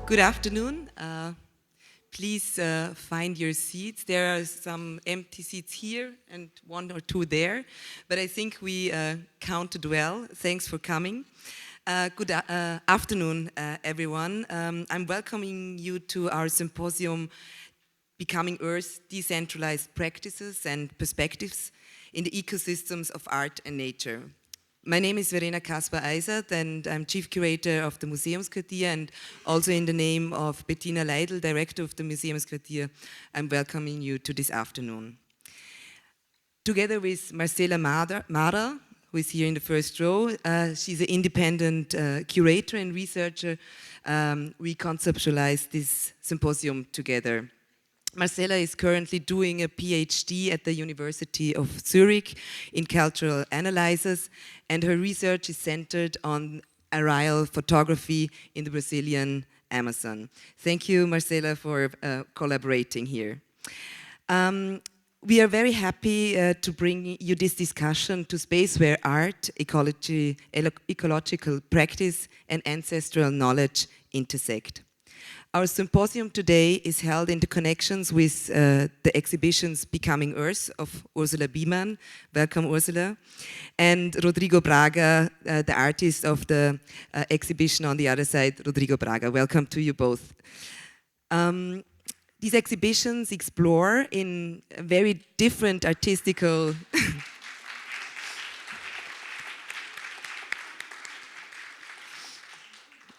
Good afternoon. Please find your seats. There are some empty seats here and one or two there, but I think we counted well. Thanks for coming. Good afternoon, everyone. I'm welcoming you to our symposium, Becoming Earth, Decentralized Practices and Perspectives in the Ecosystems of Art and Nature. My name is Verena Kaspar-Eisert and I'm Chief Curator of the MuseumsQuartier, and also in the name of Bettina Leidl, Director of the MuseumsQuartier, I'm welcoming you to this afternoon. Together with Marcella Marer, who is here in the first row, she's an independent curator and researcher. We conceptualized this symposium together. Marcella is currently doing a PhD at the University of Zurich in cultural analysis, and her research is centered on aerial photography in the Brazilian Amazon. Thank you, Marcella, for collaborating here. We are very happy to bring you this discussion to space where art, ecology, ecological practice, and ancestral knowledge intersect. Our symposium today is held in the connections with the exhibitions Becoming Earth of Ursula Biemann, welcome Ursula, and Rodrigo Braga, the artist of the exhibition on the other side, Rodrigo Braga. Welcome to you both. These exhibitions explore in very different artistical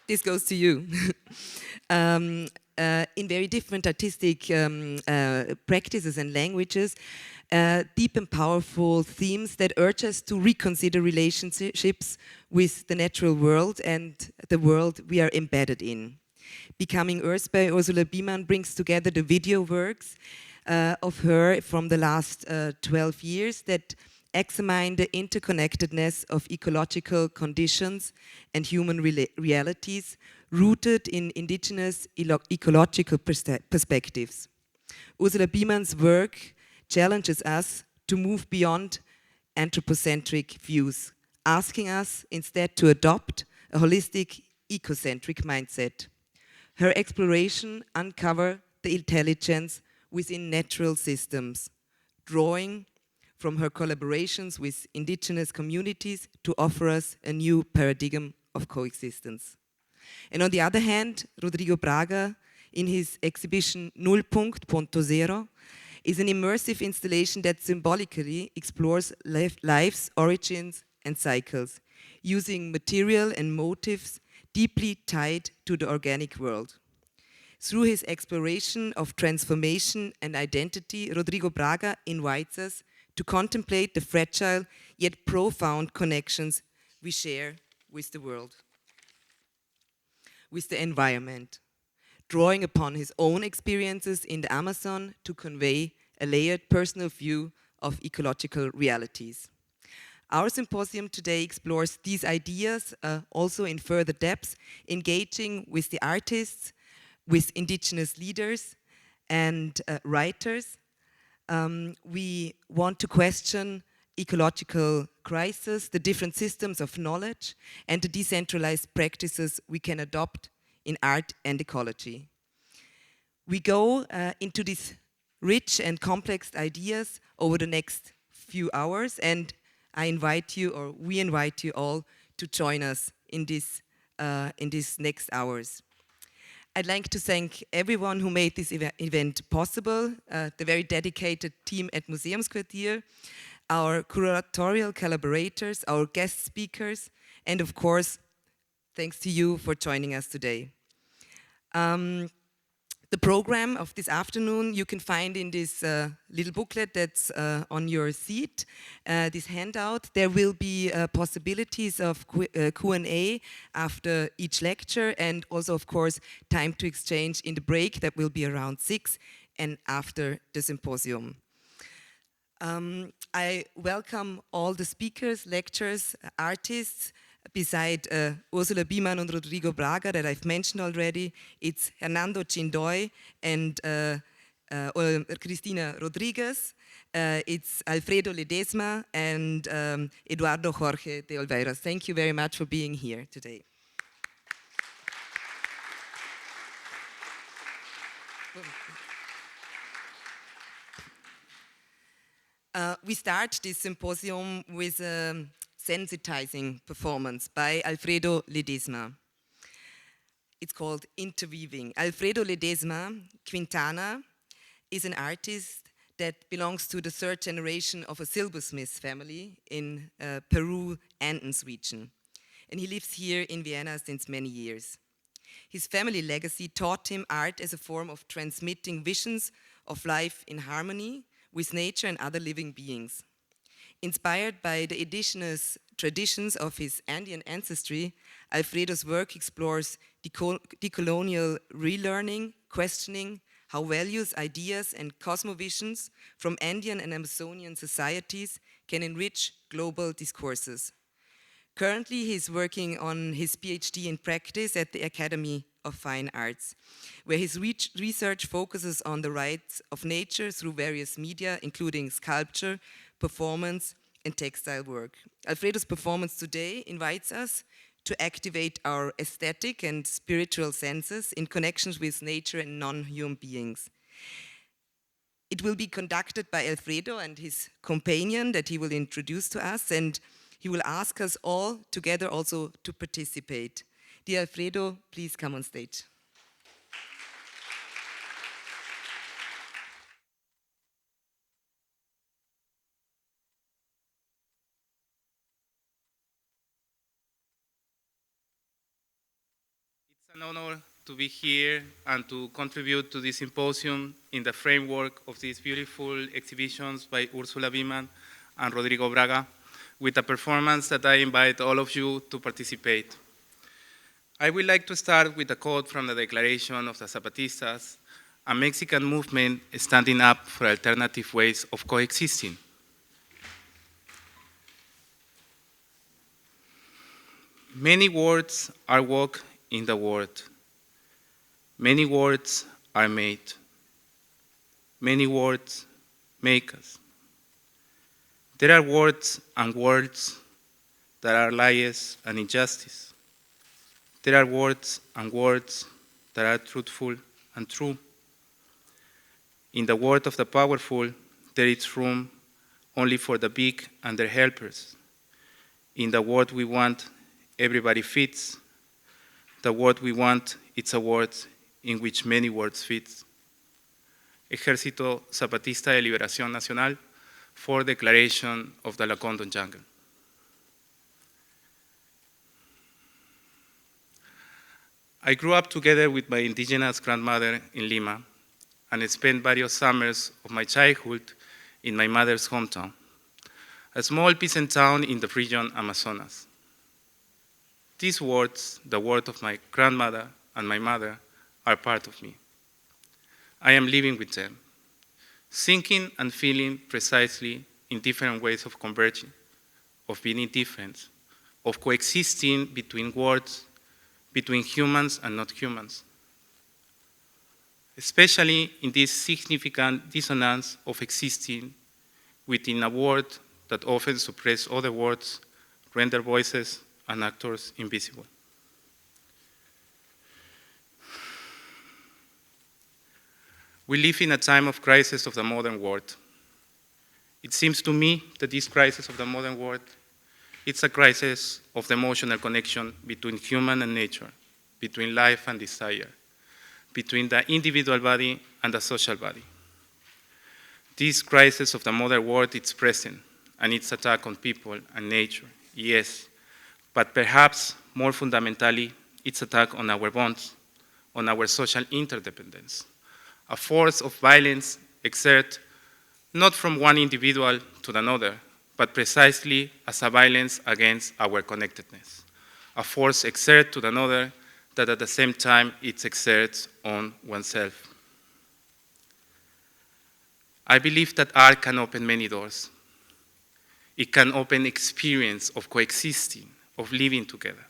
this goes to you. In very different artistic practices and languages, deep and powerful themes that urge us to reconsider relationships with the natural world and the world we are embedded in. Becoming Earth by Ursula Biemann brings together the video works of her from the last 12 years that examine the interconnectedness of ecological conditions and human realities rooted in indigenous ecological perspectives. Ursula Biemann's work challenges us to move beyond anthropocentric views, asking us instead to adopt a holistic ecocentric mindset. Her exploration uncovers the intelligence within natural systems, drawing from her collaborations with indigenous communities to offer us a new paradigm of coexistence. And on the other hand, Rodrigo Braga, in his exhibition Nullpunkt, Punto Zero, is an immersive installation that symbolically explores life's origins and cycles, using material and motifs deeply tied to the organic world. Through his exploration of transformation and identity, Rodrigo Braga invites us to contemplate the fragile yet profound connections we share with the world, with the environment, drawing upon his own experiences in the Amazon to convey a layered personal view of ecological realities. Our symposium today explores these ideas also in further depth, engaging with the artists, with indigenous leaders and writers. We want to question ecological crisis, the different systems of knowledge, and the decentralized practices we can adopt in art and ecology. We go into these rich and complex ideas over the next few hours, and I invite you, or we invite you all, to join us in these next hours. I'd like to thank everyone who made this event possible, the very dedicated team at MuseumsQuartier, our curatorial collaborators, our guest speakers, and of course, thanks to you for joining us today. The program of this afternoon you can find in this little booklet that's on your seat, this handout. There will be possibilities of Q&A after each lecture, and also, of course, time to exchange in the break that will be around 6 and after the symposium. I welcome all the speakers, lecturers, artists. Beside Ursula Biemann and Rodrigo Braga that I've mentioned already, it's Hernando Chindoy and Cristina Rodriguez. It's Alfredo Ledesma and Eduardo Jorge de Oliveira. Thank you very much for being here today. We start this symposium with a sensitizing performance by Alfredo Ledesma. It's called Interweaving. Alfredo Ledesma Quintana is an artist that belongs to the third generation of a silversmith family in Peru, Andes region. And he lives here in Vienna since many years. His family legacy taught him art as a form of transmitting visions of life in harmony with nature and other living beings. Inspired by the indigenous traditions of his Andean ancestry, Alfredo's work explores decolonial relearning, questioning how values, ideas, and cosmovisions from Andean and Amazonian societies can enrich global discourses. Currently, he's working on his PhD in practice at the Academy of Fine Arts, where his research focuses on the rights of nature through various media, including sculpture, performance, and textile work. Alfredo's performance today invites us to activate our aesthetic and spiritual senses in connections with nature and non-human beings. It will be conducted by Alfredo and his companion that he will introduce to us, and he will ask us all together also to participate. Dear Alfredo, please come on stage. It's an honor to be here and to contribute to this symposium in the framework of these beautiful exhibitions by Ursula Biemann and Rodrigo Braga, with a performance that I invite all of you to participate. I would like to start with a quote from the Declaration of the Zapatistas, a Mexican movement standing up for alternative ways of coexisting. Many words are walk in the word. Many words are made. Many words make us. There are words and words that are lies and injustice. There are words and words that are truthful and true. In the word of the powerful, there is room only for the big and their helpers. In the word we want, everybody fits. The word we want, it's a word in which many words fit. Ejército Zapatista de Liberación Nacional for Declaration of the Lacandon Jungle. I grew up together with my indigenous grandmother in Lima and spent various summers of my childhood in my mother's hometown, a small peasant town in the region Amazonas. These words, the word of my grandmother and my mother, are part of me. I am living with them, thinking and feeling precisely in different ways of converging, of being indifferent, of coexisting between words, between humans and not humans, especially in this significant dissonance of existing within a word that often suppresses other words, render voices and actors invisible. We live in a time of crisis of the modern world. It seems to me that this crisis of the modern world, it's a crisis of the emotional connection between human and nature, between life and desire, between the individual body and the social body. This crisis of the modern world is present, and it's attack on people and nature, yes, but perhaps more fundamentally, it's attack on our bonds, on our social interdependence. A force of violence exerted not from one individual to another, but precisely as a violence against our connectedness. A force exerted to another that at the same time it exerts on oneself. I believe that art can open many doors. It can open experience of coexisting, of living together.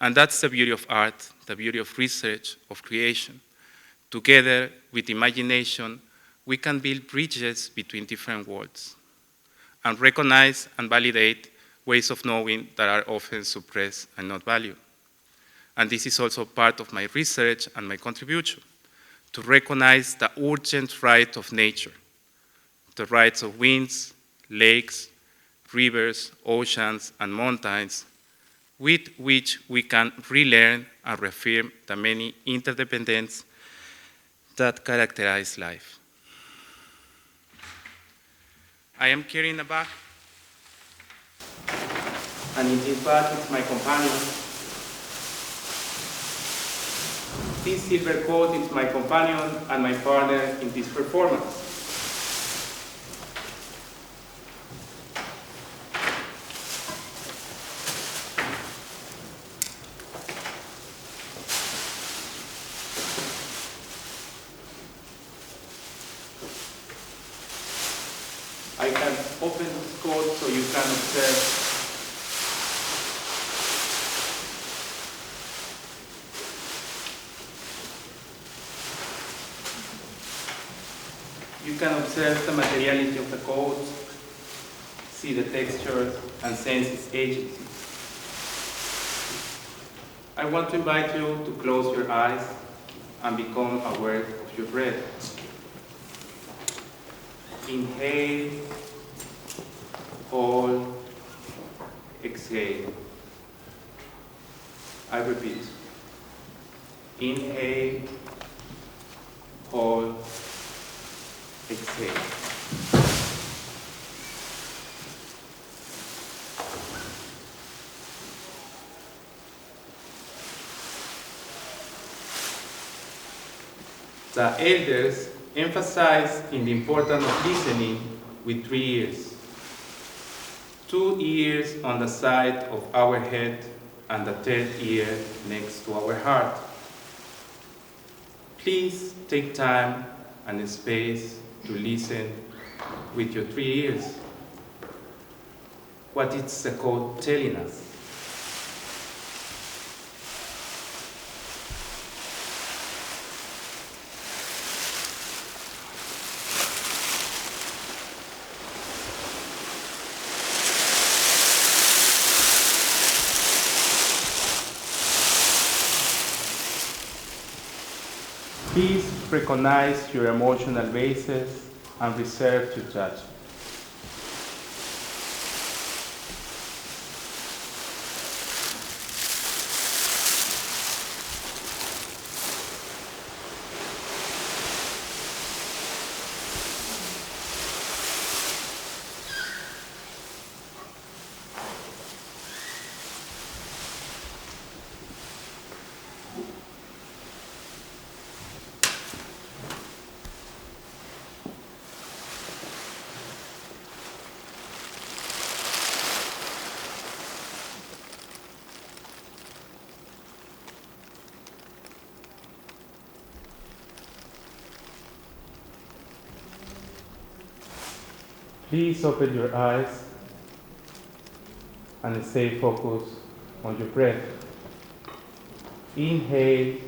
And that's the beauty of art, the beauty of research, of creation. Together with imagination, we can build bridges between different worlds and recognize and validate ways of knowing that are often suppressed and not valued. And this is also part of my research and my contribution, to recognize the urgent right of nature, the rights of winds, lakes, rivers, oceans, and mountains, with which we can relearn and reaffirm the many interdependencies that characterize life. I am carrying a bag, and in this bag is my companion. This silver coat is my companion and my partner in this performance. I can open this coat so you can observe the materiality of the coat, see the texture, and sense its agency. I want to invite you to close your eyes and become aware of your breath. Inhale, hold, exhale. I repeat. Inhale, hold, exhale. The elders emphasize in the importance of listening with 3 ears. 2 ears on the side of our head and the 3rd ear next to our heart. Please take time and space to listen with your 3 ears. What is the code telling us? Please recognize your emotional bases and reserve your judgment. Please open your eyes and stay focused on your breath. Inhale,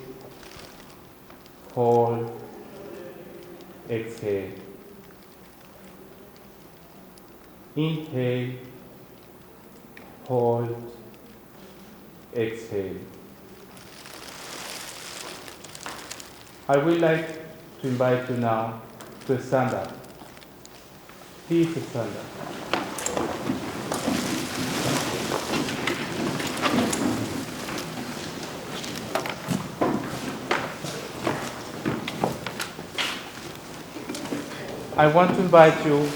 hold, exhale. Inhale, hold, exhale. I would like to invite you now to stand up. Please stand up. I want to invite you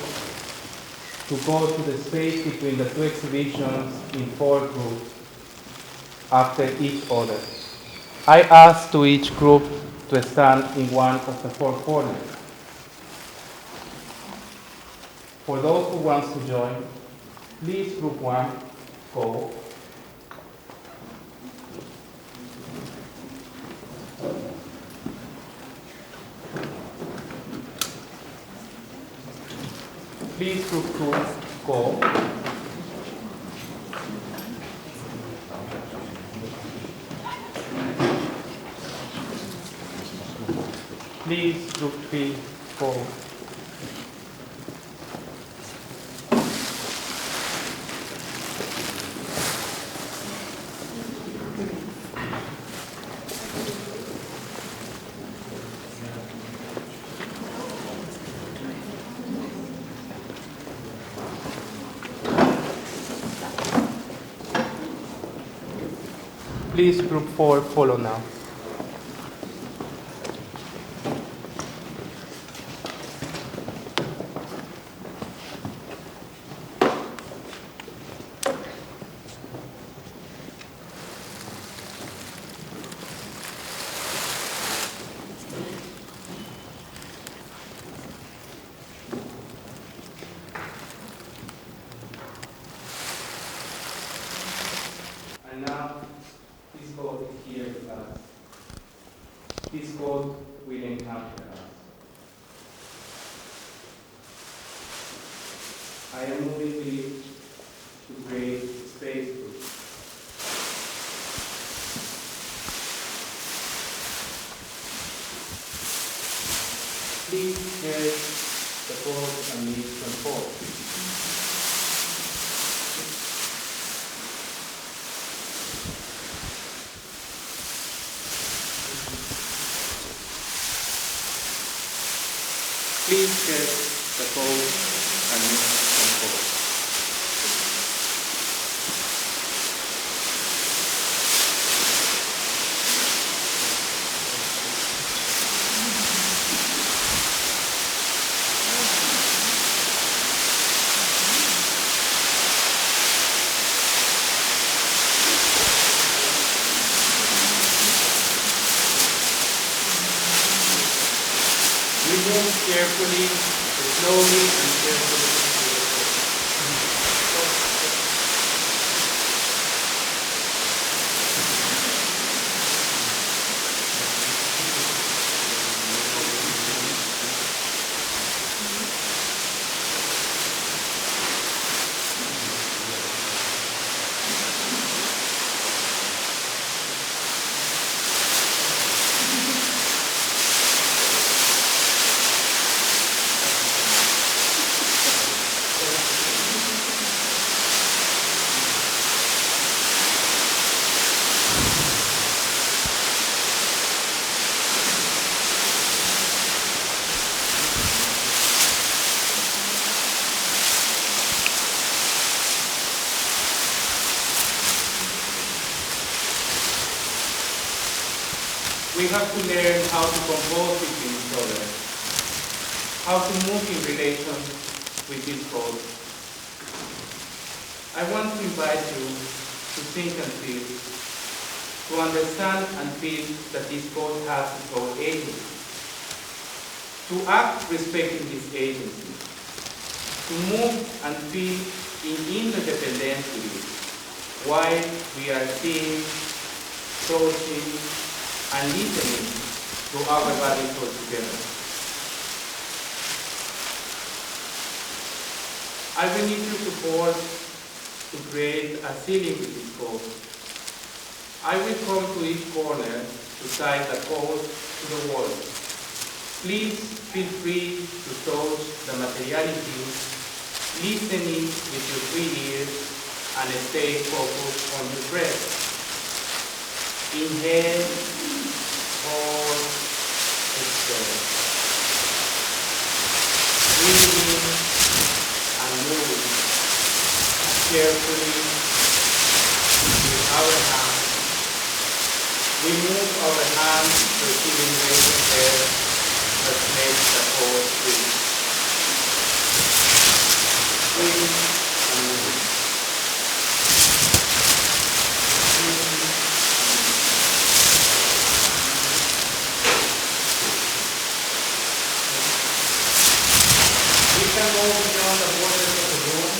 to go to the space between the 2 exhibitions in 4 groups after each other. I ask to each group to stand in one of the 4 corners. For those who want to join, please group 1, go. Please group 2, go. Please group 3, go. Please, group 4, follow now. And now, this code is here with us. This code will encounter us. I am moving it to create space for it. Please hear the code and leave control. Please check the code and use control. We move carefully, slowly and carefully. We have to learn how to compose between each other, how to move in relation with this code. I want to invite you to think and feel, to understand and feel that this code has its own agency, to act respecting this agency, to move and feel in interdependence with it, while we are seeing, touching, and listening to our bodies all together. I will need your support to create a ceiling with this code. I will come to each corner to tie the code to the wall. Please feel free to touch the materiality, listening with your 3 ears, and stay focused on your breath. Inhale, hold, exhale. Breathe in and move carefully with our hands. We move our hands receiving radiant air that makes the whole breathe. Breathe and move. We can move beyond the borders of the room.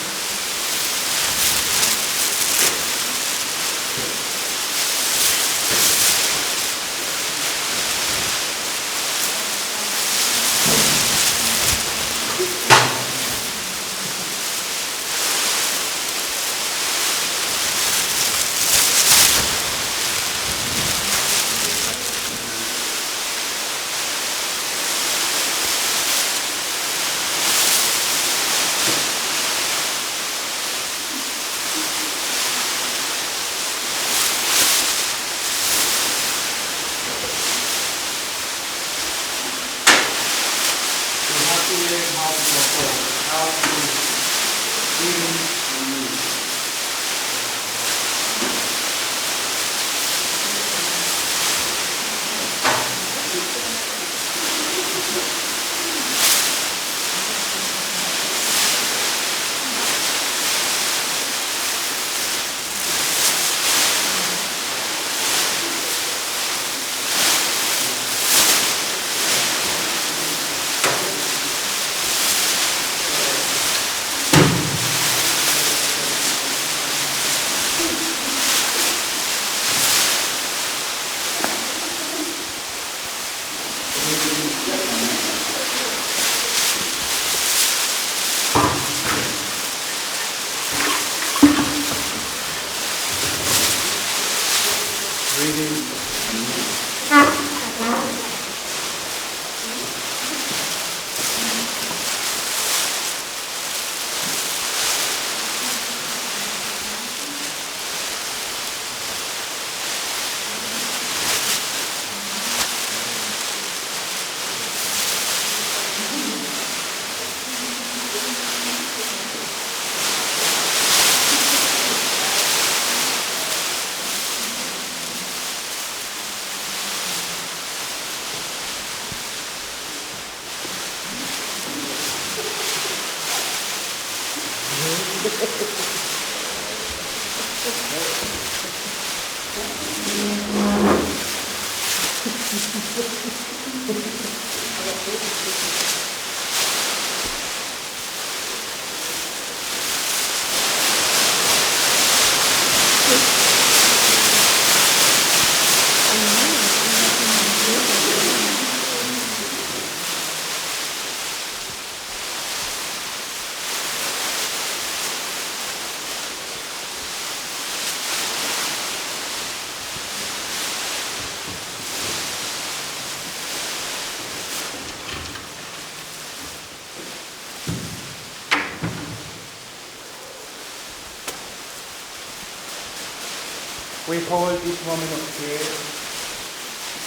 We hold this moment of care,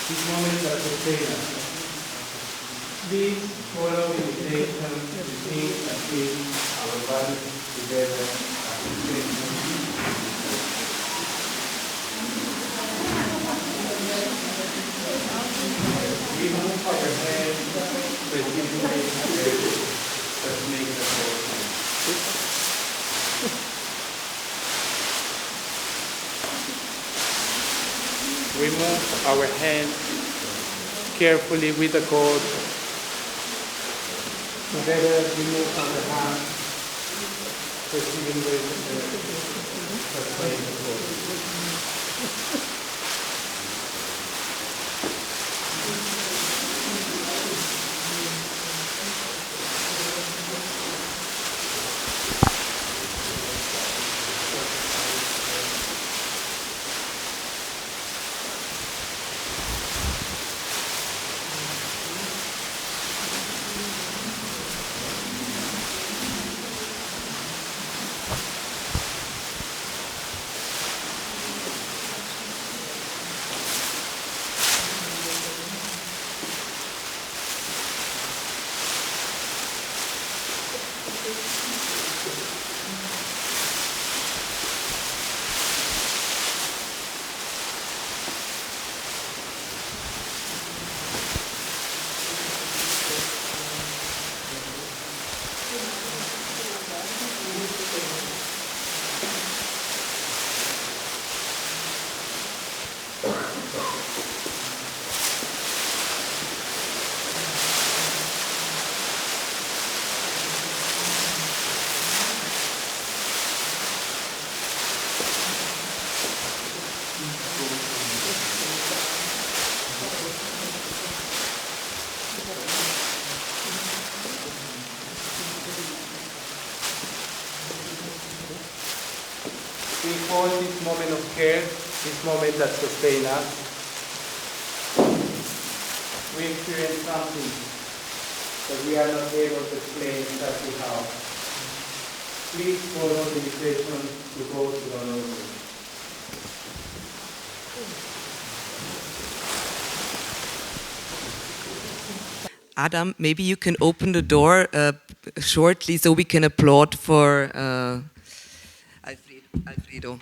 this moment that sustains us. Please follow the invitation to think and feel our bodies together as a sensation. We move our head, receiving the air that makes us all. We move our hands carefully with the cord. Together we move our hands, receiving the cord. We hold this moment of care, this moment that sustains us. We experience something that we are not able to explain exactly how. Please follow the invitation to go to the Lord. Adam, maybe you can open the door shortly so we can applaud for Alfredo.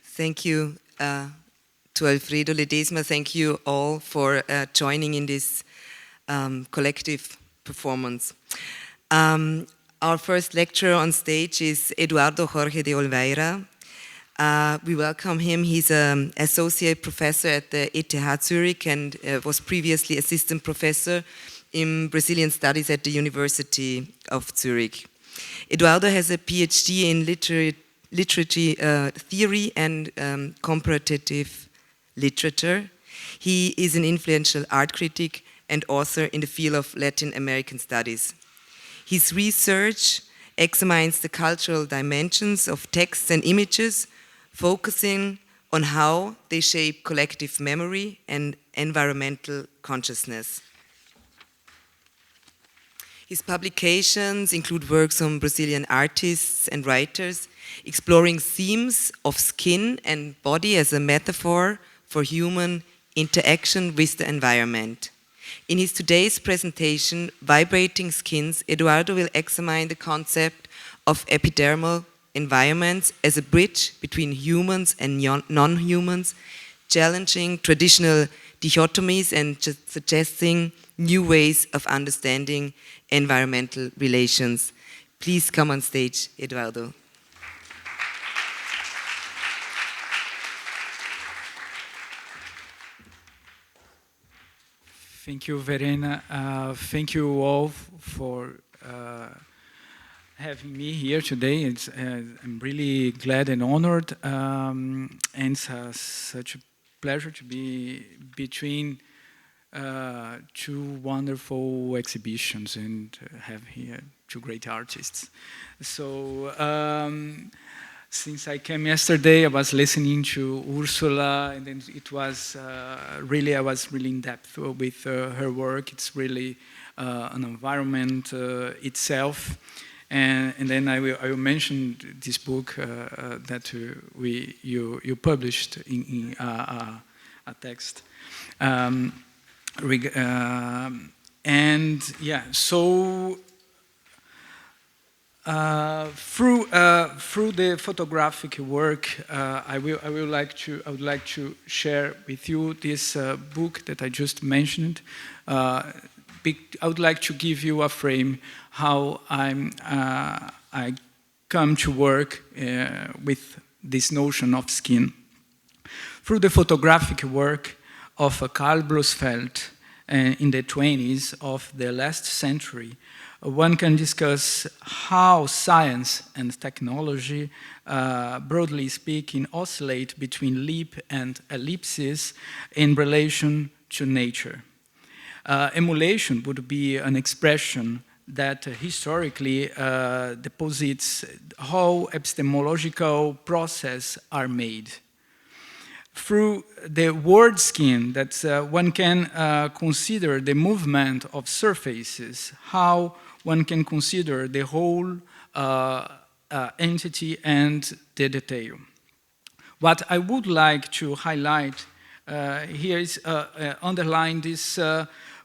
Thank you to Alfredo, Ledesma. Thank you all for joining in this collective performance. Our first lecturer on stage is Eduardo Jorge de Oliveira. We welcome him. He's an associate professor at the ETH Zurich and was previously assistant professor in Brazilian studies at the University of Zurich. Eduardo has a PhD in literature theory and comparative literature. He is an influential art critic and author in the field of Latin American studies. His research examines the cultural dimensions of texts and images, focusing on how they shape collective memory and environmental consciousness. His publications include works on Brazilian artists and writers, exploring themes of skin and body as a metaphor for human interaction with the environment. In his today's presentation, Vibrating Skins, Eduardo will examine the concept of epidermal environments as a bridge between humans and non-humans, challenging traditional dichotomies and suggesting new ways of understanding environmental relations. Please come on stage, Eduardo. Thank you, Verena. Thank you all for having me here today. I'm really glad and honored, and it's such a pleasure to be between two wonderful exhibitions and have here two great artists. So since I came yesterday, I was listening to Ursula, and then it was I was really in depth with her work. It's really an environment itself. And then I will mention this book that you published in a text. And yeah, so through the photographic work, I would like to share with you this book that I just mentioned. I would like to give you a frame how I come to work with this notion of skin. Through the photographic work of Karl Blossfeldt in the 20s of the last century, one can discuss how science and technology, broadly speaking, oscillate between leap and ellipsis in relation to nature. Emulation would be an expression that historically deposits how epistemological processes are made. Through the word skin, that one can consider the movement of surfaces, how one can consider the whole entity and the detail. What I would like to highlight here is underline this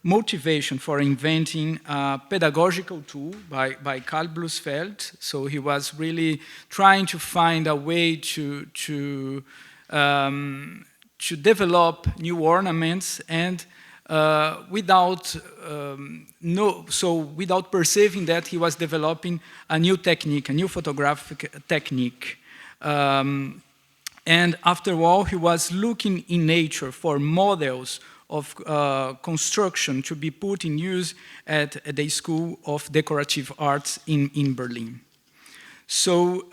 motivation for inventing a pedagogical tool by Karl Blossfeldt. So he was really trying to find a way to develop new ornaments and without perceiving that he was developing a new technique, a new photographic technique. And after all, he was looking in nature for models of construction to be put in use at the School of Decorative Arts in Berlin. So,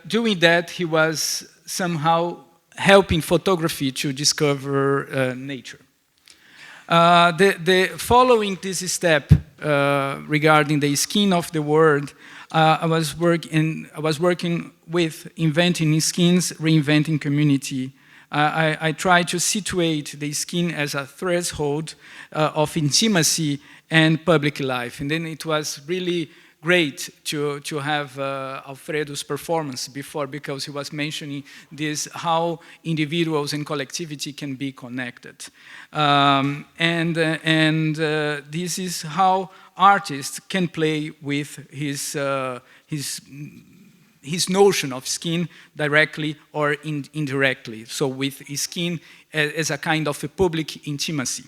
doing that, he was somehow helping photography to discover nature. Following this step regarding the skin of the world, I was working with inventing skins, reinventing community. I tried to situate the skin as a threshold of intimacy and public life. And then it was really great to have Alfredo's performance before, because he was mentioning this, how individuals and collectivity can be connected. This is how artists can play with his notion of skin directly or indirectly, so with his skin as a kind of a public intimacy.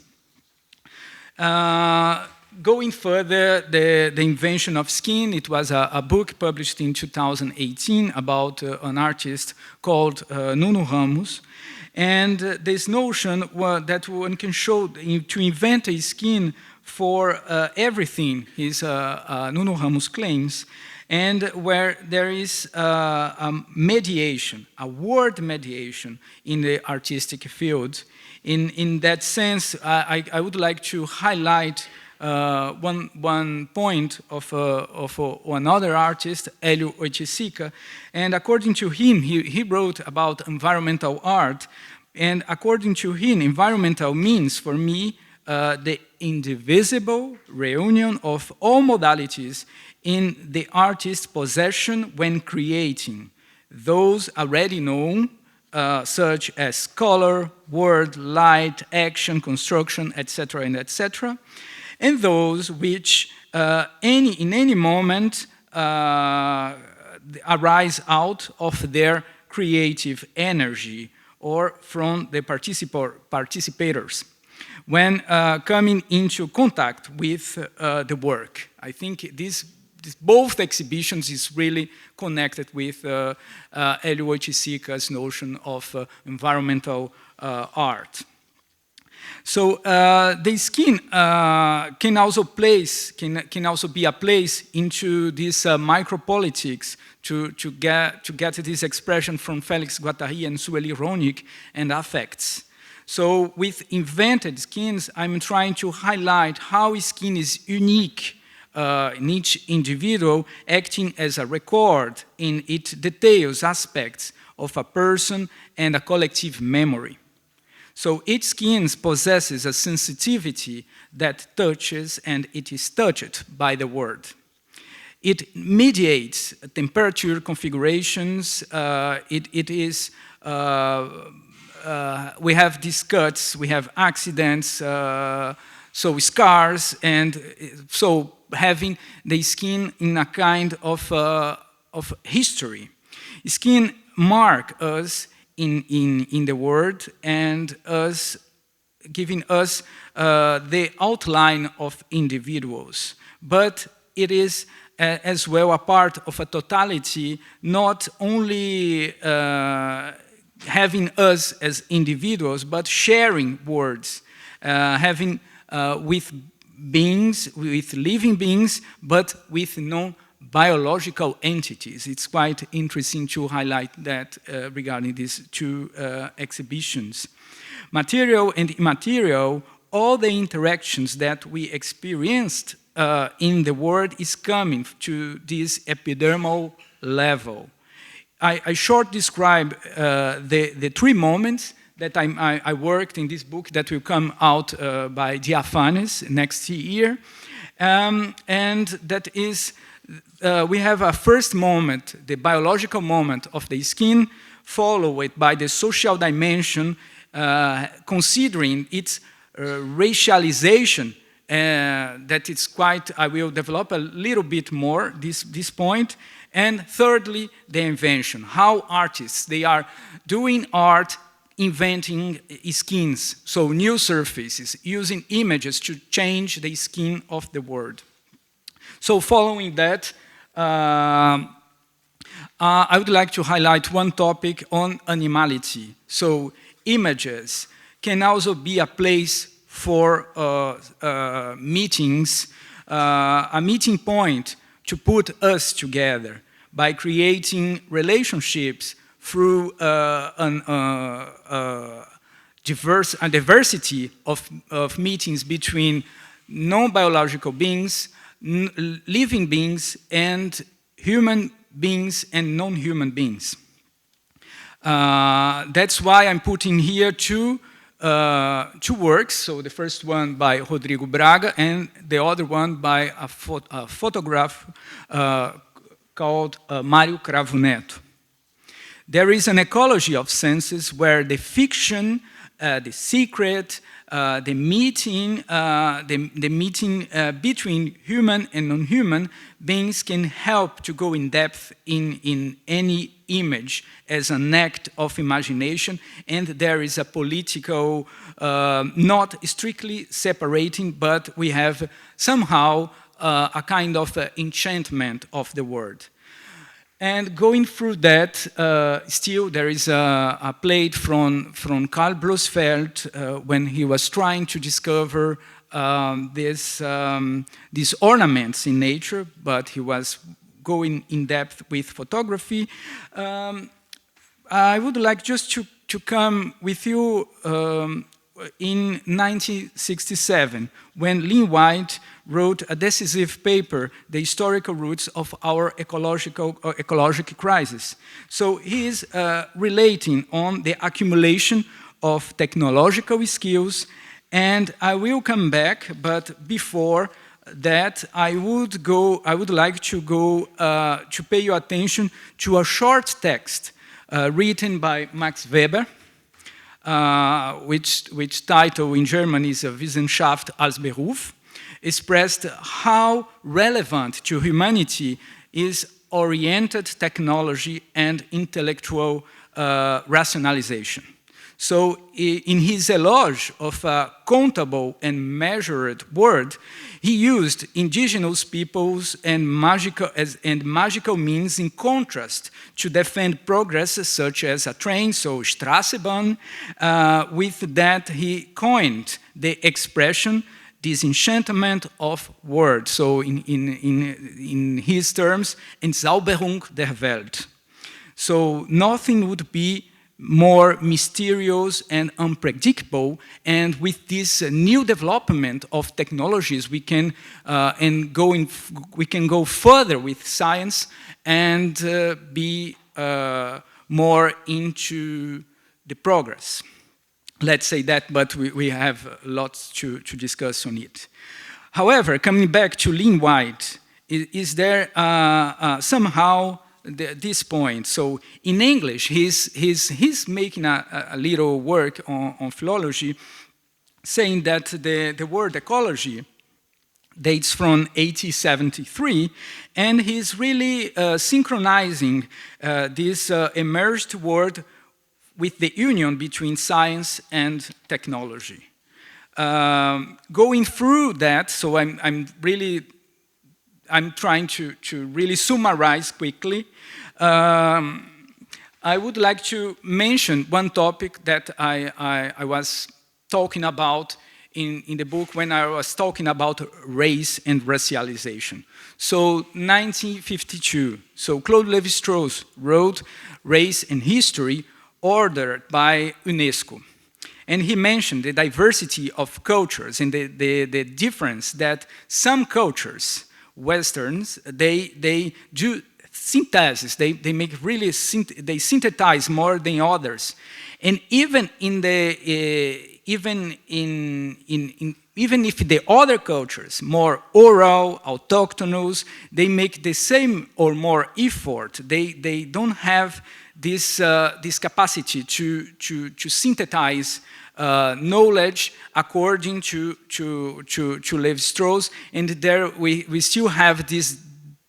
Going further, the invention of skin, it was a book published in 2018 about an artist called Nuno Ramos. And this notion that one can show to invent a skin for everything, Nuno Ramos claims, and where there is a mediation, a word mediation in the artistic field. In that sense, I would like to highlight one point of another artist, Hélio Oiticica, and according to him, he wrote about environmental art, and according to him, environmental means, for me, the indivisible reunion of all modalities in the artist's possession when creating, those already known, such as color, word, light, action, construction, etc., and etc., and those which in any moment arise out of their creative energy or from the participators when coming into contact with the work. I think both exhibitions is really connected with Hélio Oiticica's notion of environmental art. So the skin can also be a place into this micropolitics to get this expression from Félix Guattari and Sueli Ronick and affects. So with invented skins, I'm trying to highlight how skin is unique in each individual, acting as a record in its details, aspects of a person and a collective memory. So each skin possesses a sensitivity that touches and it is touched by the word. It mediates temperature configurations, we have these cuts, we have accidents, so scars, and so having the skin in a kind of history. Skin mark us in the world and giving us the outline of individuals, but it is as well a part of a totality, not only having us as individuals, but sharing words, having with beings, with living beings, but with non-biological entities. It's quite interesting to highlight that regarding these two exhibitions. Material and immaterial, all the interactions that we experienced in the world is coming to this epidermal level. I short describe the three moments that I worked in this book that will come out by Diaphanes next year. And that is, we have a first moment, the biological moment of the skin, followed by the social dimension, considering its racialization, that it's quite, I will develop a little bit more this point. And thirdly, the invention, how artists, they are doing art, inventing skins, so new surfaces, using images to change the skin of the world. So following that, I would like to highlight one topic on animality. So images can also be a place for meetings, a meeting point to put us together by creating relationships through a diversity of meetings between non-biological beings, living beings, and human beings and non-human beings. That's why I'm putting here two works. So the first one by Rodrigo Braga and the other one by a photographer called Mário Cravo Neto. There is an ecology of senses where the fiction, the secret, the meeting between human and non-human beings can help to go in depth in any image as an act of imagination, and there is a political, not strictly separating, but we have somehow a kind of enchantment of the word. And going through that, still there is a plate from Karl Blossfeldt when he was trying to discover these ornaments in nature, but he was go in depth with photography. I would like just to come with you in 1967, when Lynn White wrote a decisive paper, The Historical Roots of Our Ecological Crisis. So he is relating on the accumulation of technological skills, and I will come back, but before that I would like to go to pay your attention to a short text written by Max Weber, which title in German is Wissenschaft als Beruf, expressed how relevant to humanity is oriented technology and intellectual rationalization. So in his eloge of a countable and measured word, he used indigenous peoples and magical means in contrast to defend progress such as a train, so Straßenbahn. With that, he coined the expression disenchantment of words. So in his terms, Entzauberung der Welt. So nothing would be more mysterious and unpredictable, and with this new development of technologies, we can go further with science and be more into the progress. Let's say that, but we have lots to discuss on it. However, coming back to Lynn White, is there somehow this point? So in English, he's making a little work on philology, saying that the word ecology dates from 1873, and he's really synchronizing this emerged word with the union between science and technology. Going through that, so I'm trying to really summarize quickly. I would like to mention one topic that I was talking about in the book when I was talking about race and racialization. So 1952, so Claude Lévi-Strauss wrote Race and History, ordered by UNESCO. And he mentioned the diversity of cultures and the difference that some cultures, Westerns, they do synthesis. They make really they synthesize more than others, and even in the even if the other cultures more oral, autochthonous, they make the same or more effort. They don't have this capacity to synthesize knowledge according to Lévi-Strauss, and there we still have this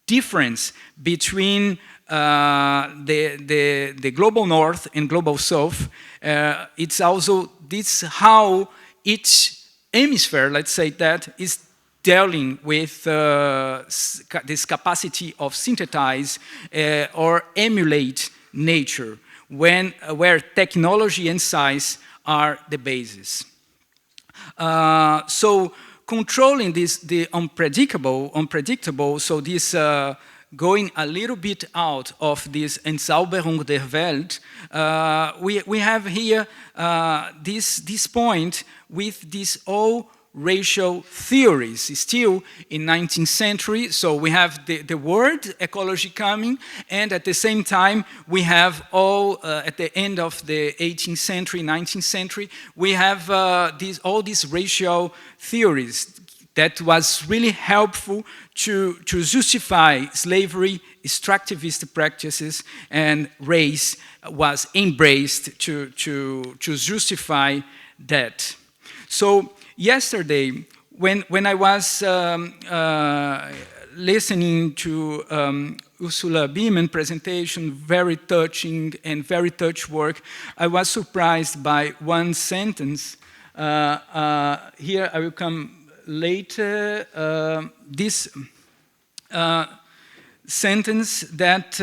difference between the global north and global south. It's also this how each hemisphere, let's say that, is dealing with this capacity of synthesize or emulate nature, where technology and science are the basis. So controlling the unpredictable, so this going a little bit out of this Entzauberung der Welt, we have here this point with these all racial theories, still in 19th century. So we have the word ecology coming, and at the same time we have all, at the end of the 18th century, 19th century, we have all these racial theories that was really helpful to justify slavery, extractivist practices, and race was embraced to justify that. So yesterday, when I was listening to Ursula Biemann presentation, very touching and very touch work, I was surprised by one sentence. Here I will come later. This sentence that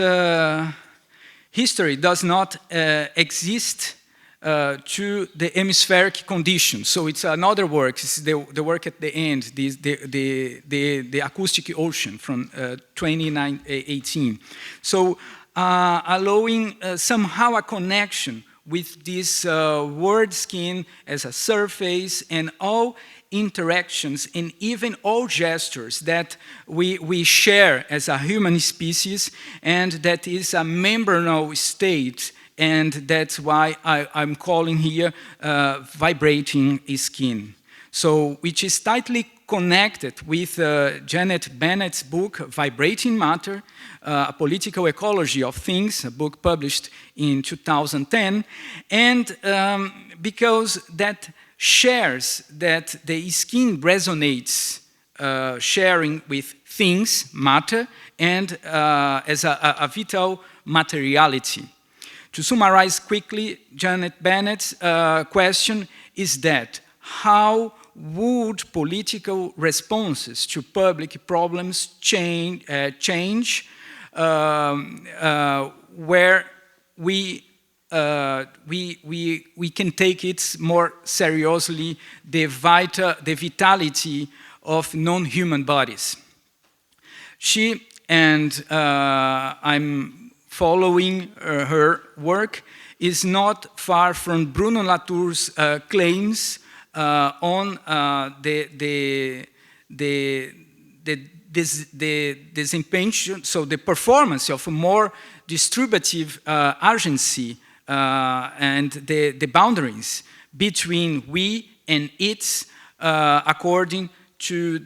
history does not exist to the hemispheric condition. So it's another work, it's the work at the end, the acoustic ocean from 2018. So allowing somehow a connection with this world skin as a surface and all interactions and even all gestures that we share as a human species, and that is a membranous state, and that's why I'm calling here vibrating skin. So, which is tightly connected with Janet Bennett's book, Vibrating Matter, A Political Ecology of Things, a book published in 2010, and because that shares that the skin resonates sharing with things, matter, and as a vital materiality. To summarize quickly, Janet Bennett's question is that how would political responses to public problems change where we can take it more seriously, the vitality of non-human bodies. She, and I'm following her work, is not far from Bruno Latour's claims on the disempanchment, so the performance of a more distributive agency and the boundaries between we and it, according to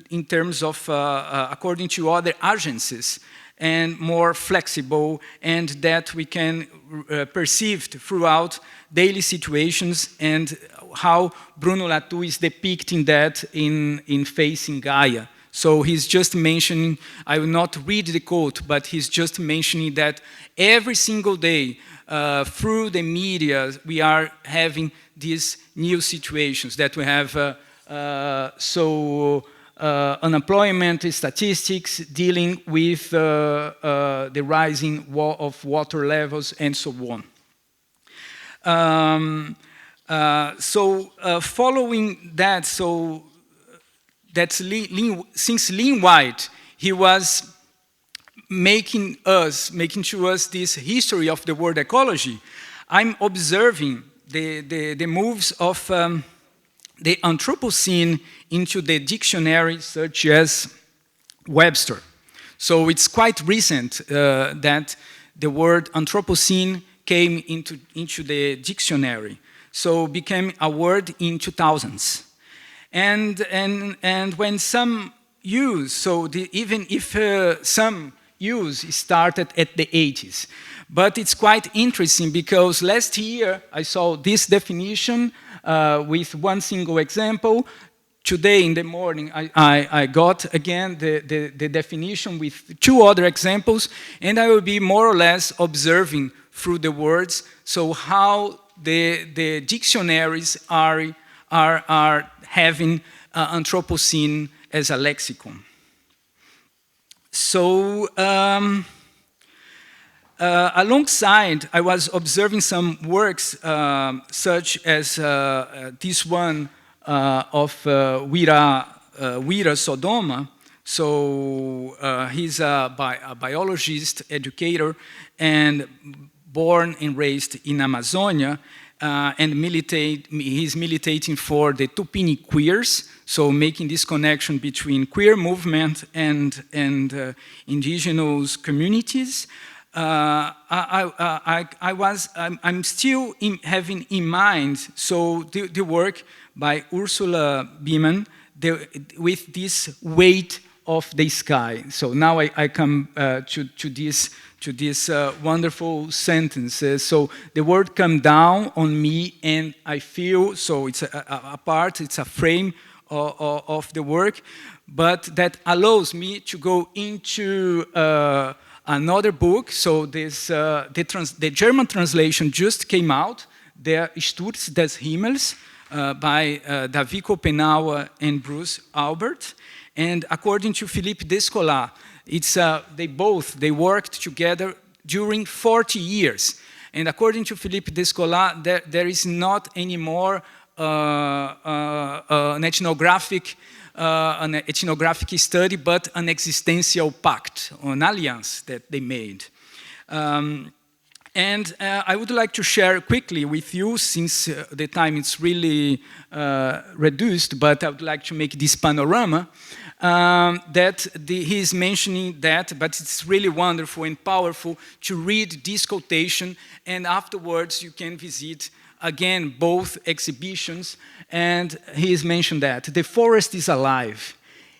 other agencies, and more flexible, and that we can perceive throughout daily situations, and how Bruno Latour is depicting that in Facing Gaia. So he's just mentioning, I will not read the quote, but he's just mentioning that every single day through the media we are having these new situations, that we have unemployment statistics dealing with the rising of water levels and so on. Following that, so that's since Lynn White, he was making to us this history of the world ecology. I'm observing the moves of the Anthropocene into the dictionary such as Webster. So it's quite recent that the word Anthropocene came into the dictionary. So became a word in 2000s. And when some use, so even if some use started at the 80s. But it's quite interesting because last year I saw this definition with one single example. Today in the morning I got again the definition with two other examples, and I will be more or less observing through the words, so how the dictionaries are having Anthropocene as a lexicon. So alongside, I was observing some works such as this one of Wira Sodoma. So he's a biologist, educator, and born and raised in Amazonia, and he's militating for the Tupini queers, so making this connection between queer movement and indigenous communities. I'm still having in mind, so the work by Ursula Biemann with this weight of the sky. So now I come to this wonderful sentence. So the word come down on me and I feel, so it's a part, it's a frame of the work, but that allows me to go into another book. So this, the German translation just came out, Der Sturz des Himmels, by David Kopenhauer and Bruce Albert. And according to Philippe Descola, it's, they worked together during 40 years. And according to Philippe Descola, there is not anymore an ethnographic study, but an existential pact, an alliance that they made. And I would like to share quickly with you, since the time is really reduced, but I would like to make this panorama, that he is mentioning that, but it's really wonderful and powerful to read this quotation, and afterwards you can visit again both exhibitions, and he has mentioned that the forest is alive.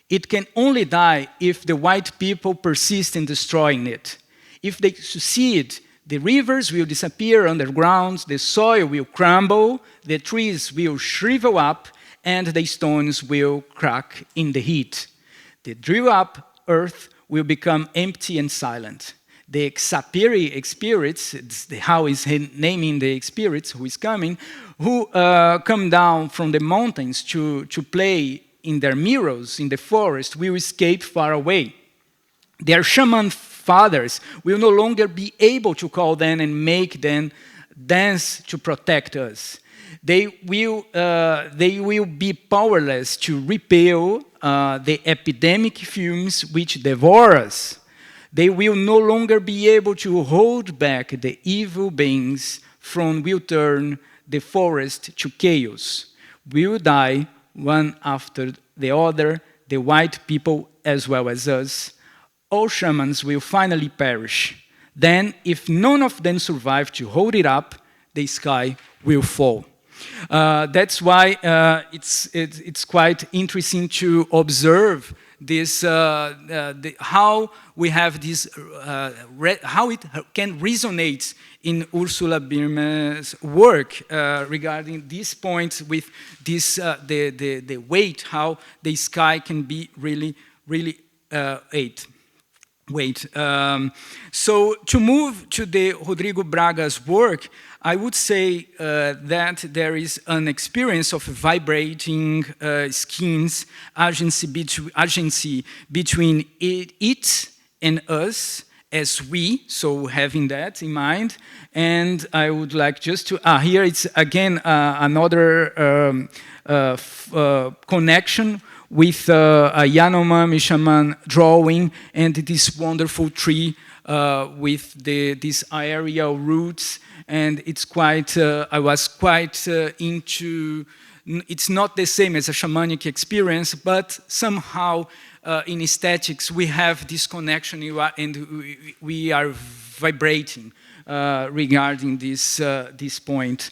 It can only die if the white people persist in destroying it. If they succeed, the rivers will disappear underground, the soil will crumble, the trees will shrivel up, and the stones will crack in the heat. The drill up earth will become empty and silent. The Xapiri spirits, how is he naming the spirits who is coming, who come down from the mountains to play in their mirrors in the forest, will escape far away. Their shaman fathers will no longer be able to call them and make them dance to protect us. They will be powerless to repel the epidemic fumes which devour us. They will no longer be able to hold back the evil beings from will turn the forest to chaos. We will die one after the other, the white people as well as us. All shamans will finally perish. Then, if none of them survive to hold it up, the sky will fall. That's why it's quite interesting to observe this, how we have this, how it can resonate in Ursula Biemann's work regarding this point with this, the weight, how the sky can be really, really so to move to the Rodrigo Braga's work, I would say that there is an experience of vibrating skins, agency between it and us as we, so having that in mind. And I would like just to, here it's again another connection with a Yanomami shaman drawing and this wonderful tree with these aerial roots, and it's quite, I was quite into, it's not the same as a shamanic experience, but somehow in aesthetics we have this connection and we are vibrating regarding this point.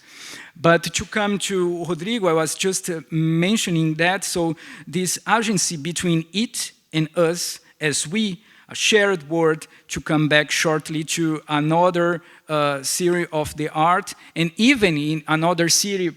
But to come to Rodrigo, I was just mentioning that, so this agency between it and us as we, a shared word, to come back shortly to another series of the art, and even in another series,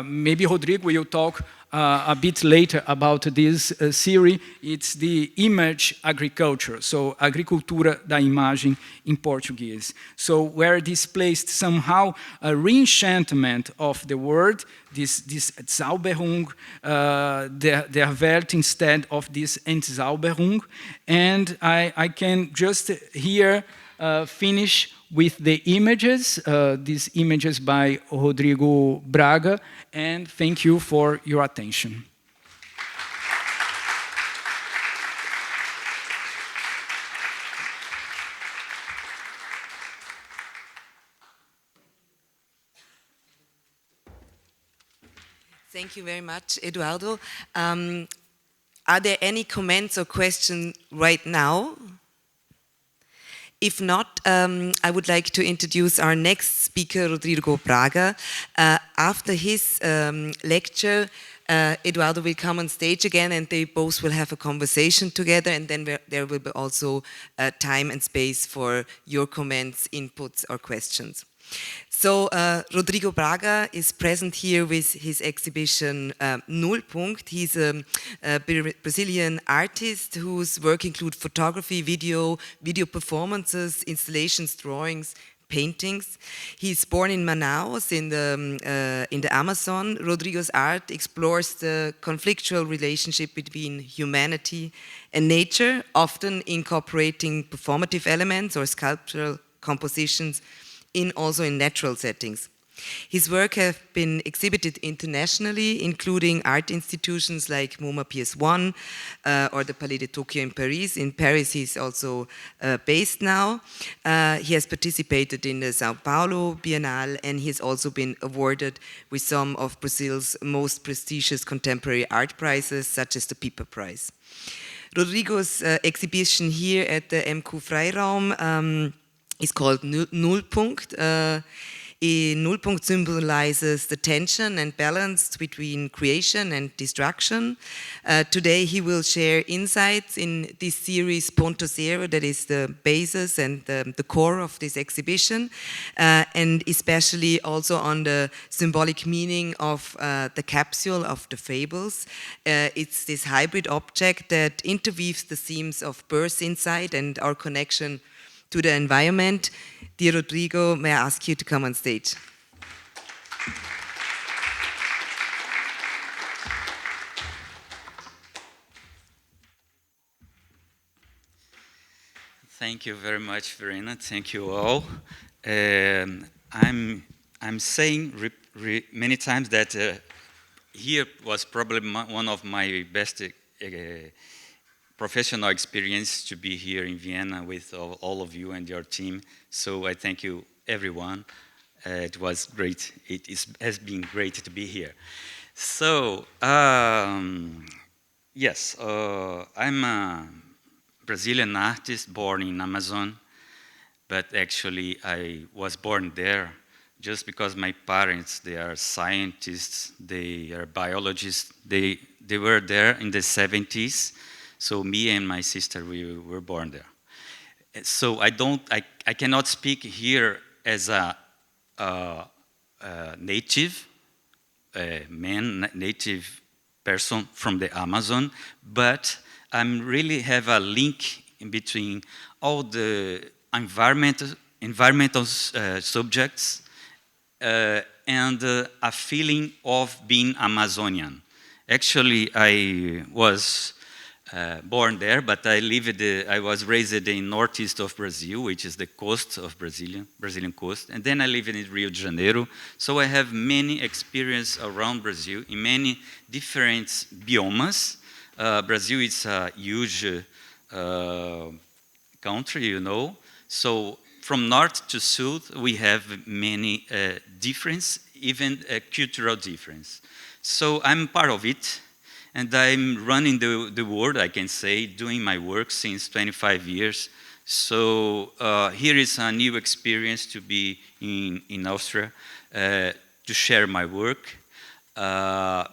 maybe Rodrigo will talk a bit later about this series, it's the image agriculture, so agricultura da imagem in Portuguese. So where displaced somehow a reenchantment of the word, this Entzauberung, der Welt instead of this Entzauberung, and I can just here finish with the images, these images by Rodrigo Braga, and thank you for your attention. Thank you very much, Eduardo. Are there any comments or questions right now? If not, I would like to introduce our next speaker, Rodrigo Braga. After his lecture, Eduardo will come on stage again and they both will have a conversation together, and then there will be also time and space for your comments, inputs or questions. So Rodrigo Braga is present here with his exhibition Nullpunkt. He's a Brazilian artist whose work include photography, video performances, installations, drawings, paintings. He's born in Manaus in the Amazon. Rodrigo's art explores the conflictual relationship between humanity and nature, often incorporating performative elements or sculptural compositions also in natural settings. His work have been exhibited internationally, including art institutions like MoMA PS1 or the Palais de Tokyo in Paris. In Paris, he's also based now. He has participated in the Sao Paulo Biennale, and he has also been awarded with some of Brazil's most prestigious contemporary art prizes, such as the Piper Prize. Rodrigo's exhibition here at the MQ Freiraum is called Nullpunkt. Nullpunkt symbolizes the tension and balance between creation and destruction. Today he will share insights in this series Ponto Zero, that is the basis and the core of this exhibition, and especially also on the symbolic meaning of the capsule of the fables. It's this hybrid object that interweaves the themes of birth, insight, and our connection to the environment. Dear Rodrigo, may I ask you to come on stage? Thank you very much, Verena. Thank you all. I'm saying many times that here was probably one of my best professional experience to be here in Vienna with all of you and your team. So I thank you, everyone. It was great. Has been great to be here. So, yes, I'm a Brazilian artist born in Amazon, but actually I was born there just because my parents, they are scientists, they are biologists, they were there in the 70s. So me and my sister, we were born there. So I cannot speak here as a native native person from the Amazon, but I really have a link in between all the environmental subjects and a feeling of being Amazonian. Actually, I was born there, but I was raised in northeast of Brazil, which is the coast of Brazilian coast, and then I live in Rio de Janeiro. So I have many experience around Brazil in many different biomas. Brazil is a huge country, you know. So from north to south, we have many difference, even a cultural difference. So I'm part of it. And I'm running the world, I can say, doing my work since 25 years. So here is a new experience to be in Austria, to share my work.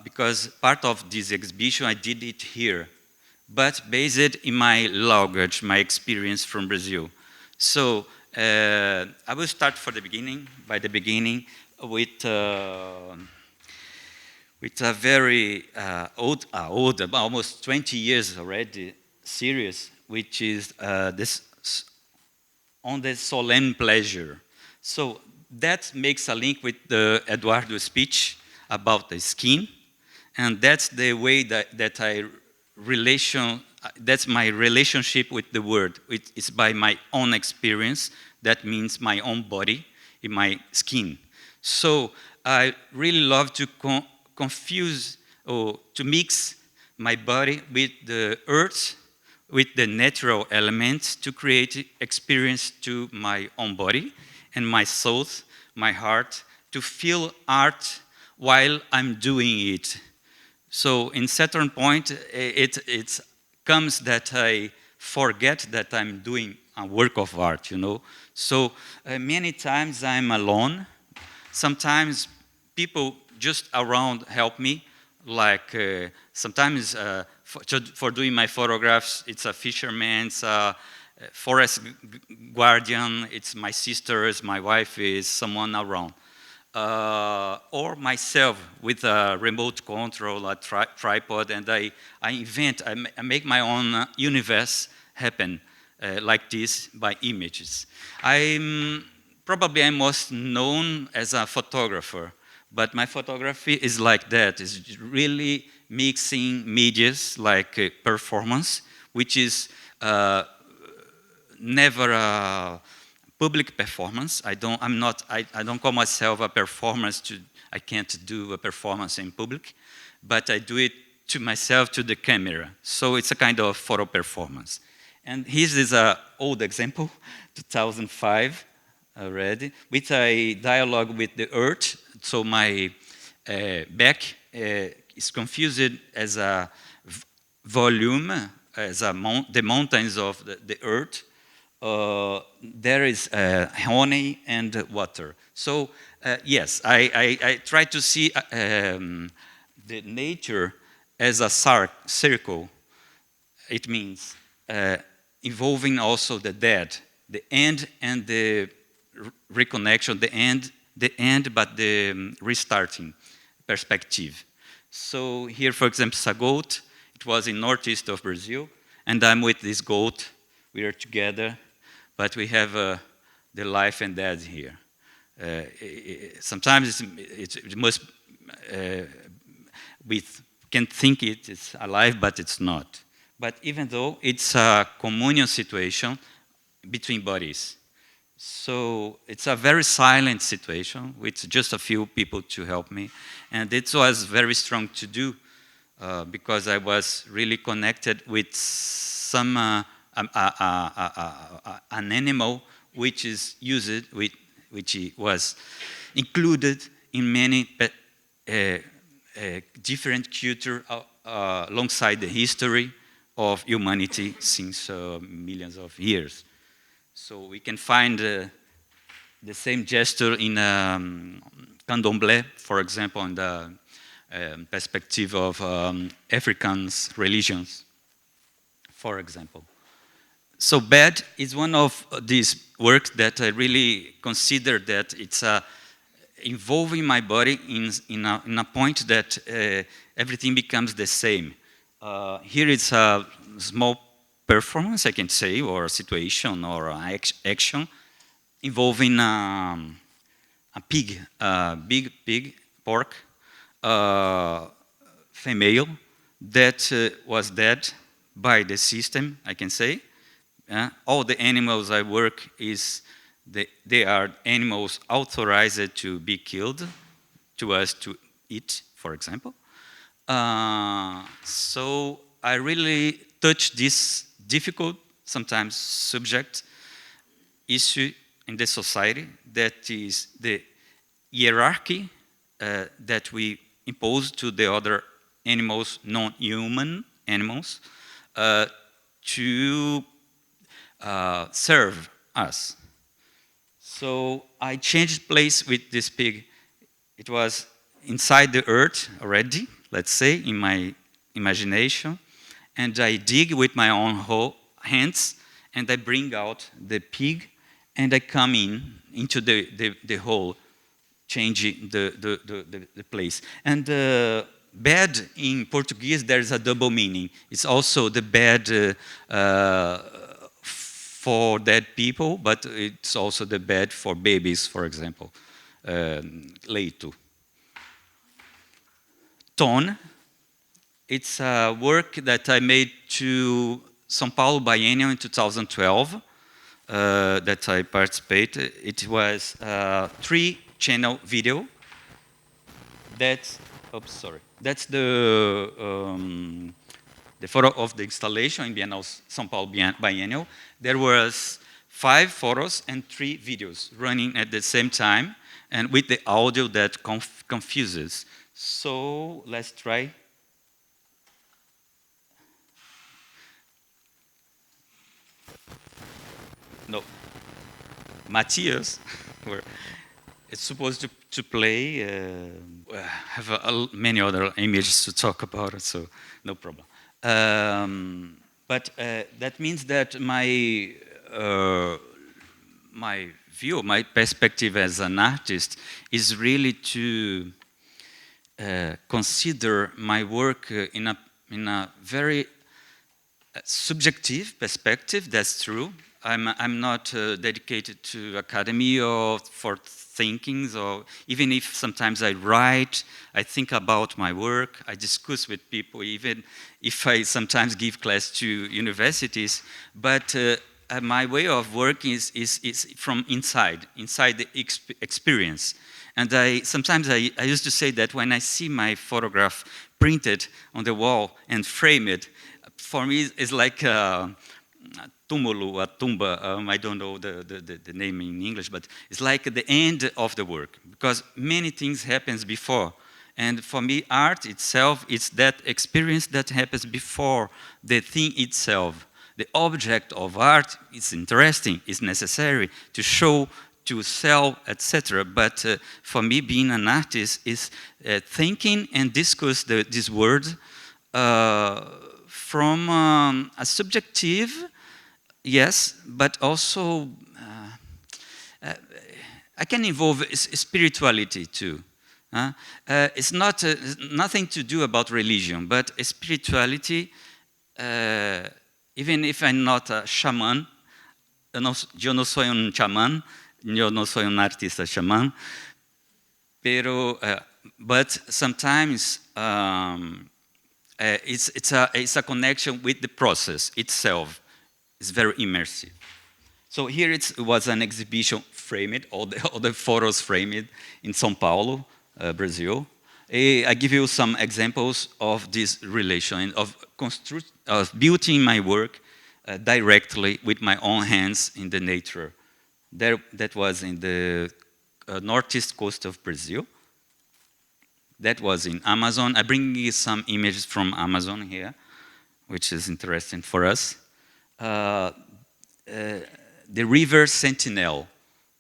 Because part of this exhibition, I did it here, but based in my language, my experience from Brazil. So I will start by the beginning, with a very old, almost 20 years already, series, which is this on the solemn pleasure. So that makes a link with the Eduardo speech about the skin, and that's the way that's my relationship with the word. It's by my own experience. That means my own body in my skin. So I really love to confuse or to mix my body with the earth, with the natural elements to create experience to my own body and my soul, my heart, to feel art while I'm doing it. So in certain point, it comes that I forget that I'm doing a work of art, you know. So many times I'm alone. Sometimes people just around help me, like sometimes for doing my photographs, it's a fisherman, it's a forest guardian, it's my sisters, my wife is someone around. Or myself with a remote control, a tripod, and I invent, I make my own universe happen like this by images. I'm most known as a photographer. But my photography is like that. It's really mixing medias like performance, which is never public performance. I don't call myself a performance. I can't do a performance in public, but I do it to myself, to the camera. So it's a kind of photo performance. And here is an old example, 2005 already, with a dialogue with the earth. So my back is confused as a volume, as the mountains of the earth. There is honey and water. So yes, I try to see the nature as a circle. It means involving also the dead, the end and the reconnection, the end, but the restarting perspective. So here, for example, is a goat. It was in northeast of Brazil, and I'm with this goat. We are together, but we have the life and death here. Sometimes it must, we can think it's alive, but it's not. But even though it's a communion situation between bodies. So it's a very silent situation with just a few people to help me. And it was very strong to do because I was really connected with some, an animal which is used, which was included in many different cultures alongside the history of humanity since millions of years. So we can find the same gesture in candomblé, for example, in the perspective of African religions, for example. So bad is one of these works that I really consider that it's involving my body in a point that everything becomes the same. Here it's a small performance, I can say, or a situation or action involving a pig, big pig, pork, female that was dead by the system, I can say. All the animals I work they are animals authorized to be killed, to us to eat, for example. So I really touch this difficult, sometimes subject issue in the society, that is the hierarchy that we impose to the other animals, non-human animals, to serve us. So I changed place with this pig. It was inside the earth already, let's say, in my imagination. And I dig with my own hands, and I bring out the pig, and I come into the hole, changing the place. And bad in Portuguese, there's a double meaning. It's also the bad for dead people, but it's also the bad for babies, for example, leito. Tone. It's a work that I made to São Paulo Biennial in 2012 that I participated. It was a 3-channel video. That's the photo of the installation in Vienna São Paulo Biennial. There was 5 photos and 3 videos running at the same time, and with the audio that confuses. So let's try. No, Matthias, it's supposed to play. Have many other images to talk about it, so no problem. But that means that my view, my perspective as an artist is really to consider my work in a very subjective perspective. That's true. I'm not dedicated to academy or for thinkings, or even if sometimes I write, I think about my work, I discuss with people, even if I sometimes give class to universities. But my way of working is from inside the experience. And sometimes I used to say that when I see my photograph printed on the wall and framed, for me it's like túmulo, a tumba, I don't know the name in English, but it's like the end of the work, because many things happens before. And for me, art itself is that experience that happens before the thing itself. The object of art is interesting, is necessary to show, to sell, etc. But for me, being an artist is thinking and discuss this word from a subjective, yes, but also I can involve spirituality too. It's not nothing to do about religion, but spirituality. Even if I'm not a shaman, yo no soy un chamán, yo no soy un artista chamán, but sometimes it's a connection with the process itself. It's very immersive. So here it was an exhibition framed, all the photos framed in São Paulo, Brazil. I give you some examples of this relation, of building my work directly with my own hands in the nature. That was in the northeast coast of Brazil. That was in Amazon. I bring you some images from Amazon here, which is interesting for us. The river Sentinel,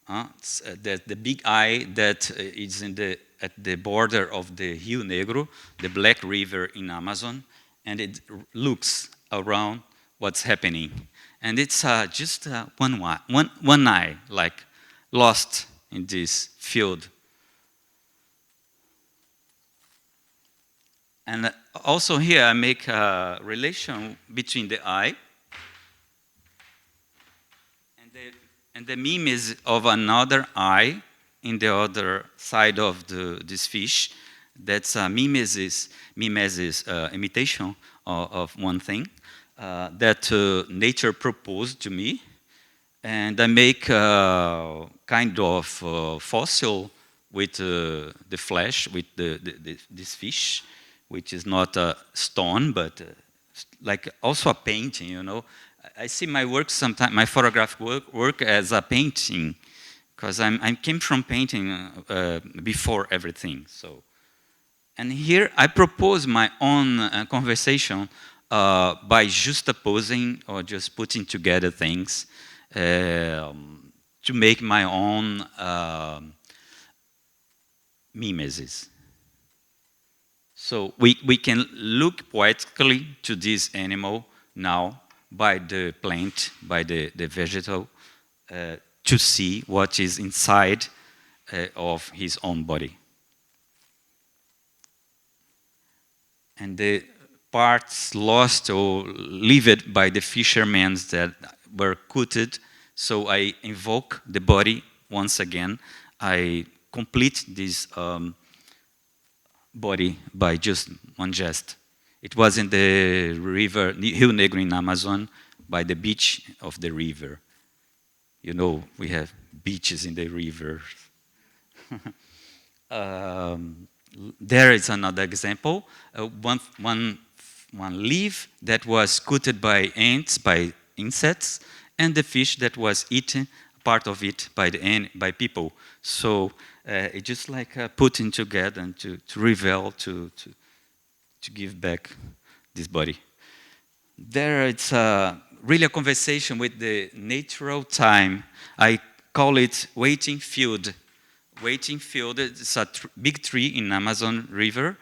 the big eye that is at the border of the Rio Negro, the Black River in Amazon, and it looks around what's happening. And it's just one eye, like lost in this field. And also here I make a relation between the eye and the mimesis of another eye in the other side of this fish. That's a mimesis imitation of one thing that nature proposed to me. And I make a kind of fossil with the flesh, with this fish, which is not a stone, but like also a painting, you know. I see my work sometimes, my photographic work as a painting, because I came from painting before everything. So, and here I propose my own conversation by juxtaposing or just putting together things to make my own mimesis. So we can look poetically to this animal now by the plant, by the vegetal, to see what is inside of his own body. And the parts lost or lived by the fishermen that were cutted, so I invoke the body once again. I complete this body by just one gest. It was in the river, Rio Negro in Amazon, by the beach of the river. You know, we have beaches in the river. There is another example. One leaf that was cut by ants, by insects, and the fish that was eaten, part of it by people. So it's just like putting together and to reveal, to give back this body. There it's really a conversation with the natural time. I call it waiting field. Waiting field, it's a big tree in Amazon River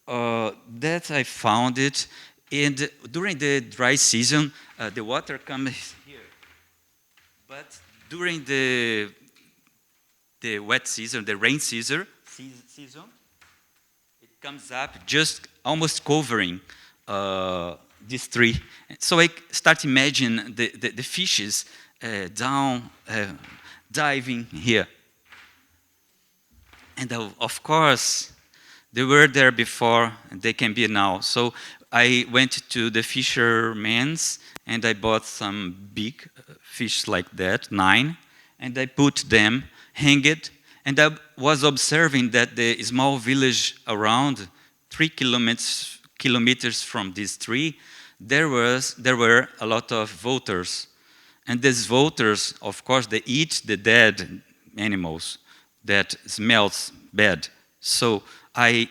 that I found it. And during the dry season, the water comes here. But during the wet season, the rain season, it comes up just almost covering this tree. So I start imagining the fishes down, diving here. And of course, they were there before, and they can be now. So I went to the fisherman's and I bought some big fish like that, 9, and I put them, hanged, and I was observing that the small village around 3 kilometers from this tree, there were a lot of vultures. And these vultures, of course, they eat the dead animals that smells bad. So I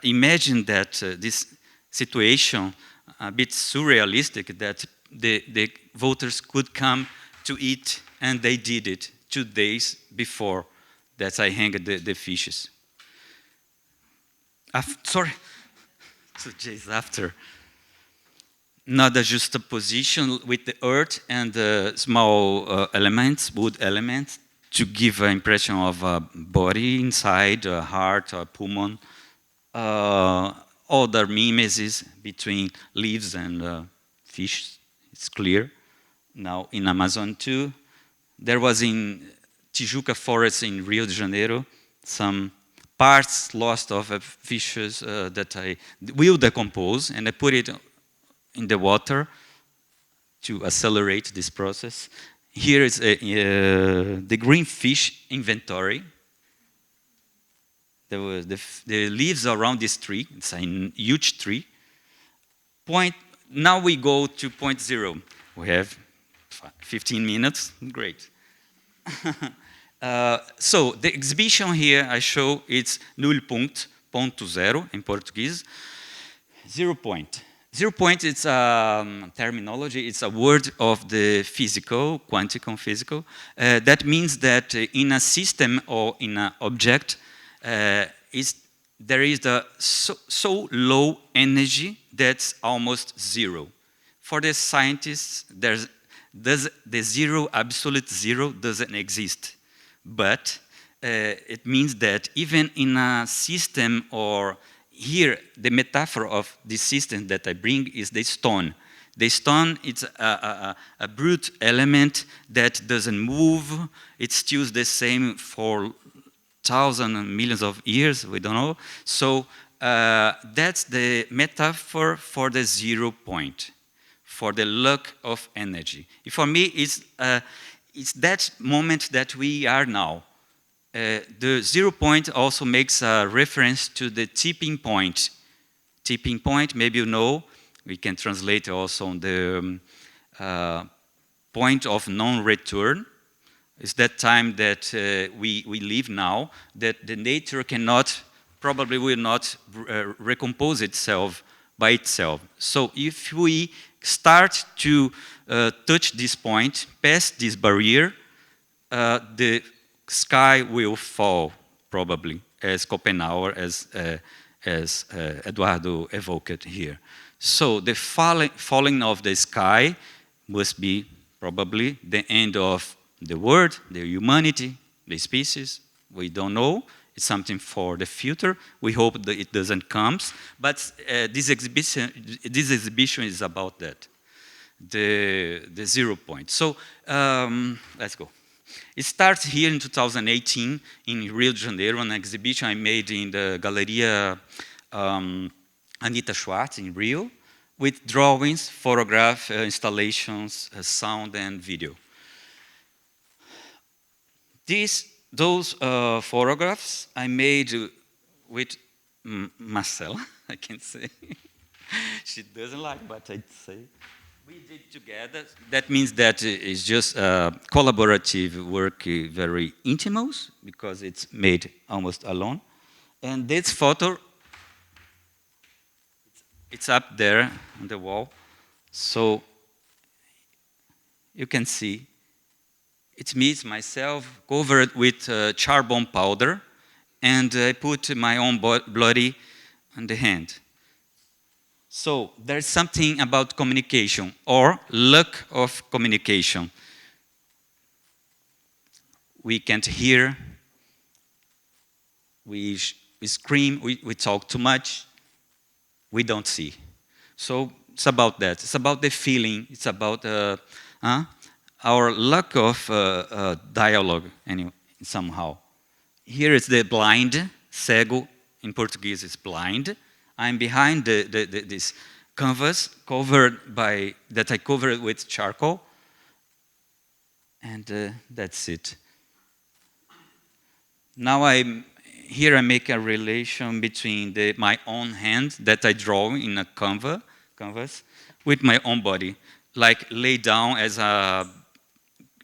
imagine that this situation, a bit surrealistic, that the vultures could come to eat, and they did it 2 days before that I hanged the fishes. Sorry, 2 days after. Not a juxtaposition with the earth and the small elements, wood elements, to give an impression of a body inside, a heart, a pulmon. Other mimesis between leaves and fish, it's clear. Now in Amazon too, there was in Tijuca forest in Rio de Janeiro, some parts lost of fishes that I will decompose, and I put it in the water to accelerate this process. Here is the green fish inventory. The leaves around this tree, it's a huge tree. Now we go to point 0. We have 15 minutes, great. So the exhibition here I show, it's Nullpunkt, ponto zero in Portuguese, 0 point. 0 point, it's a terminology, it's a word of the physical, quantum physical. That means that in a system or in an object, there is the so low energy that's almost 0. For the scientists, the zero, absolute 0 doesn't exist. But it means that even in a system, or here, the metaphor of this system that I bring is the stone. The stone, it's a brute element that doesn't move. It's still the same for thousands and millions of years, we don't know. So that's the metaphor for the 0 point, for the lack of energy. For me, it's that moment that we are now. The 0 point also makes a reference to the tipping point. Tipping point, maybe you know, we can translate also on the point of non-return. It's that time that we live now, that the nature probably will not recompose itself by itself. So if we start to touch this point, pass this barrier, the sky will fall, probably, as Schopenhauer, as Eduardo evoked here. So the falling of the sky must be probably the end of the world, the humanity, the species. We don't know. It's something for the future. We hope that it doesn't come. But this exhibition is about that, the 0 point. So let's go. It starts here in 2018 in Rio de Janeiro, an exhibition I made in the Galeria Anita Schwartz in Rio, with drawings, photographs, installations, sound and video. Those photographs I made with Marcella, I can say. She doesn't like, but I'd say. We did together. That means that it's just collaborative work, very intimate, because it's made almost alone. And this photo, it's up there on the wall. So you can see, it's me, it's myself, covered with charbon powder, and I put my own bloody on the hand. So there's something about communication, or lack of communication. We can't hear, we scream, we talk too much, we don't see. So it's about that. It's about the feeling. It's about our lack of dialogue, anyway, somehow. Here is the blind, cego, in Portuguese it's blind. I'm behind this canvas that I covered with charcoal, and that's it. Now here I make a relation between my own hand that I draw in a canvas with my own body, like laid down as a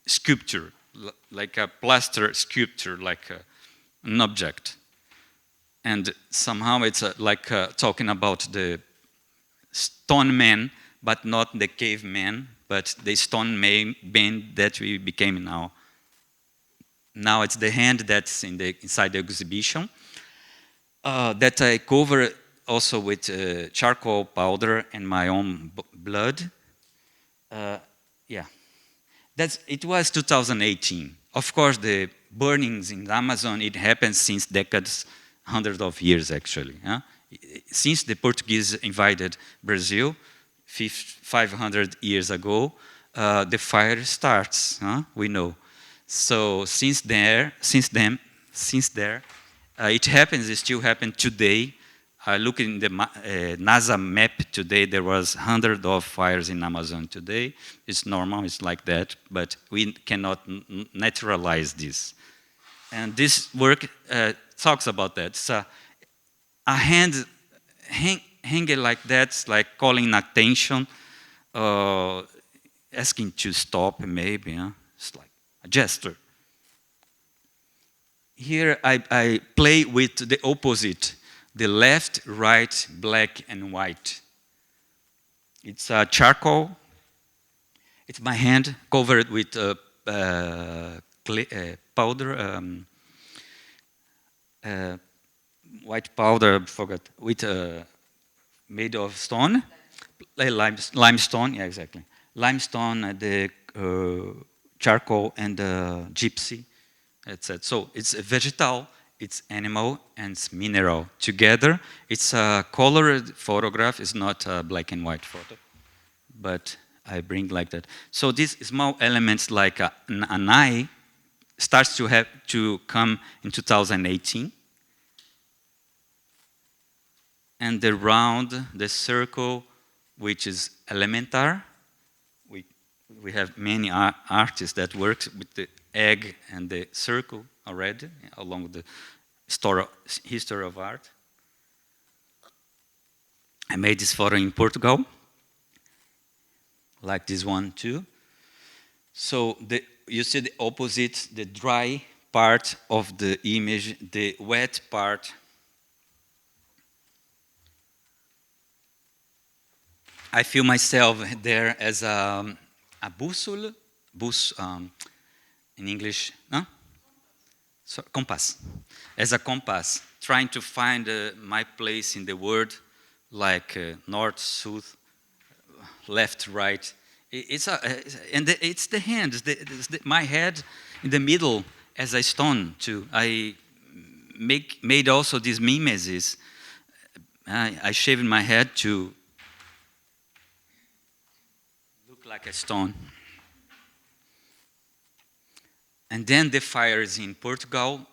sculpture, like a plaster sculpture, like an object. And somehow it's like talking about the stone man, but not the caveman, but the stone man that we became now. Now it's the hand that's inside the exhibition that I cover also with charcoal powder and my own blood. Yeah, it was 2018. Of course, the burnings in the Amazon, it happens since decades, hundreds of years actually. Huh? Since the Portuguese invaded Brazil 500 years ago, the fire starts, we know. So since there, it happens, it still happens today. I look in the NASA map today, there was hundreds of fires in Amazon today. It's normal, it's like that, but we cannot naturalize this. And this work talks about that. So a hand hanging like that, like calling attention, asking to stop maybe, it's like a gesture. Here I play with the opposite, the left, right, black and white. It's charcoal. It's my hand covered with powder, white powder, I forgot, with made of stone, limestone, yeah, exactly. Limestone, the charcoal and gypsy, etc. So it's a vegetal, it's animal, and it's mineral. Together, it's a colored photograph. It's not a black and white photo, but I bring like that. So these small elements like an eye starts to come in 2018. And the round, the circle, which is elementar. We have many artists that work with the egg and the circle already along the history of art. I made this photo in Portugal, like this one too. So you see the opposite, the dry part of the image, the wet part. I feel myself there as a bússola, in English, no? So, compass. As a compass, trying to find my place in the world, like north, south, left, right. It's the hand, my head in the middle as a stone too. I made also these mimesis. I shaved my head to look like a stone. And then the fires in Portugal,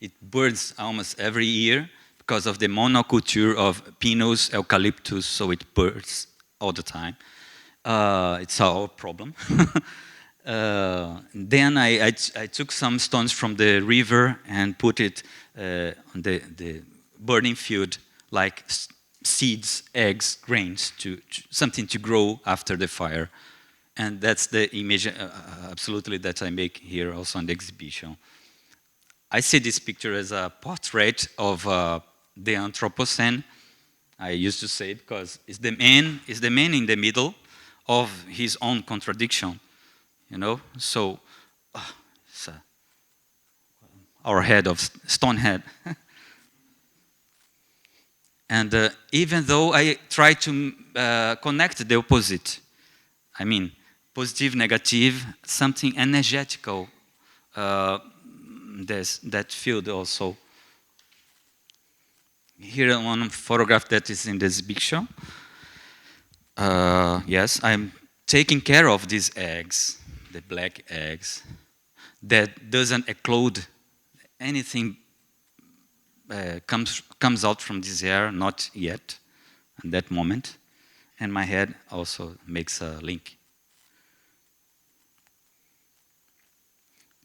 it burns almost every year because of the monoculture of pinus, eucalyptus, so it burns all the time. It's our problem. Then I took some stones from the river and put it on the burning field, like seeds, eggs, grains, something to grow after the fire. And that's the image, absolutely, that I make here also on the exhibition. I see this picture as a portrait of the Anthropocene. I used to say because it's the man in the middle of his own contradiction, you know. So, it's our head of stone head. And even though I try to connect the opposite, I mean, positive, negative, something energetical, there's that field also. Here one photograph that is in this exhibition. Yes, I'm taking care of these eggs, the black eggs, that doesn't eclode. Anything comes out from this air, not yet, at that moment. and my head also makes a link.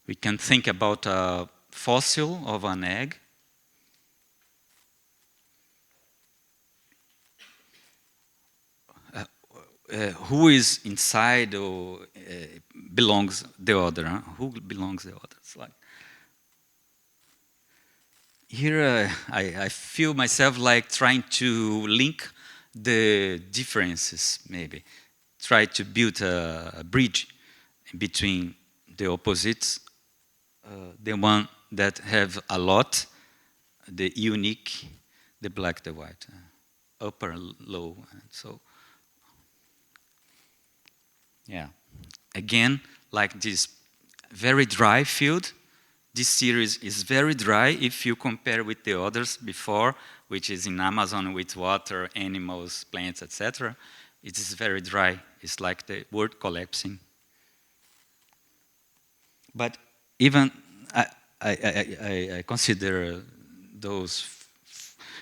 We can think about a fossil of an egg. Who is inside or belongs the other? Huh? Who belongs the other? It's like here I feel myself like trying to link the differences, maybe. Try to build a bridge between the opposites, the one that have a lot, the unique, the black, the white, upper, low, and so. Yeah. Again, like this very dry field, this series is very dry if you compare with the others before, which is in Amazon with water, animals, plants, etc. It is very dry. It's like the world collapsing. But even I consider those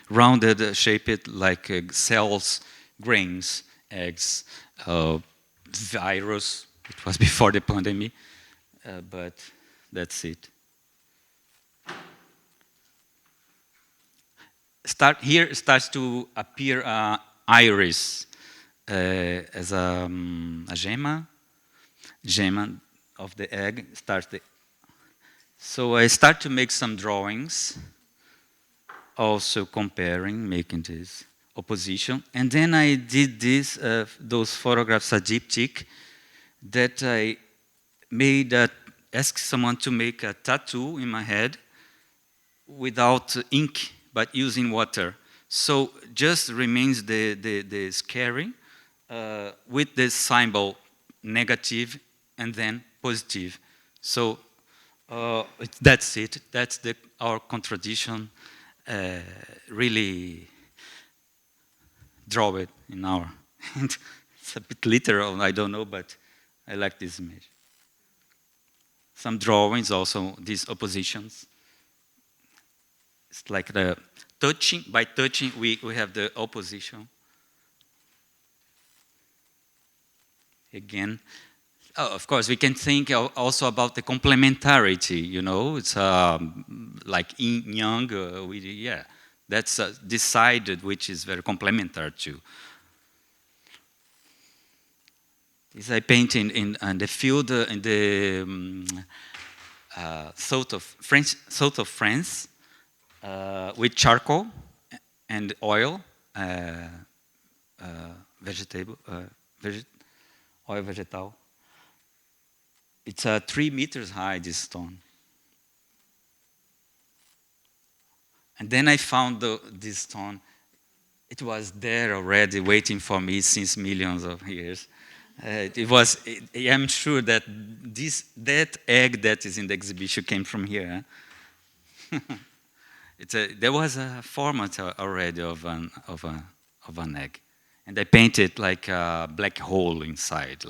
rounded, shaped like cells, grains, eggs, virus. It was before the pandemic, but that's it. Here starts to appear iris as a gemma of the egg. So I start to make some drawings, also comparing, making this opposition, and then I did those photographs, a diptych, that I made. Asked someone to make a tattoo in my head without ink, but using water. So just remains the scary with the symbol negative and then positive. So that's it. That's our contradiction. Really draw it in our hand. It's a bit literal, I don't know, but I like this image. Some drawings also, these oppositions. It's like the touching, by touching we have the opposition. Again, of course, we can think also about the complementarity, you know, it's like yin yang, yeah, that's decided, which is very complementary too. This I paint in the field in the south of France, with charcoal and oil, oil vegetal. It's 3 meters high, this stone. And then I found this stone. It was there already waiting for me since millions of years. I'm sure that that egg that is in the exhibition came from here. Huh? There was a format already of an egg. And I painted like a black hole inside.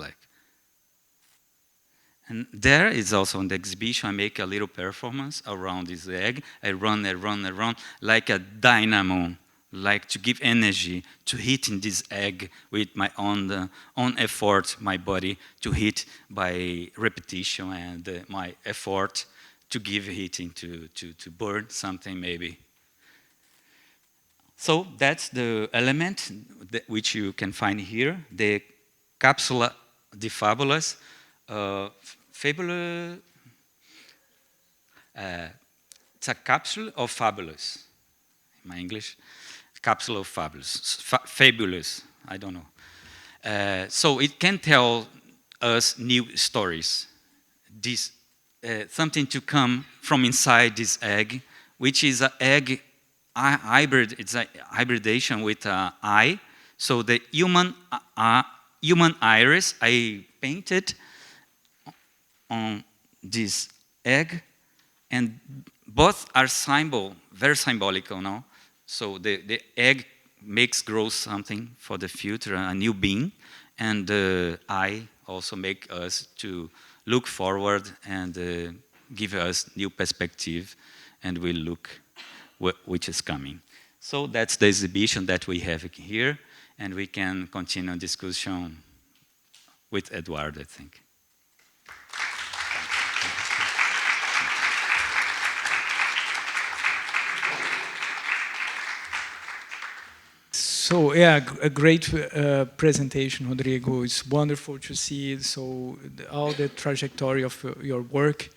And there is also in the exhibition, I make a little performance around this egg. I run, like a dynamo, like to give energy, to hit in this egg with my own effort, my body, to hit by repetition and my effort to give heating, to burn something maybe. So that's the element which you can find here, the capsula de fabulas. Fabulous. It's a capsule of fabulous. In my English, capsule of fabulous. Fabulous. I don't know. So it can tell us new stories. This something to come from inside this egg, which is an egg hybrid. It's a hybridation with an eye. So the human iris I painted on this egg, and both are very symbolical now. So the egg grows something for the future, a new being, and the eye also make us to look forward and give us new perspective, and we look which is coming. So that's the exhibition that we have here, and we can continue discussion with Eduardo, I think. So yeah, a great presentation, Rodrigo. It's wonderful to see all the trajectory of your work,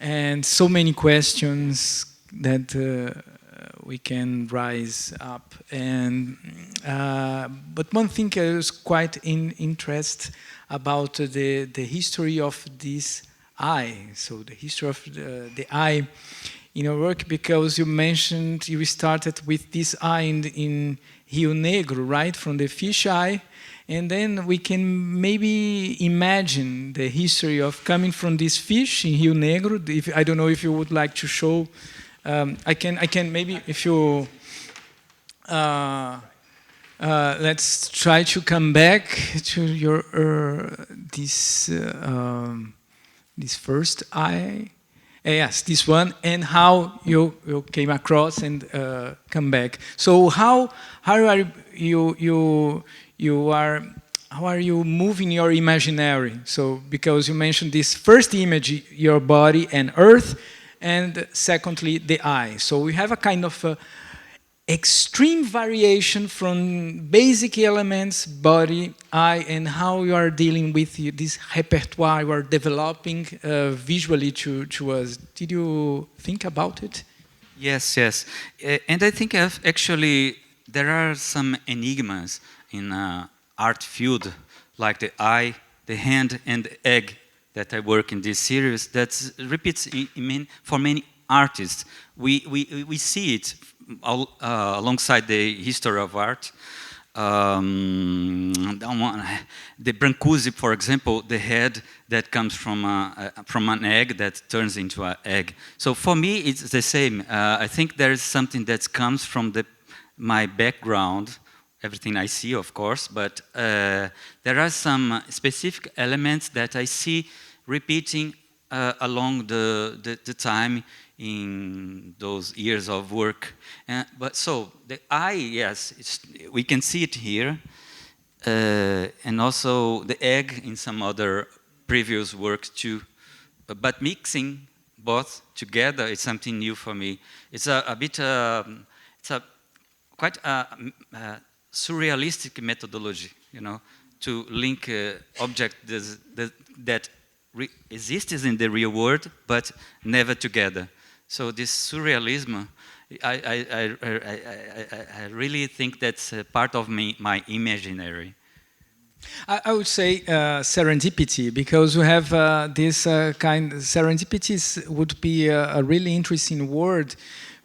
and so many questions that we can rise up. And but one thing I was quite interested about the history of this eye. So the history of the eye in your work, because you mentioned you started with this eye in Rio Negro, right, from the fish eye, and then we can maybe imagine the history of coming from this fish in Rio Negro. I don't know if you would like to show. I can maybe, if you let's try to come back to your this first eye. Yes, this one, and how you came across and come back. So how are you how are you moving your imaginary? So because you mentioned this first image, your body and earth, and secondly the eye. So we have a kind of extreme variation from basic elements, body, eye, and how you are dealing with this repertoire you are developing visually to us. Did you think about it? Yes, yes. And I think actually there are some enigmas in art field, like the eye, the hand, and the egg that I work in this series that repeats for many artists. We see it alongside the history of art. The Brancusi, for example, the head that comes from an egg that turns into an egg. So for me, it's the same. I think there is something that comes from my background, everything I see, of course, but there are some specific elements that I see repeating along the time in those years of work. But so the eye, yes, we can see it here, and also the egg in some other previous works too. But mixing both together is something new for me. It's it's a quite surrealistic methodology, you know, to link objects that exists in the real world, but never together. So this surrealism, I really think that's part of my imaginary. I would say serendipity, because we have this kind. Serendipity would be a really interesting word,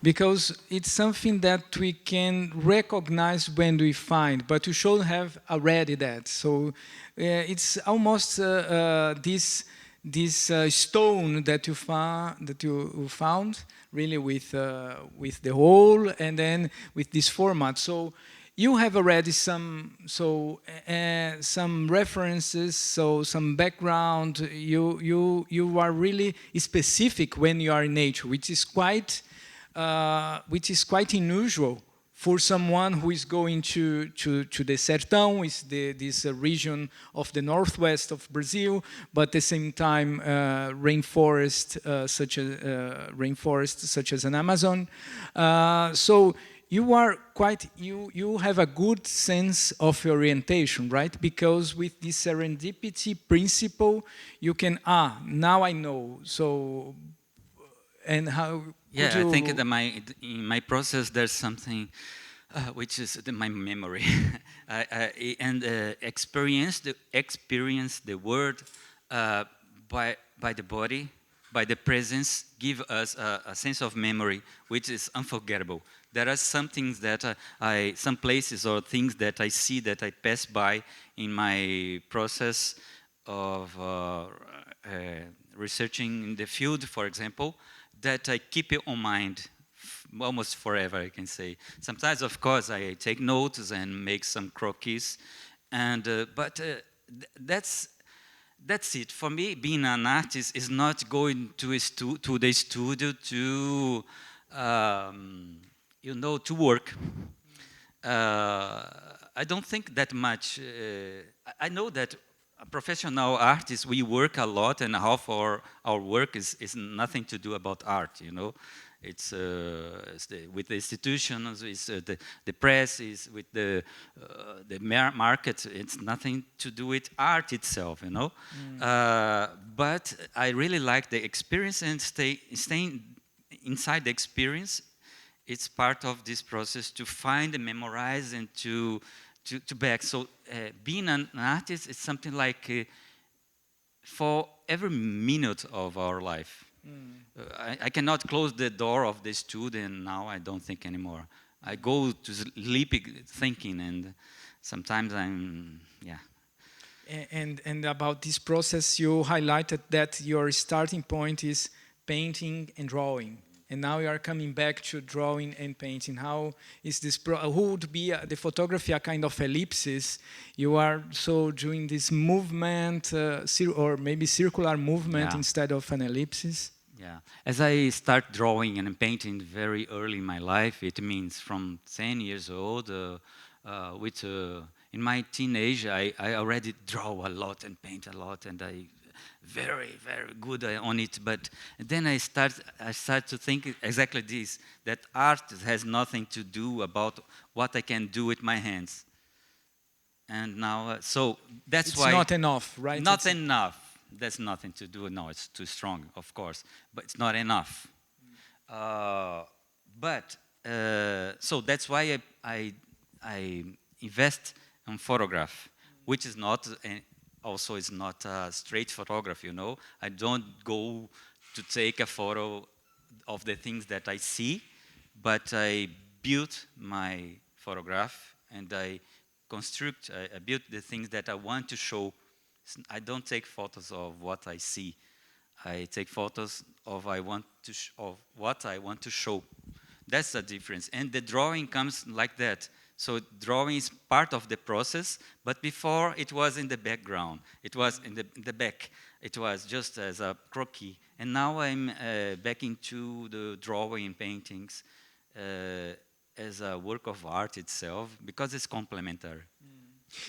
because it's something that we can recognize when we find, but we should have already that. So it's almost this stone that you found really with the hole, and then with this format. So you have already some references, so some background. You are really specific when you are in nature, which is quite unusual for someone who is going to the sertão, is this region of the northwest of Brazil, but at the same time rainforest such as an Amazon. So you are you have a good sense of orientation, right? Because with this serendipity principle, you can now I know. So and how? Yeah, I think that in my process there's something which is my memory, experience the word by the body, by the presence, give us a sense of memory which is unforgettable. There are some things that some places or things that I see, that I pass by in my process of researching in the field, for example, that I keep it on mind almost forever, I can say. Sometimes, of course, I take notes and make some croquis, but that's it. For me, being an artist is not going to the studio to to work. I don't think that much. I know that professional artists, we work a lot, and half our work is nothing to do about art, you know. It's with the institutions, it's the press, is with the market. It's nothing to do with art itself, you know. But I really like the experience, and staying inside the experience. It's part of this process to find and memorize and to back. So being an artist is something like for every minute of our life. I cannot close the door of the studio and now I don't think anymore. I go to sleep thinking, and sometimes I'm, yeah. And about this process, you highlighted that your starting point is painting and drawing. And now you are coming back to drawing and painting. How is this? Who would be the photography a kind of ellipsis? You are so doing this movement, or maybe circular movement instead of an ellipsis. Yeah. As I start drawing and painting very early in my life, it means from 10 years old. In my teenage, I already draw a lot and paint a lot, and I very, very good on it. But then I start to think exactly this, that art has nothing to do about what I can do with my hands. And now, so that's it's why... It's not enough, right? Not enough. There's nothing to do. No, it's too strong, of course. But it's not enough. So that's why I invest in photograph, which is not... Also, it's not a straight photography, you know. I don't go to take a photo of the things that I see, but I build my photograph and I build the things that I want to show. I don't take photos of what I see. I take photos of what I want to show. That's the difference. And the drawing comes like that. So drawing is part of the process, but before it was in the background. It was in the back. It was just as a croquis. And now I'm back into the drawing and paintings as a work of art itself, because it's complementary.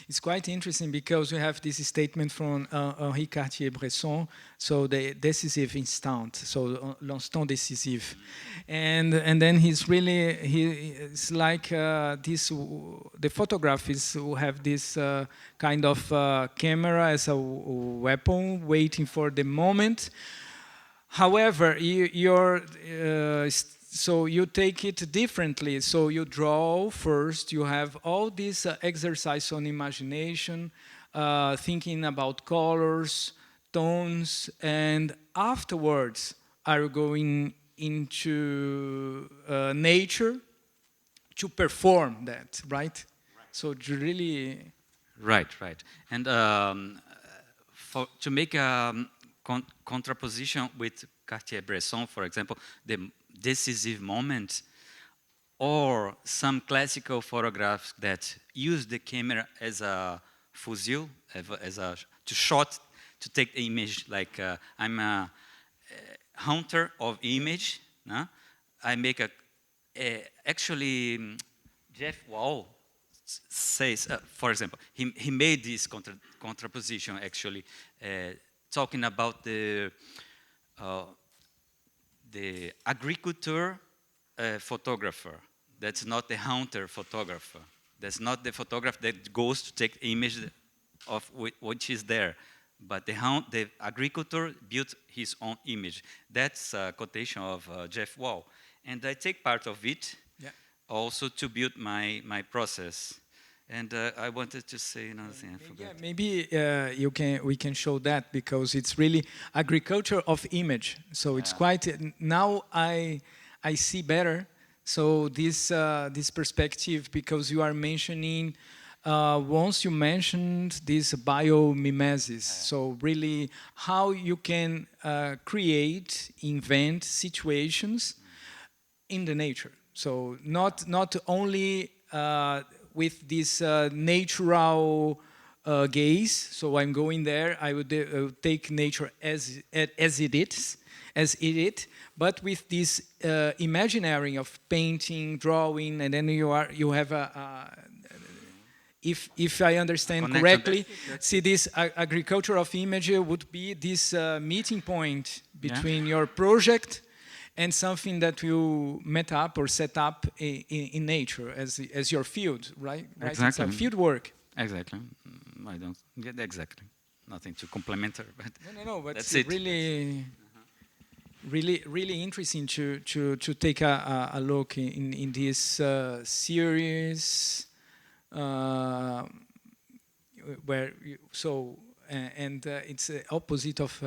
It's quite interesting because we have this statement from Henri Cartier-Bresson, so the decisive instant, so l'instant décisif. And then it's like the photographers who have this kind of camera as a weapon, waiting for the moment. However, so you take it differently. So you draw first, you have all this exercise on imagination, thinking about colors, tones, and afterwards are you going into nature to perform that, right? So you really... Right. And to make a contraposition with Cartier-Bresson, for example, the decisive moment, or some classical photographs that use the camera as a fusil, to take the image, like I'm a hunter of image. No? I make actually Jeff Wall says, for example, he made this contraposition actually, talking about the agriculture photographer. That's not the hunter photographer. That's not the photographer that goes to take image of which is there. But the agriculture built his own image. That's a quotation of Jeff Wall. And I take part of it also to build my process. And I wanted to say another thing, I forgot. Yeah, maybe we can show that, because it's really agriculture of image. So it's quite, now I see better. So this perspective, because you are mentioning, once you mentioned this biomimesis, so really how you can invent situations in the nature. So not only with this natural gaze. So I'm going there. I would take nature as it is, but with this imaginary of painting, drawing, and then you have if I understand correctly, see this agriculture of image would be this meeting point between your project and something that you met up or set up in nature as your field, right? Exactly. It's a field work. Exactly. I don't get exactly. Nothing to compliment her, but no. But that's it's really interesting to take a look in this series. Where it's opposite of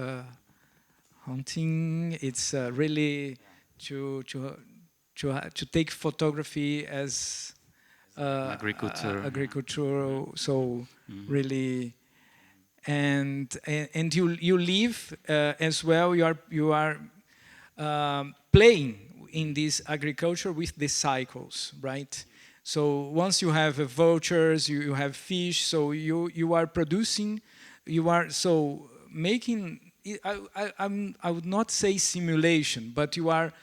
hunting. It's really to take photography as agricultural. So really, and you live as well. You are playing in this agriculture with the cycles, right? So once you have vultures, you have fish, so you are producing, you are so making, I would not say simulation, but you are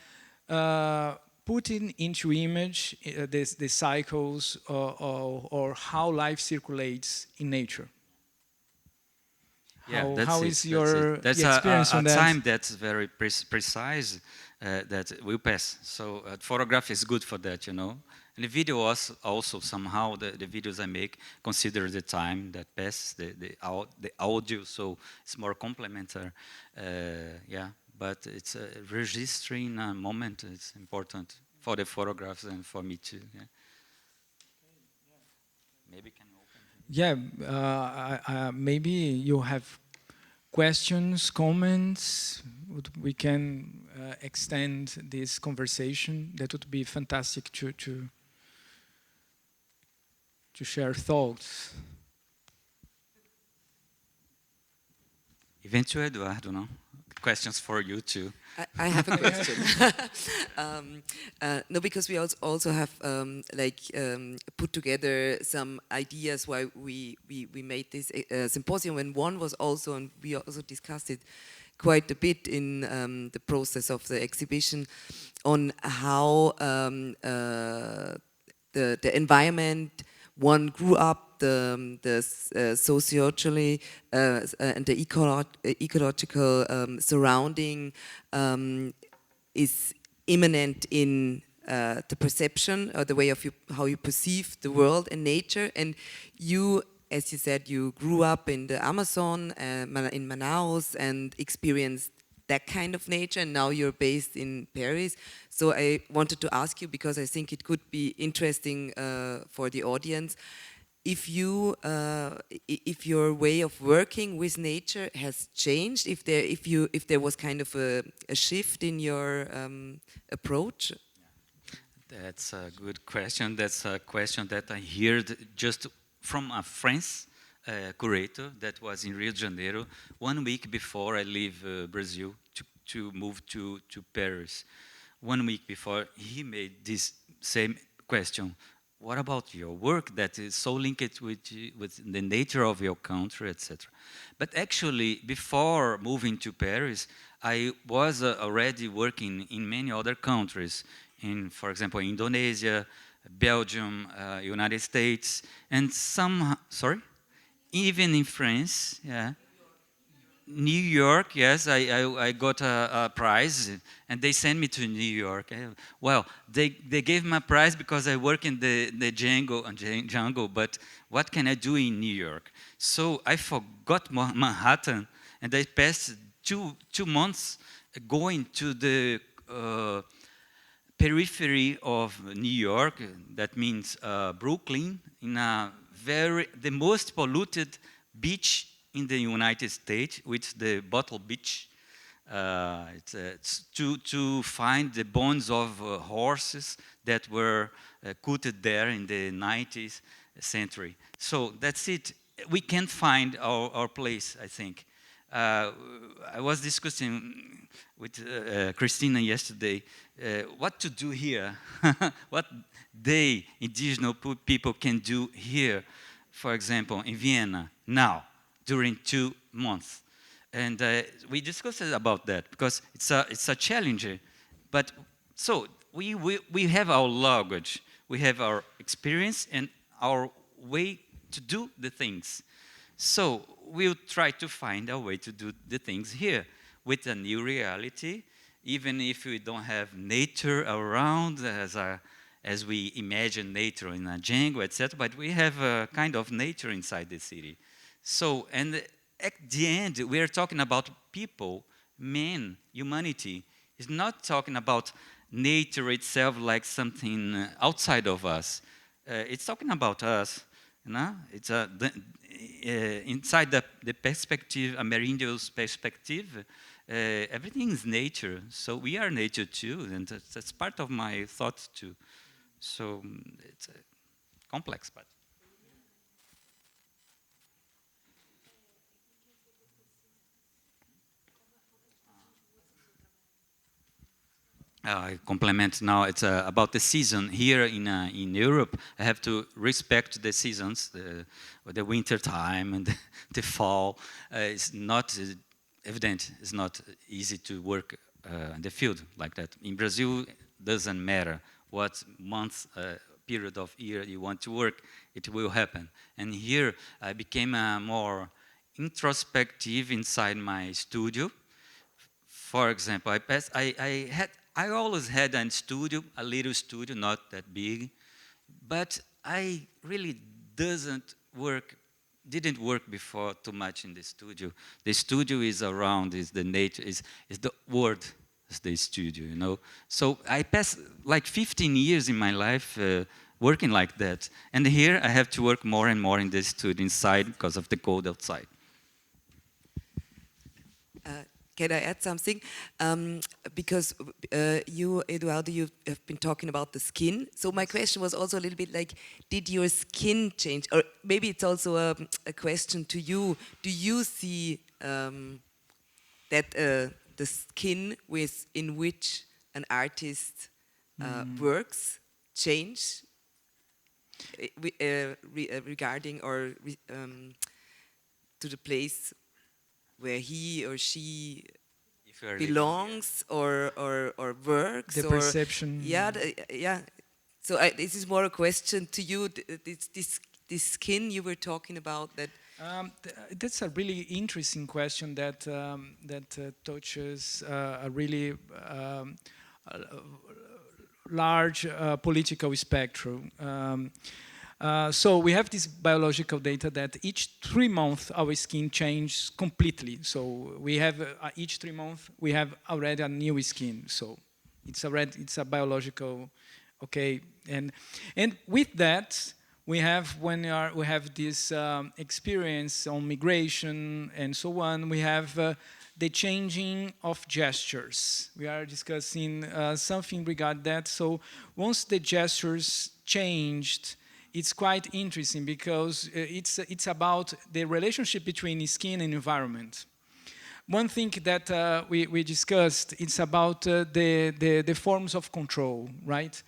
putting into image the cycles or how life circulates in nature. Yeah, how it, is your a experience on that? time that's very precise that will pass. So photograph is good for that, you know. And the video also somehow the videos I make consider the time that passes, the audio, so it's more complementary. Yeah, but it's registering a moment. It's important for the photographs and for me too. Yeah. Maybe can open. Yeah, maybe you have questions, comments. We can extend this conversation. That would be fantastic to share thoughts. Even to Eduardo, no? Questions for you too. I have a question. No, because we also have put together some ideas why we made this symposium, and one was also, and we also discussed it quite a bit in the process of the exhibition, on how the environment one grew up, the sociology and the ecological surrounding is immanent in the perception or the way of how you perceive the world and nature. And you, as you said, you grew up in the Amazon, in Manaus, and experienced that kind of nature, and now you're based in Paris. So I wanted to ask you, because I think it could be interesting for the audience, if your way of working with nature has changed, if there was kind of a shift in your approach. That's a good question. That's a question that I heard just from a French curator that was in Rio de Janeiro 1 week before I leave Brazil to move to Paris. 1 week before, he made this same question. What about your work that is so linked with the nature of your country, etc.? But actually, before moving to Paris, I was already working in many other countries, in, for example, Indonesia, Belgium, United States, and even in France, yeah. New York, yes, I got a prize, and they sent me to New York. Well, they gave me a prize because I work in the jungle, but what can I do in New York? So I forgot Manhattan, and I passed two months going to the periphery of New York. That means Brooklyn, in the most polluted beach in the United States, which the Bottle Beach. It's to find the bones of horses that were cut there in the 19th century. So that's it. We can't find our place, I think. I was discussing with Cristina yesterday what to do here, what indigenous people can do here. For example, in Vienna, now, during 2 months. And we discussed about that because it's a challenge. But so we have our language, we have our experience and our way to do the things. So we'll try to find a way to do the things here with a new reality, even if we don't have nature around as we imagine nature in a jungle, etc. But we have a kind of nature inside the city. So, and at the end, we are talking about people, men, humanity. It's not talking about nature itself like something outside of us. It's talking about us. You know? It's inside the perspective, Amerindo's perspective, everything is nature. So we are nature too, and that's part of my thoughts too. So it's complex, but. I complement now. It's about the season here in Europe. I have to respect the seasons, the winter time and the fall. It's not evident. It's not easy to work in the field like that. In Brazil, doesn't matter what month, period of year you want to work, it will happen. And here I became more introspective inside my studio. For example, I always had a studio, a little studio, not that big, but I really didn't work before too much in the studio. The studio is around, is the nature, is the word, is the studio, you know. So I passed like 15 years in my life working like that, and here I have to work more and more in the studio inside because of the cold outside. Can I add something? Because you, Eduardo, you have been talking about the skin. So my question was also a little bit like, did your skin change? Or maybe it's also a question to you. Do you see that the skin in which an artist works change regarding or to the place where he or she belongs or works? The perception. Yeah. So this is more a question to you. This skin you were talking about. That's a really interesting question that touches a really large political spectrum. So we have this biological data that each 3 months our skin changes completely. So we have each 3 months we have already a new skin. So it's a biological, okay. And with that we have this experience on migration and so on. We have the changing of gestures. We are discussing something regarding that. So once the gestures changed, it's quite interesting because it's about the relationship between skin and environment. One thing that we discussed, it's about the forms of control, right?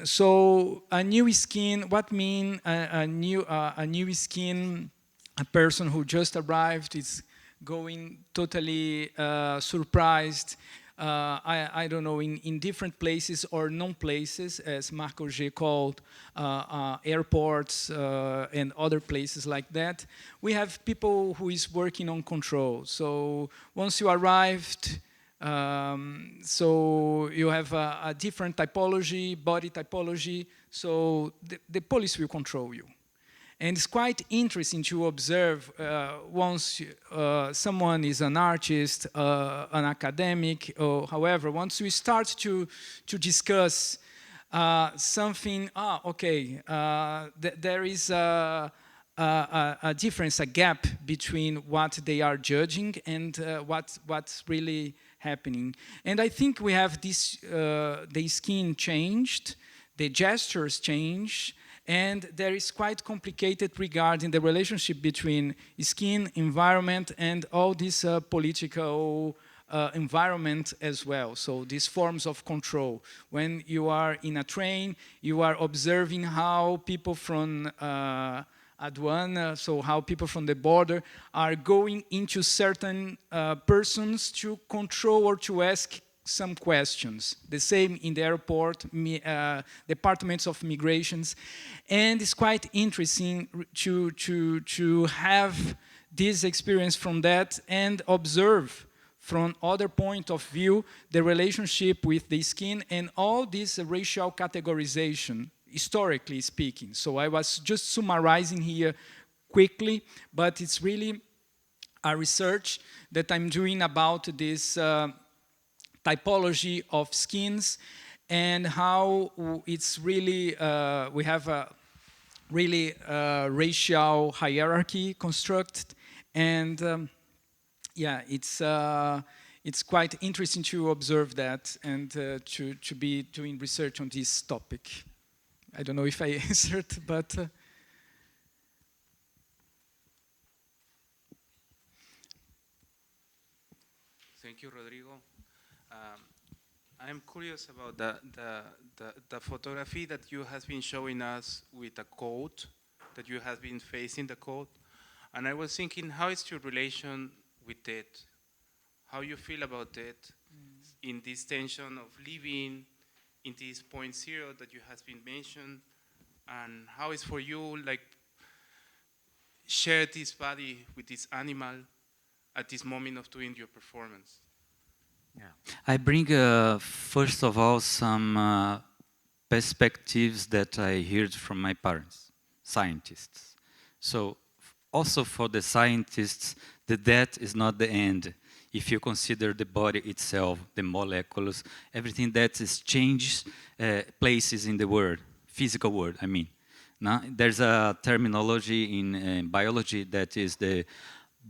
So a new skin, what mean a new skin? A person who just arrived is going totally surprised. I don't know, in different places or non-places, as Marco G called, airports and other places like that. We have people who is working on control. So once you arrived, so you have a different typology, body typology, so the police will control you. And it's quite interesting to observe once someone is an artist, an academic, or however, once we start to discuss something, there is a difference, a gap between what they are judging and what's really happening. And I think we have this, the skin changed, the gestures changed, and there is quite complicated regarding the relationship between skin, environment, and all this political environment as well. So these forms of control. When you are in a train, you are observing how people from aduana, so how people from the border are going into certain persons to control or to ask some questions. The same in the airport, departments of migrations. And it's quite interesting to have this experience from that and observe from other point of view the relationship with the skin and all this racial categorization, historically speaking. So I was just summarizing here quickly, but it's really a research that I'm doing about this typology of skins and how it's really, we have a really racial hierarchy constructed, and yeah, it's quite interesting to observe that and to be doing research on this topic. I don't know if I answered, but Thank you, Rodrigo. I'm curious about the photography that you have been showing us with a coat, that you have been facing the coat. And I was thinking, how is your relation with it? How you feel about it in this tension of living in this point zero that you have been mentioned? And how is for you, like, share this body with this animal at this moment of doing your performance? Yeah. I bring, first of all, some perspectives that I heard from my parents, scientists. So also for the scientists, the death is not the end. If you consider the body itself, the molecules, everything that is changes places in the world, physical world, I mean. Now, there's a terminology in biology that is the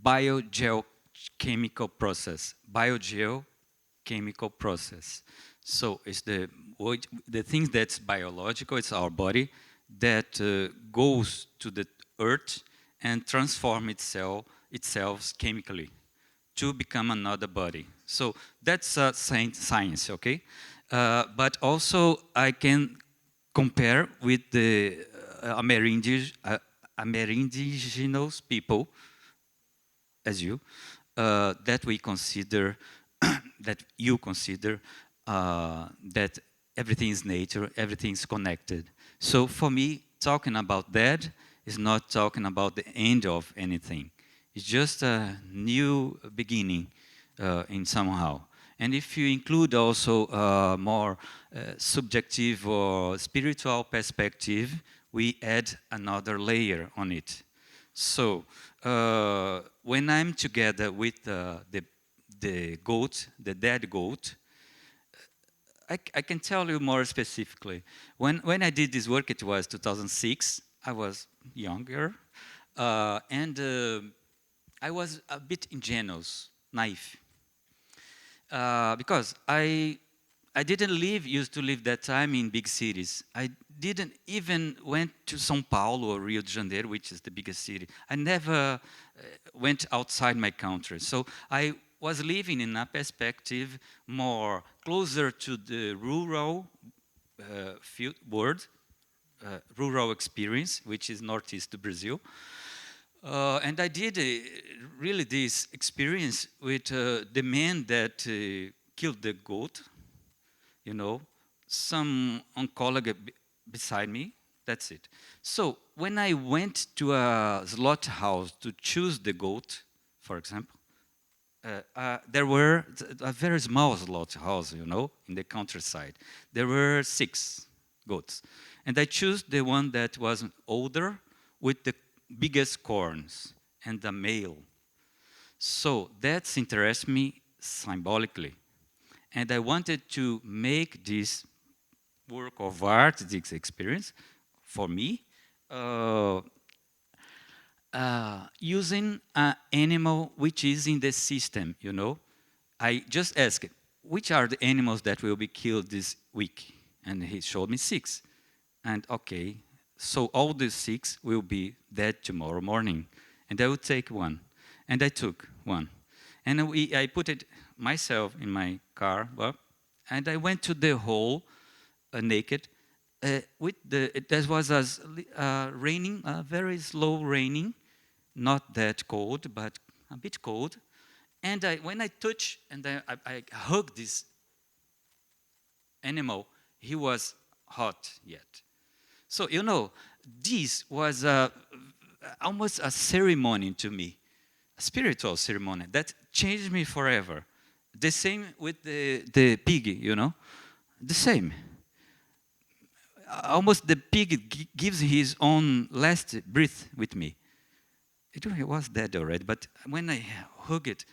biogeochemical process. Biogeochemical process. So it's the thing that's biological, it's our body, that goes to the earth and transform itself chemically to become another body. So that's science, okay? But also I can compare with the Amerindigenous people, as you, that we consider, that you consider, that everything is nature, everything is connected. So for me, talking about that is not talking about the end of anything. It's just a new beginning in somehow. And if you include also more subjective or spiritual perspective, we add another layer on it. So when I'm together with the goat, the dead goat, I can tell you more specifically. When I did this work, it was 2006. I was younger, and I was a bit ingenuous, naive, because I didn't used to live that time in big cities. I didn't even went to São Paulo or Rio de Janeiro, which is the biggest city. I never went outside my country. So I was living in a perspective more closer to the rural world, rural experience, which is northeast Brazil. And I did really this experience with the man that killed the goat, you know, some oncology beside me, that's it. So when I went to a slaughterhouse to choose the goat, for example, there were a very small slaughterhouse, you know, in the countryside. There were 6 goats. And I chose the one that was older with the biggest corns and the male. So that interests me symbolically. And I wanted to make this work of art, this experience, for me, using an animal which is in the system, you know. I just asked, which are the animals that will be killed this week? And he showed me 6. And okay, so all the 6 will be dead tomorrow morning. And I will take one. And I took one. And I put it myself in my car, and I went to the hole naked, there was raining, very slow raining, not that cold, but a bit cold. And when I touched and I hugged this animal, he was hot yet. So, you know, this was almost a ceremony to me, a spiritual ceremony that changed me forever. The same with the pig, you know, the same. Almost the pig gives his own last breath with me. It was dead already, but when I hug it,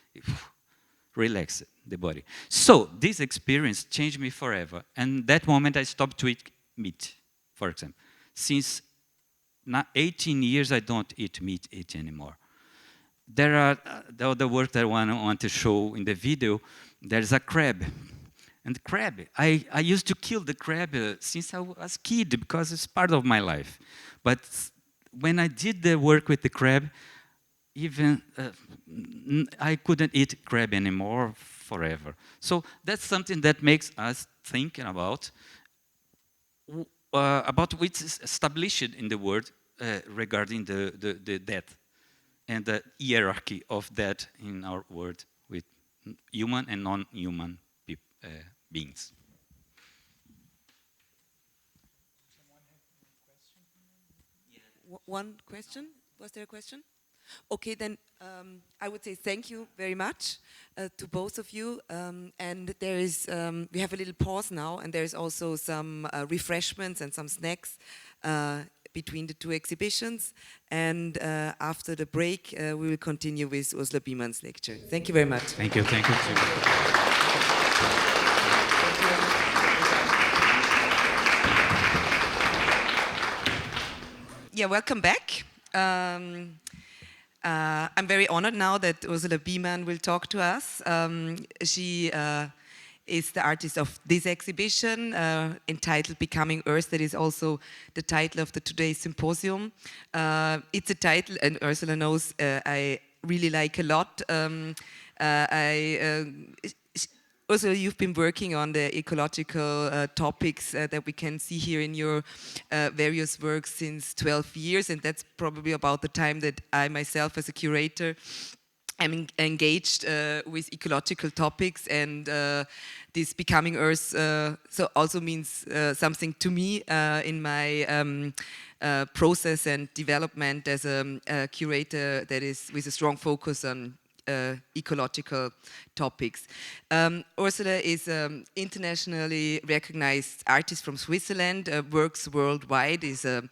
relaxed the body. So this experience changed me forever. And that moment I stopped to eat meat, for example. Since 18 years I don't eat meat anymore. There are the other work that I want to show in the video. There's a crab. And the crab, I used to kill the crab since I was a kid because it's part of my life. But when I did the work with the crab, even I couldn't eat crab anymore forever. So that's something that makes us think about what is established in the world regarding the death and the hierarchy of that in our world with human and non-human beings. One question? Was there a question? Okay, then I would say thank you very much to both of you. And there is, we have a little pause now, and there is also some refreshments and some snacks between the two exhibitions. And after the break, we will continue with Ursula Biemann's lecture. Thank you very much. Thank you. Thank you. Yeah, welcome back. I'm very honored now that Ursula Biemann will talk to us. She is the artist of this exhibition entitled Becoming Earth. That is also the title of the today's symposium. It's a title, and Ursula knows I really like a lot. Ursula, you've been working on the ecological topics that we can see here in your various works since 12 years, and that's probably about the time that I myself, as a curator, am engaged with ecological topics, and this Becoming Earth so also means something to me in my process and development as a curator that is with a strong focus on ecological topics. Ursula is an internationally recognized artist from Switzerland, works worldwide, is a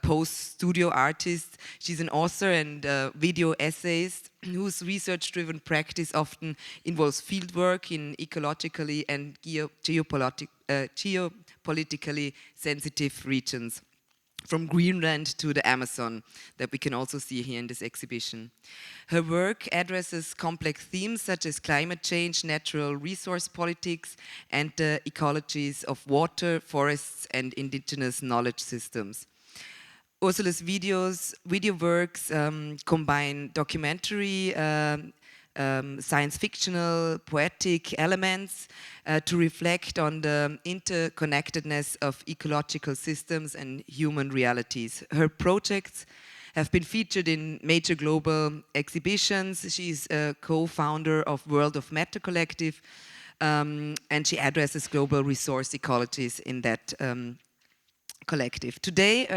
post-studio artist. She's an author and video essayist whose research-driven practice often involves fieldwork in ecologically and geopolitically sensitive regions, from Greenland to the Amazon, that we can also see here in this exhibition. Her work addresses complex themes such as climate change, natural resource politics, and the ecologies of water, forests, and indigenous knowledge systems. Ursula's video works combine documentary, science fictional, poetic elements to reflect on the interconnectedness of ecological systems and human realities. Her projects have been featured in major global exhibitions. She's a co-founder of World of Matter Collective, and she addresses global resource ecologies in that collective. Today,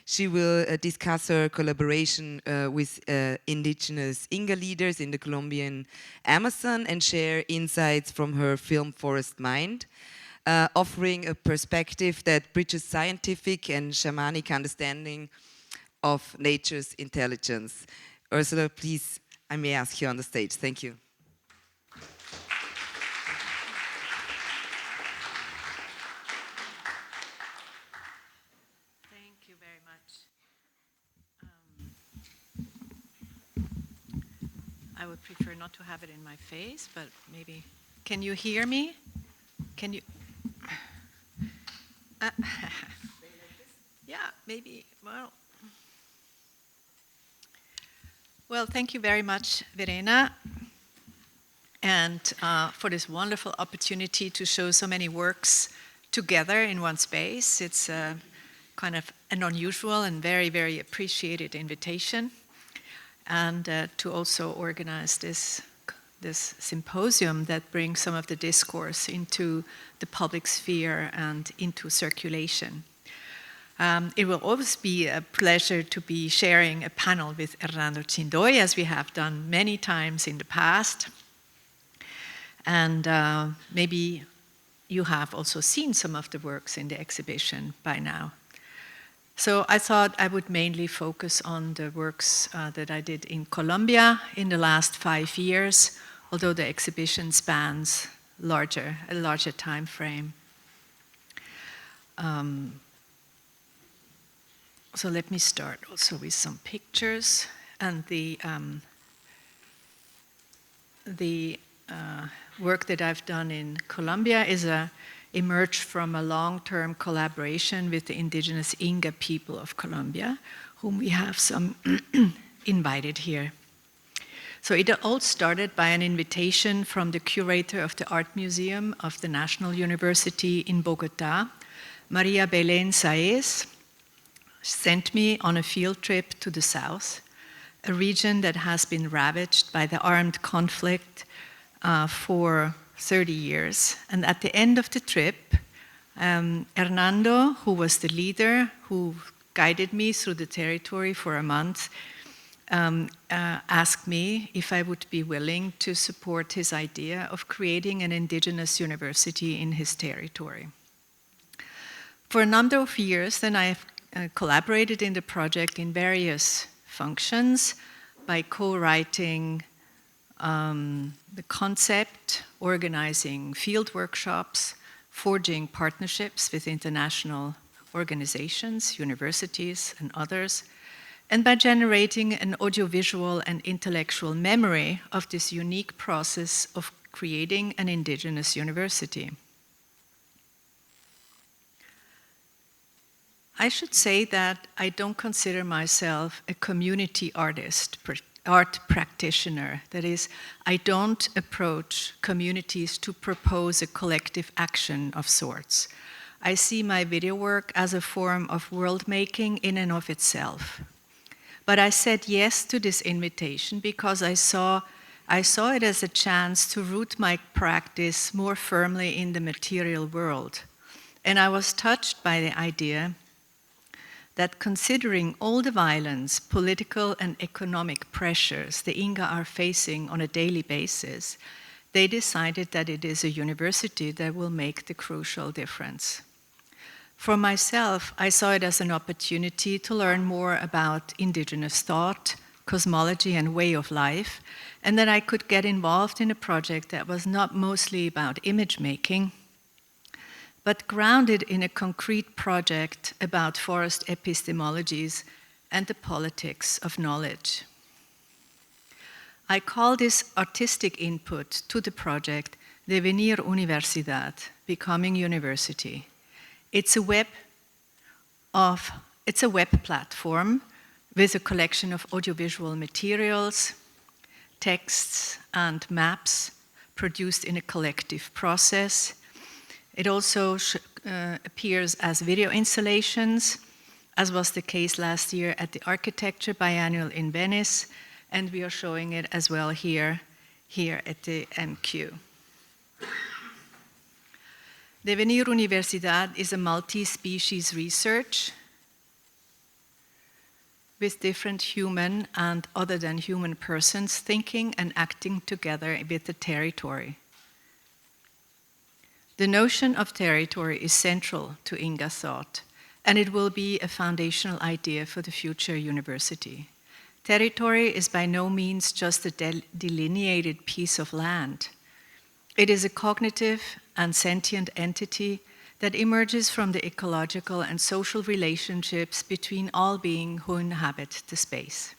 she will discuss her collaboration with indigenous Inga leaders in the Colombian Amazon and share insights from her film Forest Mind, offering a perspective that bridges scientific and shamanic understanding of nature's intelligence. Ursula, please, I may ask you on the stage. Thank you. Thank you very much. I would prefer not to have it in my face, but maybe. Can you hear me? Can you? Yeah, maybe. Well, thank you very much, Verena, and for this wonderful opportunity to show so many works together in one space. It's kind of an unusual and very, very appreciated invitation. And to also organize this symposium that brings some of the discourse into the public sphere and into circulation. It will always be a pleasure to be sharing a panel with Hernando Chindoy, as we have done many times in the past. And maybe you have also seen some of the works in the exhibition by now. So I thought I would mainly focus on the works that I did in Colombia in the last 5 years, although the exhibition spans a larger time frame. So let me start also with some pictures. And the work that I've done in Colombia emerged from a long-term collaboration with the indigenous Inga people of Colombia, whom we have some invited here. So it all started by an invitation from the curator of the Art Museum of the National University in Bogota, Maria Belén Saez, sent me on a field trip to the south, a region that has been ravaged by the armed conflict for 30 years. And at the end of the trip, Hernando, who was the leader, who guided me through the territory for a month, asked me if I would be willing to support his idea of creating an indigenous university in his territory. For a number of years, then I have collaborated in the project in various functions by co-writing the concept, organizing field workshops, forging partnerships with international organizations, universities, and others, and by generating an audiovisual and intellectual memory of this unique process of creating an indigenous university. I should say that I don't consider myself a community artist, art practitioner. That is, I don't approach communities to propose a collective action of sorts. I see my video work as a form of world making in and of itself. But I said yes to this invitation because I saw it as a chance to root my practice more firmly in the material world. And I was touched by the idea that considering all the violence, political and economic pressures the Inga are facing on a daily basis, they decided that it is a university that will make the crucial difference. For myself, I saw it as an opportunity to learn more about indigenous thought, cosmology, and way of life, and that I could get involved in a project that was not mostly about image making, but grounded in a concrete project about forest epistemologies and the politics of knowledge. I call this artistic input to the project Devenir Universidad, Becoming University. It's a web platform with a collection of audiovisual materials, texts, and maps produced in a collective process. It also appears as video installations, as was the case last year at the Architecture Biennial in Venice, and we are showing it as well here at the MQ. Devenir Universidad is a multi-species research with different human and other than human persons thinking and acting together with the territory. The notion of territory is central to Inga thought, and it will be a foundational idea for the future university. Territory is by no means just a delineated piece of land. It is a cognitive and sentient entity that emerges from the ecological and social relationships between all beings who inhabit the space.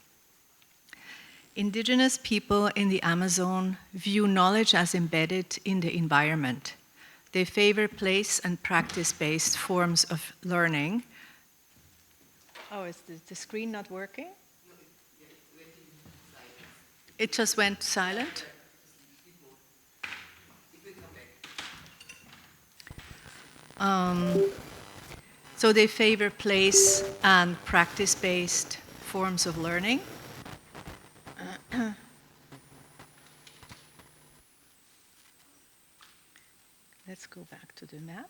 Indigenous people in the Amazon view knowledge as embedded in the environment. They favor place and practice-based forms of learning. Oh, is the screen not working? It just went silent? So they favor place and practice-based forms of learning. Let's go back to the map.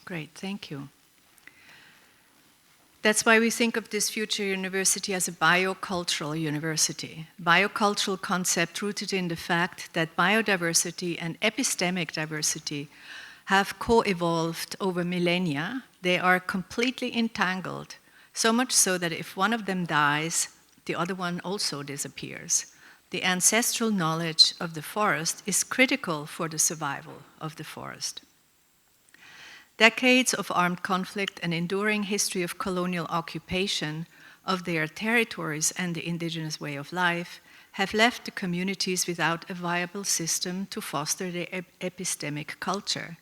Great, thank you. That's why we think of this future university as a biocultural university. Biocultural concept rooted in the fact that biodiversity and epistemic diversity have co-evolved over millennia. They are completely entangled, so much so that if one of them dies, the other one also disappears. The ancestral knowledge of the forest is critical for the survival of the forest. Decades of armed conflict and enduring history of colonial occupation of their territories and the indigenous way of life have left the communities without a viable system to foster their epistemic culture.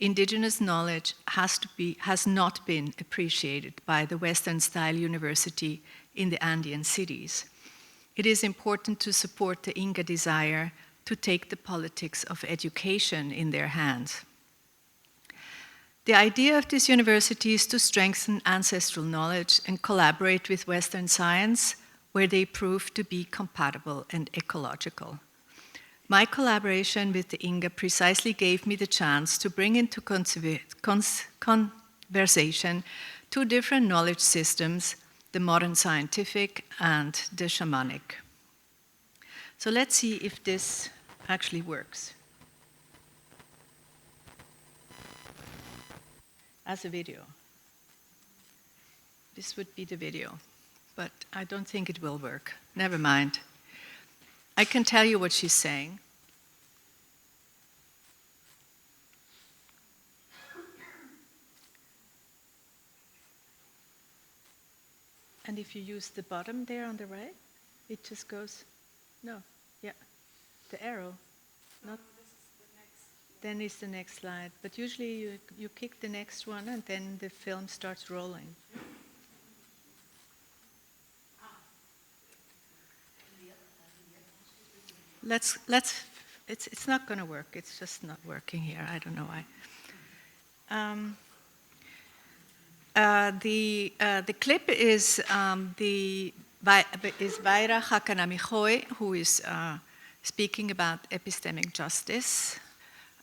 Indigenous knowledge has not been appreciated by the Western-style university in the Andean cities. It is important to support the Inca desire to take the politics of education in their hands. The idea of this university is to strengthen ancestral knowledge and collaborate with Western science where they prove to be compatible and ecological. My collaboration with the Inga precisely gave me the chance to bring into conversation two different knowledge systems, the modern scientific and the shamanic. So let's see if this actually works. As a video. This would be the video, but I don't think it will work. Never mind. I can tell you what she's saying. And if you use the bottom there on the right, it just goes, no, yeah, the arrow, not. Then is the next slide. But usually you kick the next one and then the film starts rolling. It's not going to work. It's just not working here. I don't know why. The clip is Vaira Hakanamihoy, who is speaking about epistemic justice.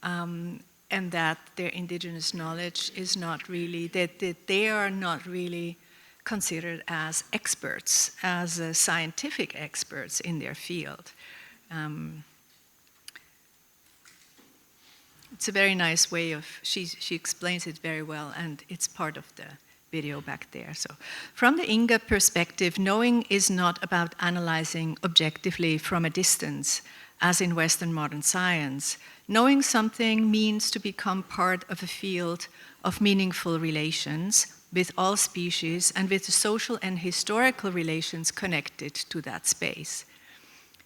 And that their indigenous knowledge is not really, that they are not really considered as experts, as scientific experts in their field. It's a very nice way of, she explains it very well, and it's part of the video back there. So, from the Inga perspective, knowing is not about analyzing objectively from a distance, as in Western modern science. Knowing something means to become part of a field of meaningful relations with all species and with the social and historical relations connected to that space.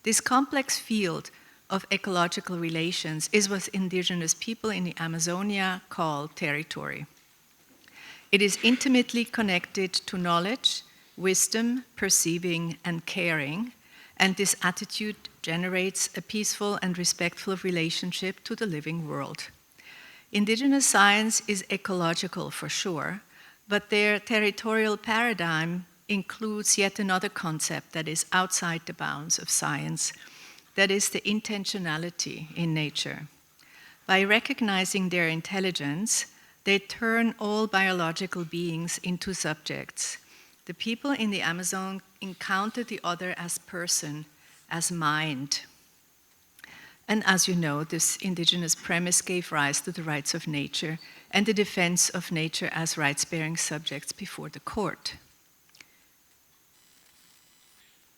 This complex field of ecological relations is what indigenous people in the Amazonia call territory. It is intimately connected to knowledge, wisdom, perceiving, and caring, and this attitude generates a peaceful and respectful relationship to the living world. Indigenous science is ecological for sure, but their territorial paradigm includes yet another concept that is outside the bounds of science, that is the intentionality in nature. By recognizing their intelligence, they turn all biological beings into subjects. The people in the Amazon encounter the other as person, as mind. And as you know, this indigenous premise gave rise to the rights of nature and the defense of nature as rights-bearing subjects before the court.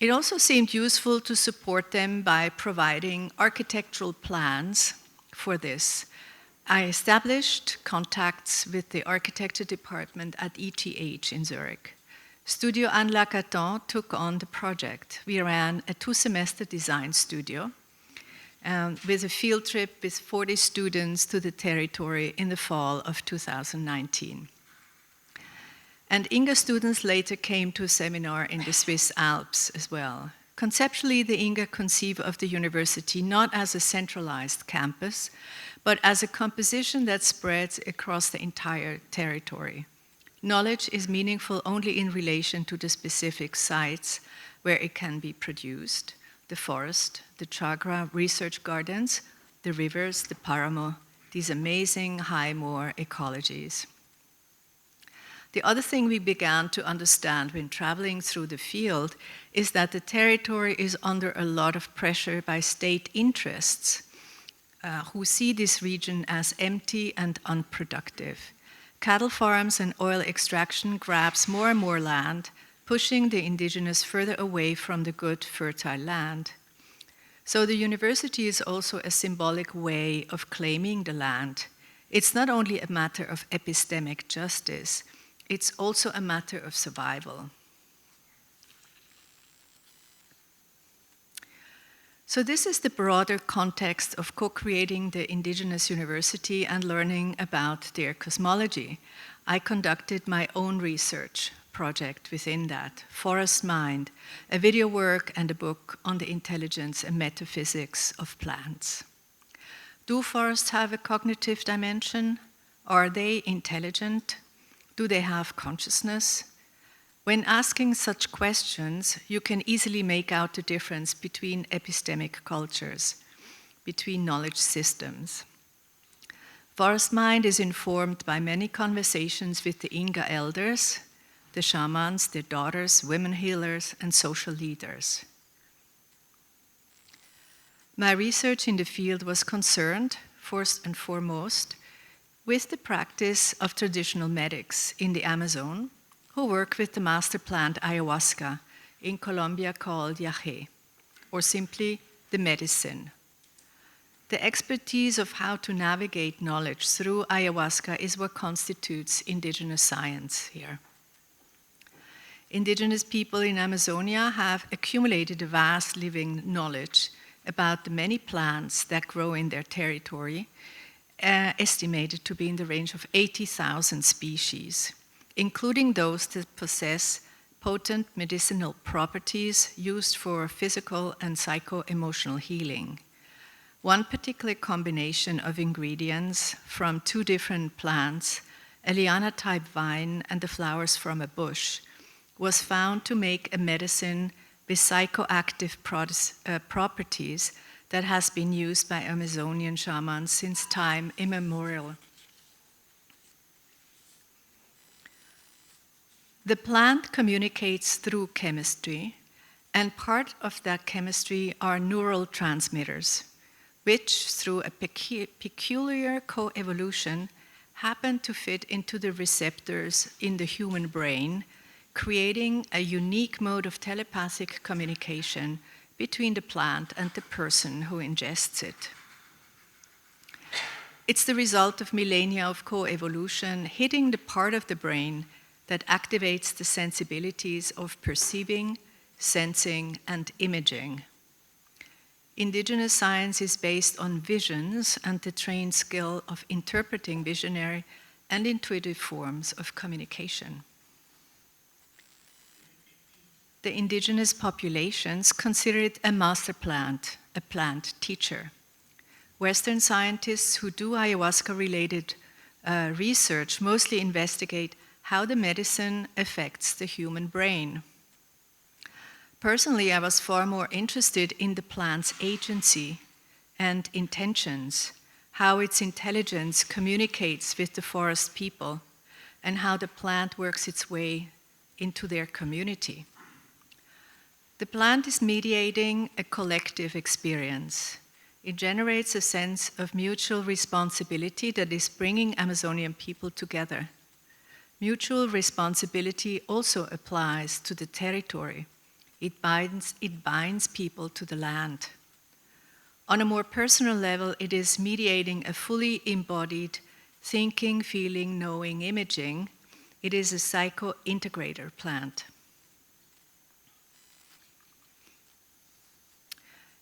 It also seemed useful to support them by providing architectural plans for this. I established contacts with the architecture department at ETH in Zurich. Studio Anne Lacaton took on the project. We ran a 2-semester design studio. with a field trip with 40 students to the territory in the fall of 2019. And Inga students later came to a seminar in the Swiss Alps as well. Conceptually, the Inga conceive of the university not as a centralized campus, but as a composition that spreads across the entire territory. Knowledge is meaningful only in relation to the specific sites where it can be produced: the forest, the chagra research gardens, the rivers, the paramo, these amazing high moor ecologies. The other thing we began to understand when traveling through the field is that the territory is under a lot of pressure by state interests who see this region as empty and unproductive. Cattle farms and oil extraction grabs more and more land, pushing the indigenous further away from the good, fertile land. So the university is also a symbolic way of claiming the land. It's not only a matter of epistemic justice, it's also a matter of survival. So this is the broader context of co-creating the Indigenous University and learning about their cosmology. I conducted my own research project within that, Forest Mind, a video work and a book on the intelligence and metaphysics of plants. Do forests have a cognitive dimension? Are they intelligent? Do they have consciousness? When asking such questions, you can easily make out the difference between epistemic cultures, between knowledge systems. Forest Mind is informed by many conversations with the Inga elders, the shamans, their daughters, women healers, and social leaders. My research in the field was concerned, first and foremost, with the practice of traditional medics in the Amazon who work with the master plant ayahuasca, in Colombia called yaje, or simply the medicine. The expertise of how to navigate knowledge through ayahuasca is what constitutes indigenous science here. Indigenous people in Amazonia have accumulated a vast living knowledge about the many plants that grow in their territory, estimated to be in the range of 80,000 species, including those that possess potent medicinal properties used for physical and psycho-emotional healing. One particular combination of ingredients from two different plants, a liana-type vine and the flowers from a bush, was found to make a medicine with psychoactive properties that has been used by Amazonian shamans since time immemorial. The plant communicates through chemistry, and part of that chemistry are neural transmitters, which, through a peculiar coevolution, happen to fit into the receptors in the human brain, creating a unique mode of telepathic communication between the plant and the person who ingests it. It's the result of millennia of coevolution hitting the part of the brain that activates the sensibilities of perceiving, sensing, and imaging. Indigenous science is based on visions and the trained skill of interpreting visionary and intuitive forms of communication. The indigenous populations consider it a master plant, a plant teacher. Western scientists who do ayahuasca-related research mostly investigate how the medicine affects the human brain. Personally, I was far more interested in the plant's agency and intentions, how its intelligence communicates with the forest people, and how the plant works its way into their community. The plant is mediating a collective experience. It generates a sense of mutual responsibility that is bringing Amazonian people together. Mutual responsibility also applies to the territory. It binds people to the land. On a more personal level, it is mediating a fully embodied thinking, feeling, knowing, imaging. It is a psycho-integrator plant.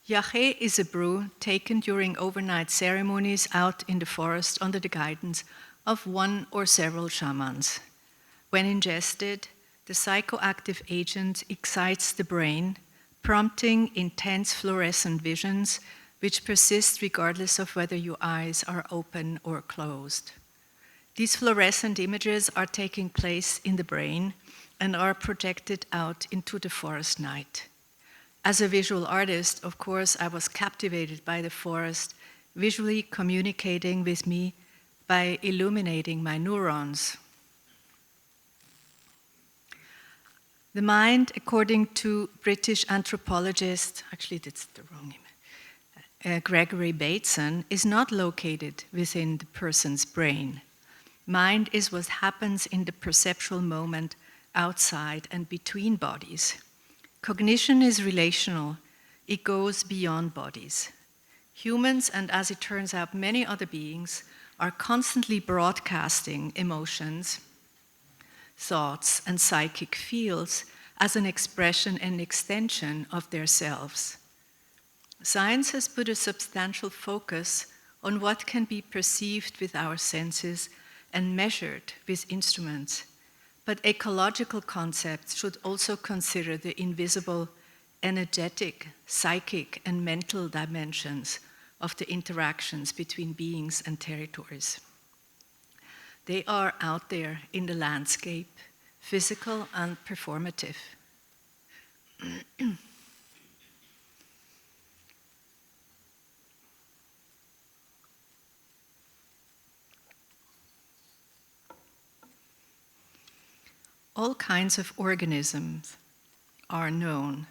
Yahe is a brew taken during overnight ceremonies out in the forest under the guidance of one or several shamans. When ingested, the psychoactive agent excites the brain, prompting intense fluorescent visions which persist regardless of whether your eyes are open or closed. These fluorescent images are taking place in the brain and are projected out into the forest night. As a visual artist, of course, I was captivated by the forest, visually communicating with me by illuminating my neurons. The mind, according to British anthropologist, actually that's the wrong name, Gregory Bateson, is not located within the person's brain. Mind is what happens in the perceptual moment outside and between bodies. Cognition is relational. It goes beyond bodies. Humans, and as it turns out, many other beings, are constantly broadcasting emotions, thoughts, and psychic fields as an expression and extension of their selves. Science has put a substantial focus on what can be perceived with our senses and measured with instruments. But ecological concepts should also consider the invisible, energetic, psychic, and mental dimensions of the interactions between beings and territories. They are out there in the landscape, physical and performative. All kinds of organisms are known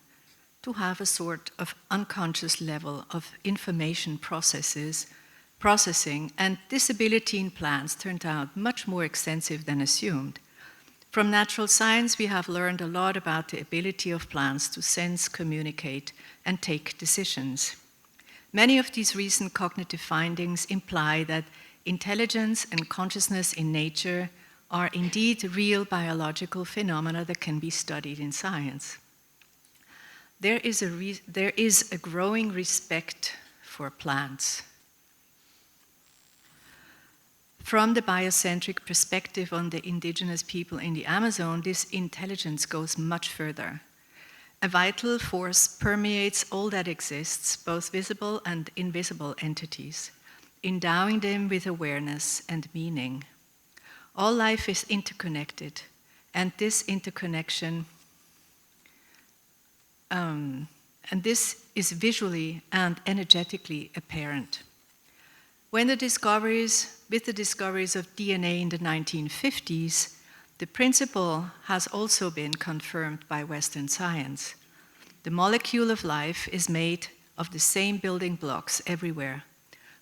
to have a sort of unconscious level of information processing, and this ability in plants turned out much more extensive than assumed. From natural science, we have learned a lot about the ability of plants to sense, communicate, and take decisions. Many of these recent cognitive findings imply that intelligence and consciousness in nature are indeed real biological phenomena that can be studied in science. There is a growing respect for plants. From the biocentric perspective on the indigenous people in the Amazon, this intelligence goes much further. A vital force permeates all that exists, both visible and invisible entities, endowing them with awareness and meaning. All life is interconnected, and this interconnection, and this is visually and energetically apparent. With the discoveries of DNA in the 1950s, the principle has also been confirmed by Western science. The molecule of life is made of the same building blocks everywhere.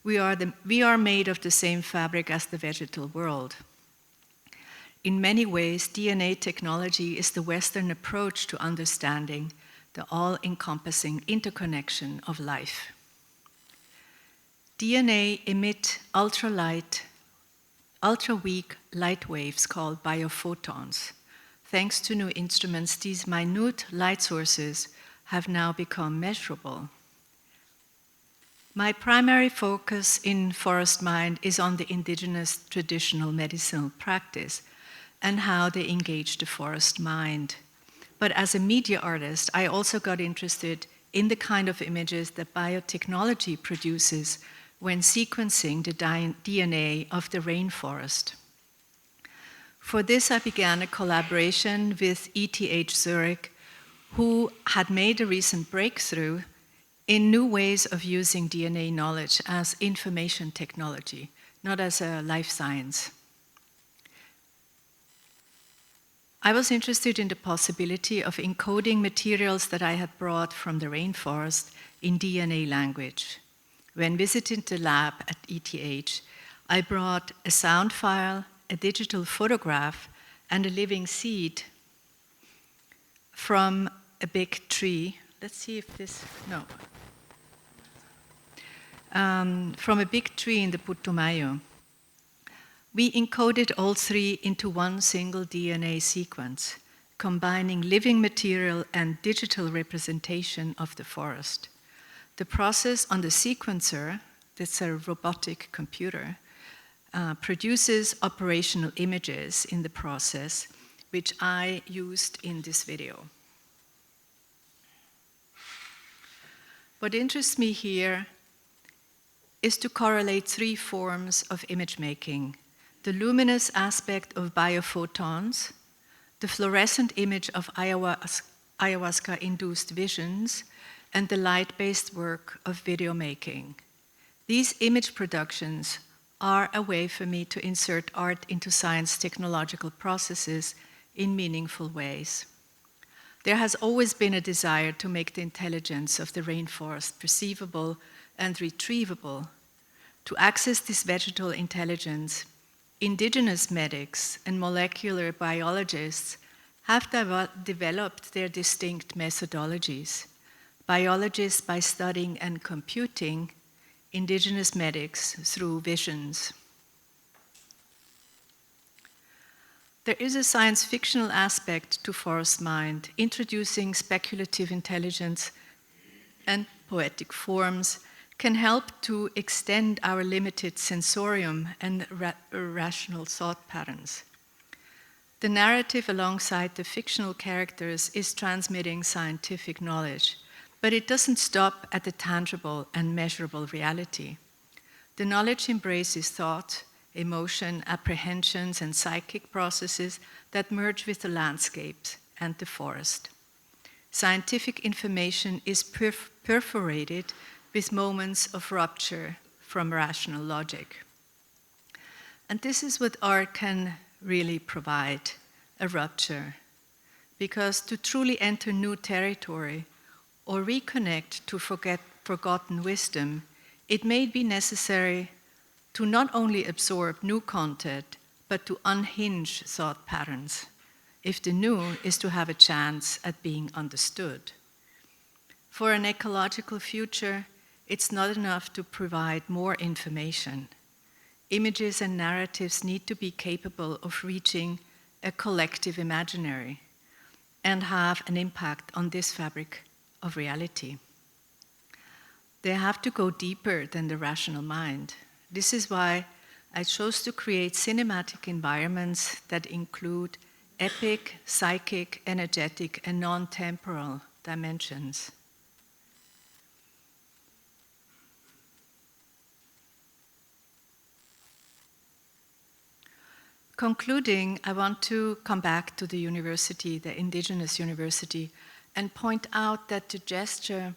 We are made of the same fabric as the vegetal world. In many ways, DNA technology is the Western approach to understanding the all-encompassing interconnection of life. DNA emit ultra-weak light waves called biophotons. Thanks to new instruments, these minute light sources have now become measurable. My primary focus in Forest Mind is on the indigenous traditional medicinal practice and how they engage the forest mind. But as a media artist, I also got interested in the kind of images that biotechnology produces when sequencing the DNA of the rainforest. For this, I began a collaboration with ETH Zurich, who had made a recent breakthrough in new ways of using DNA knowledge as information technology, not as a life science. I was interested in the possibility of encoding materials that I had brought from the rainforest in DNA language. When visiting the lab at ETH, I brought a sound file, a digital photograph, and a living seed from a big tree. Let's see if this, no. From a big tree in the Putumayo. We encoded all three into one single DNA sequence, combining living material and digital representation of the forest. The process on the sequencer, that's a robotic computer, produces operational images in the process, which I used in this video. What interests me here is to correlate three forms of image making: the luminous aspect of biophotons, the fluorescent image of ayahuasca-induced visions, and the light-based work of video making. These image productions are a way for me to insert art into science technological processes in meaningful ways. There has always been a desire to make the intelligence of the rainforest perceivable and retrievable. To access this vegetal intelligence, indigenous medics and molecular biologists have developed their distinct methodologies. Biologists by studying and computing, indigenous medics through visions. There is a science fictional aspect to forest mind, introducing speculative intelligence and poetic forms can help to extend our limited sensorium and rational thought patterns. The narrative alongside the fictional characters is transmitting scientific knowledge, but it doesn't stop at the tangible and measurable reality. The knowledge embraces thought, emotion, apprehensions, and psychic processes that merge with the landscapes and the forest. Scientific information is perforated with moments of rupture from rational logic. And this is what art can really provide, a rupture. Because to truly enter new territory or reconnect to forgotten wisdom, it may be necessary to not only absorb new content, but to unhinge thought patterns, if the new is to have a chance at being understood. For an ecological future, it's not enough to provide more information. Images and narratives need to be capable of reaching a collective imaginary and have an impact on this fabric of reality. They have to go deeper than the rational mind. This is why I chose to create cinematic environments that include epic, psychic, energetic, and non-temporal dimensions. Concluding, I want to come back to the university, the Indigenous University, and point out that the gesture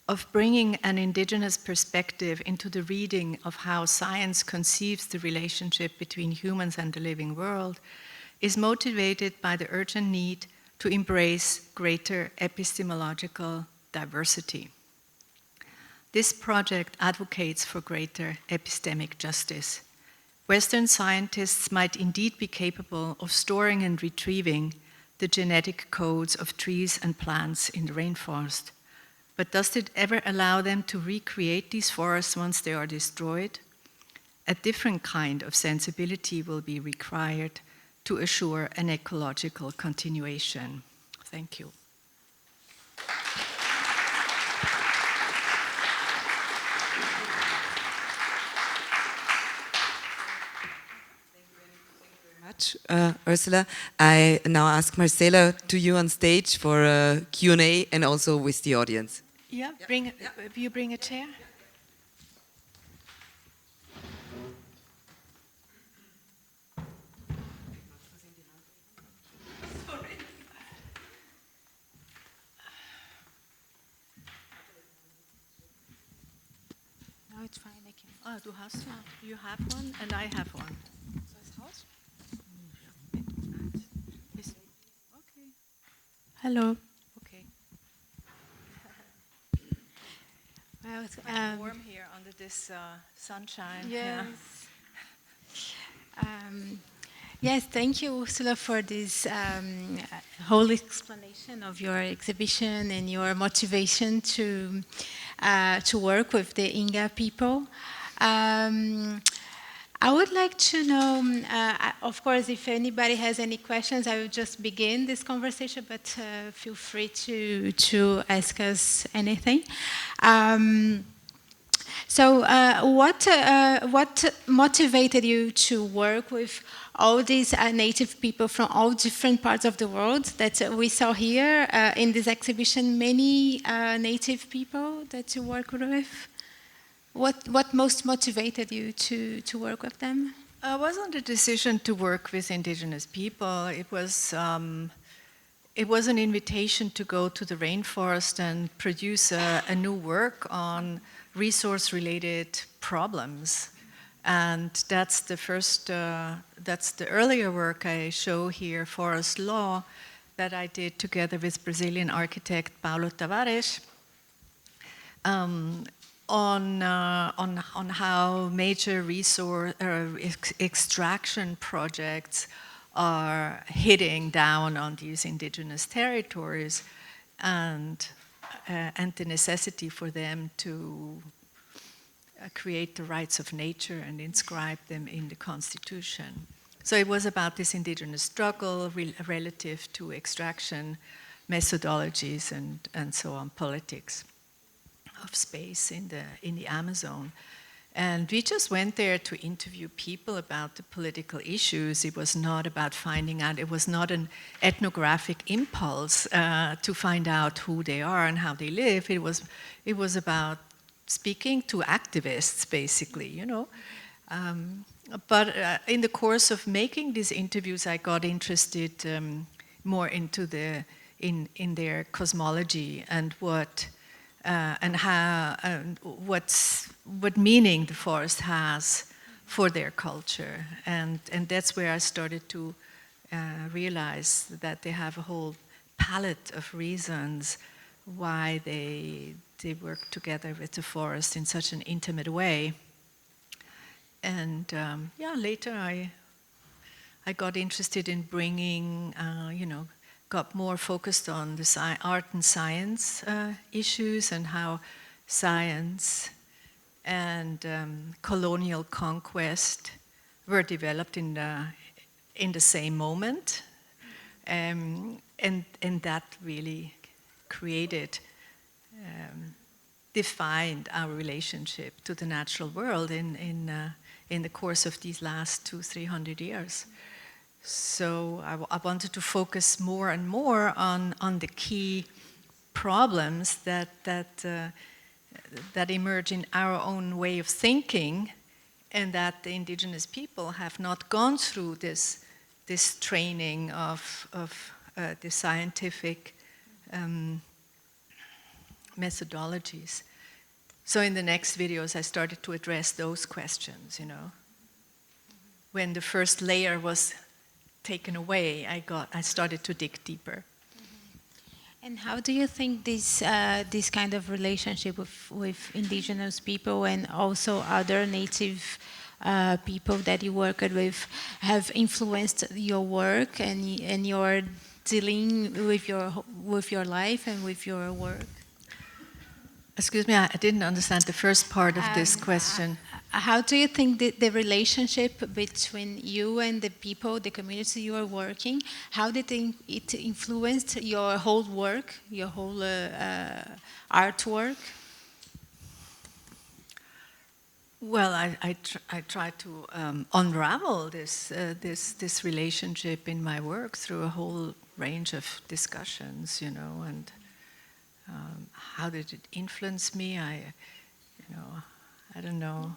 of bringing an indigenous perspective into the reading of how science conceives the relationship between humans and the living world is motivated by the urgent need to embrace greater epistemological diversity. This project advocates for greater epistemic justice. Western scientists might indeed be capable of storing and retrieving the genetic codes of trees and plants in the rainforest. But does it ever allow them to recreate these forests once they are destroyed? A different kind of sensibility will be required to assure an ecological continuation. Thank you. Ursula. I now ask Marcella to you on stage for a Q&A and also with the audience. Yeah, you bring a chair? No, it's fine. I can. Ah, du hast ja. You have one and I have one. Soll ich raus? Okay. Hello. Okay. Well, It's quite warm here under this sunshine. yes. Yeah. Yes, thank you, Ursula, for this whole explanation of your exhibition and your motivation to work with the Inga people. I would like to know, of course, if anybody has any questions, I will just begin this conversation, but feel free to ask us anything. So what motivated you to work with all these native people from all different parts of the world that we saw here in this exhibition, many native people that you work with? What most motivated you to work with them? It wasn't a decision to work with indigenous people. It was an invitation to go to the rainforest and produce a new work on resource-related problems. And that's the first, that's the earlier work I show here, Forest Law, that I did together with Brazilian architect Paulo Tavares. On how major resource extraction projects are hitting down on these indigenous territories, and the necessity for them to create the rights of nature and inscribe them in the Constitution. So it was about this indigenous struggle relative to extraction methodologies and so on, politics of space in the Amazon. And we just went there to interview people about the political issues. It was not about finding out, it was not an ethnographic impulse to find out who they are and how they live. It was about speaking to activists, basically, you know. But in the course of making these interviews, I got interested more into in their cosmology and what what meaning the forest has for their culture, and that's where I started to realize that they have a whole palette of reasons why they work together with the forest in such an intimate way. And later I got interested in bringing, got more focused on the art and science issues and how science and colonial conquest were developed in the same moment, and that really created, defined our relationship to the natural world in the course of these last 200-300 years. So I wanted to focus more and more on the key problems that emerge in our own way of thinking, and that the indigenous people have not gone through this training of the scientific methodologies. So in the next videos, I started to address those questions, you know. When the first layer was taken away, I started to dig deeper. And how do you think this kind of relationship with indigenous people and also other native people that you work with have influenced your work and your dealing with your life and with your work? Excuse me, I didn't understand the first part of this question. How do you think the relationship between you and the people, the community you are working, how did it influence your whole work, your whole artwork? Well, I try to unravel this relationship in my work through a whole range of discussions, you know, and how did it influence me? I don't know.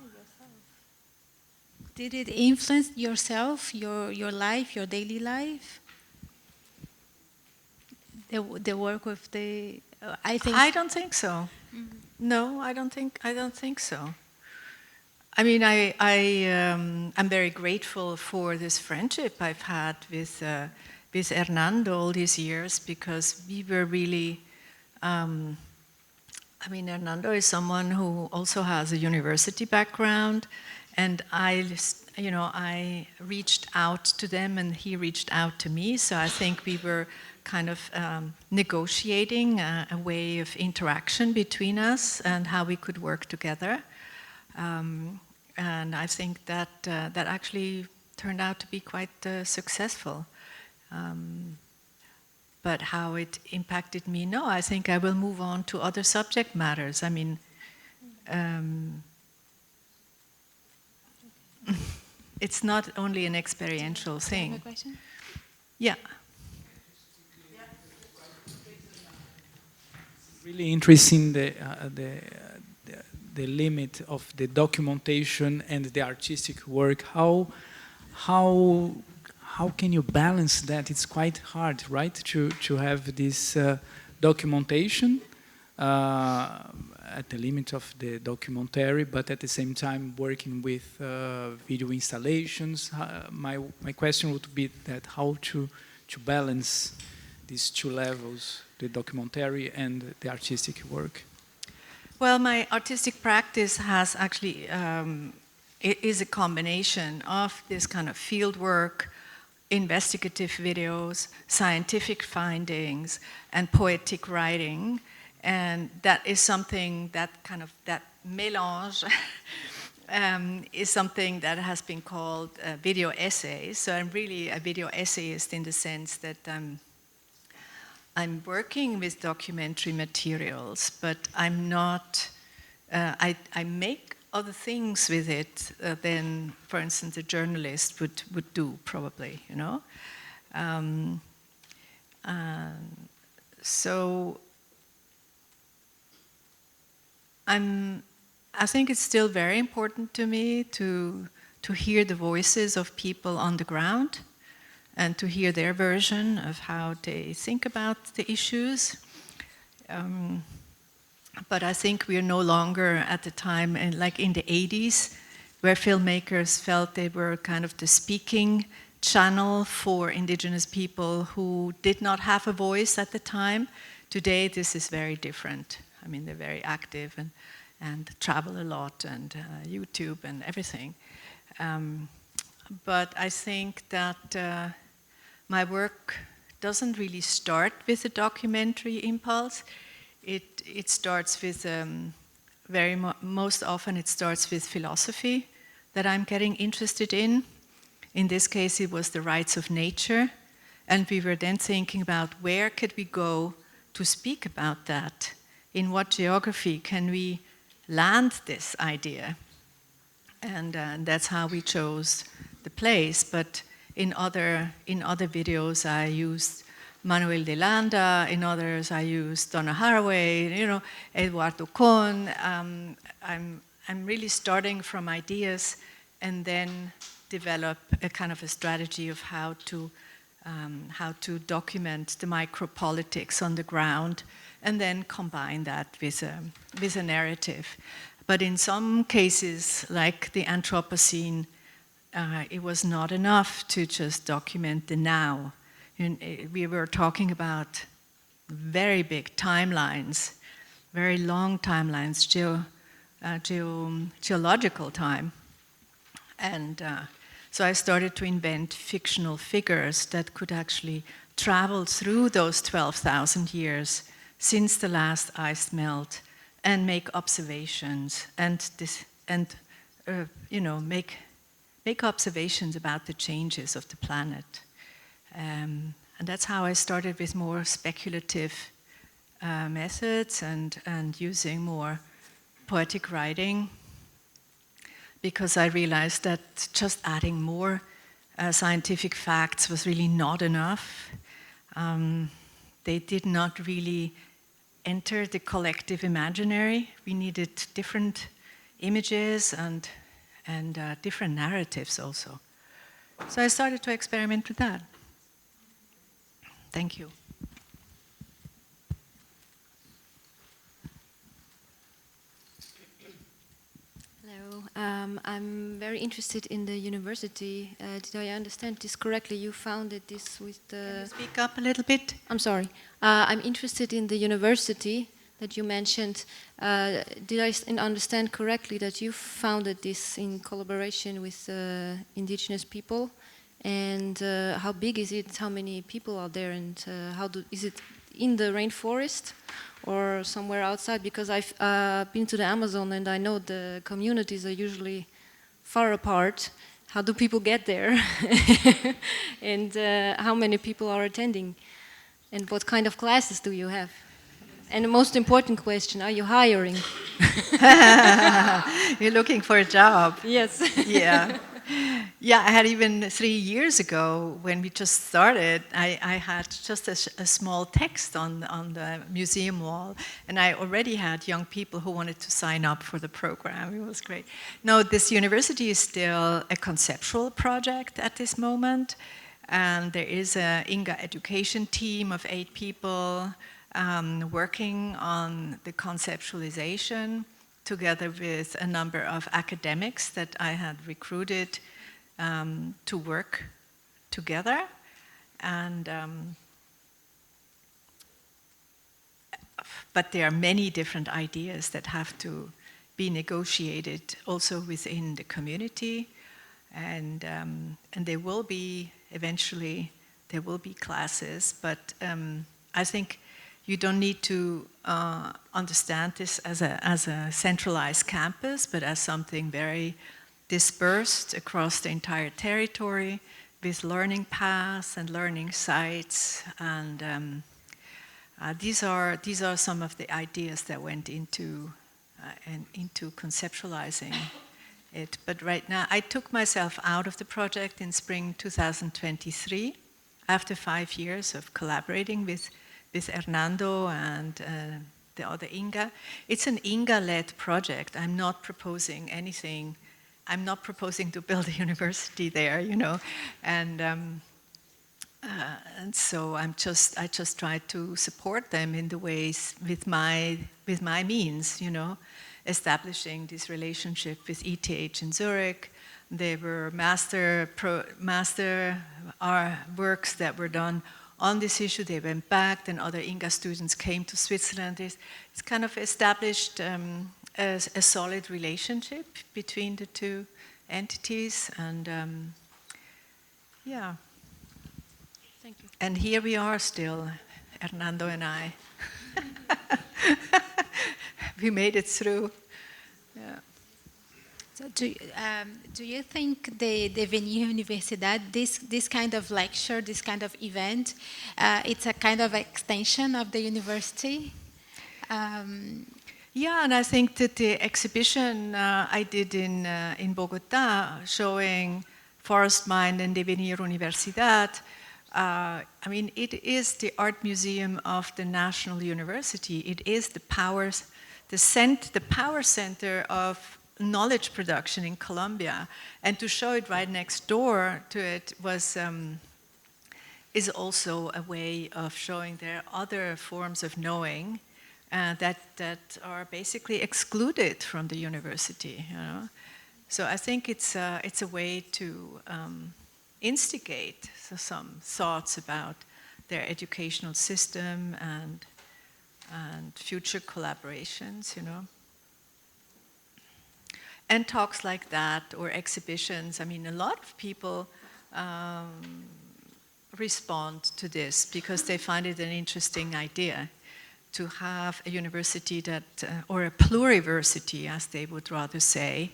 Did it influence yourself, your life, your daily life? The work with the, I don't think so. Mm-hmm. No, I don't think so. I mean, I'm very grateful for this friendship I've had with Hernando all these years, because we were really. Hernando is someone who also has a university background, and I reached out to them and he reached out to me, so I think we were kind of negotiating a way of interaction between us and how we could work together. And I think that that actually turned out to be quite successful. But how it impacted me, no, I think I will move on to other subject matters. I mean, it's not only an experiential thing. Yeah. Really interesting the limit of the documentation and the artistic work. How can you balance that? It's quite hard, right, to have this documentation at the limit of the documentary, but at the same time working with video installations. My question would be that how to balance these two levels, the documentary and the artistic work. Well, my artistic practice has actually, it is a combination of this kind of field work, investigative videos, scientific findings, and poetic writing. And that is something that kind of, that mélange is something that has been called video essays. So I'm really a video essayist in the sense that I'm working with documentary materials, but I'm not, I make other things with it than, for instance, a journalist would do, probably, you know? So I think it's still very important to me to hear the voices of people on the ground and to hear their version of how they think about the issues. But I think we are no longer at the time, and like in the 80s, where filmmakers felt they were kind of the speaking channel for indigenous people who did not have a voice at the time. Today, this is very different. I mean, they're very active and travel a lot, and YouTube and everything. But I think that my work doesn't really start with a documentary impulse. It starts with, most often it starts with philosophy that I'm getting interested in. In this case, it was the rights of nature. And we were then thinking about where could we go to speak about that? In what geography can we land this idea? And that's how we chose the place. But in other videos, I used Manuel de Landa. In others, I used Donna Haraway, you know, Eduardo Kohn. I'm really starting from ideas and then develop a kind of a strategy of how to document the micropolitics on the ground, and then combine that with a narrative. But in some cases, like the Anthropocene, it was not enough to just document the now. We were talking about very big timelines, very long timelines, geological time. And so I started to invent fictional figures that could actually travel through those 12,000 years since the last ice melt and make observations and you know, make observations about the changes of the planet. And that's how I started with more speculative methods and using more poetic writing, because I realized that just adding more scientific facts was really not enough. They did not really enter the collective imaginary. We needed different images and different narratives also. So I started to experiment with that. Thank you. Hello, I'm very interested in the university. Did I understand this correctly? You founded this with the... Can you speak up a little bit? I'm sorry. I'm interested in the university that you mentioned. Did I understand correctly that you founded this in collaboration with indigenous people? And how big is it? How many people are there? And is it in the rainforest or somewhere outside? Because I've been to the Amazon and I know the communities are usually far apart. How do people get there? And how many people are attending? And what kind of classes do you have? And the most important question, are you hiring? You're looking for a job. Yes. Yeah. Yeah, I had even 3 years ago, when we just started, I had just a small text on the museum wall, and I already had young people who wanted to sign up for the program. It was great. No, this university is still a conceptual project at this moment, and there is a Inga education team of 8 people working on the conceptualization, together with a number of academics that I had recruited to work together. And, but there are many different ideas that have to be negotiated also within the community. And there will be, eventually, there will be classes, but I think you don't need to understand this as a centralized campus, but as something very dispersed across the entire territory, with learning paths and learning sites. And these are some of the ideas that went into conceptualizing it. But right now, I took myself out of the project in spring 2023, after 5 years of collaborating with Hernando and the other Inga. It's an Inga-led project. I'm not proposing anything. I'm not proposing to build a university there, you know. And so I just try to support them in the ways with my means, you know, establishing this relationship with ETH in Zurich. There were master works that were done on this issue. They went back, then other Inga students came to Switzerland. It's kind of established a solid relationship between the two entities, and yeah. Thank you. And here we are still, Hernando and I. We made it through. Yeah. So do you think the Venir Universidad, this kind of lecture, this kind of event, it's a kind of extension of the university? Yeah, and I think that the exhibition I did in Bogota, showing Forest Mind and Devenir Universidad, I mean, it is the art museum of the National University. It is the power center of knowledge production in Colombia, and to show it right next door to it is also a way of showing there are other forms of knowing that are basically excluded from the university. You know? So I think it's a way to instigate some thoughts about their educational system and future collaborations. You know. And talks like that, or exhibitions. I mean, a lot of people respond to this because they find it an interesting idea to have a university that, or a pluriversity, as they would rather say,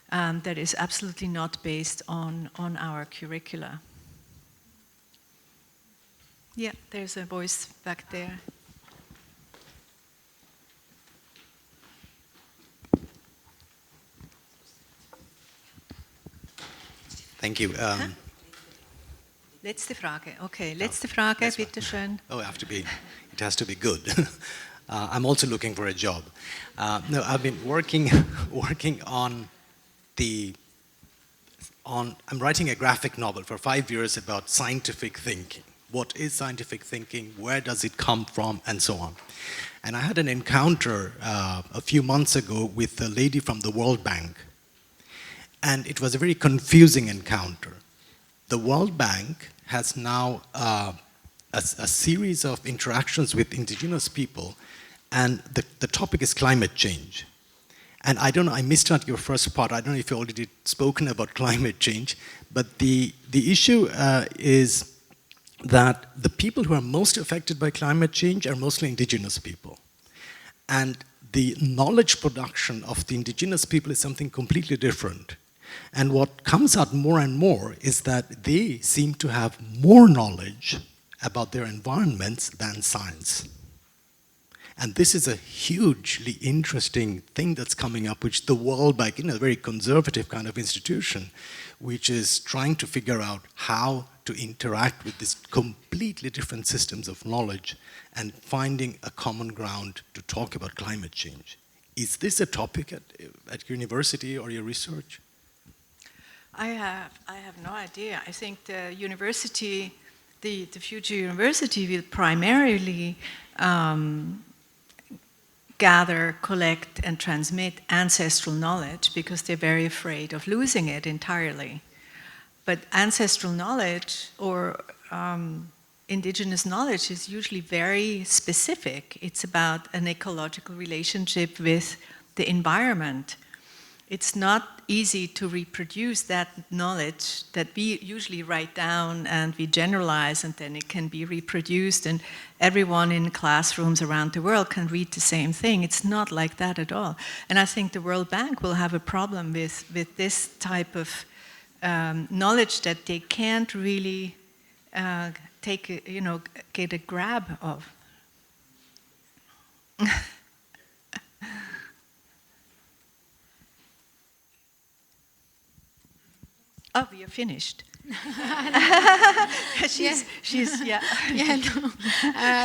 that is absolutely not based on our curricula. Yeah, there's a voice back there. Thank you. Letzte Frage. Okay, letzte Frage, bitte schön. Oh, it has to be good. I'm also looking for a job. No, I've been working on I'm writing a graphic novel for 5 years about scientific thinking. What is scientific thinking? Where does it come from? And so on. And I had an encounter a few months ago with a lady from the World Bank. And it was a very confusing encounter. The World Bank has now a series of interactions with indigenous people, and the topic is climate change. And I don't know, I missed out your first part. I don't know if you already spoken about climate change, but the issue is that the people who are most affected by climate change are mostly indigenous people. And the knowledge production of the indigenous people is something completely different. And what comes out more and more is that they seem to have more knowledge about their environments than science. And this is a hugely interesting thing that's coming up, which the World Bank, in a very conservative kind of institution, which is trying to figure out how to interact with these completely different systems of knowledge and finding a common ground to talk about climate change. Is this a topic at university or your research? I have no idea. I think the university, the future university will primarily gather, collect, and transmit ancestral knowledge because they're very afraid of losing it entirely. But ancestral knowledge or indigenous knowledge is usually very specific. It's about an ecological relationship with the environment. It's not easy to reproduce that knowledge that we usually write down and we generalize, and then it can be reproduced and everyone in classrooms around the world can read the same thing. It's not like that at all. And I think the World Bank will have a problem with this type of knowledge that they can't really get a grab of. Oh, we are finished. Yeah. No.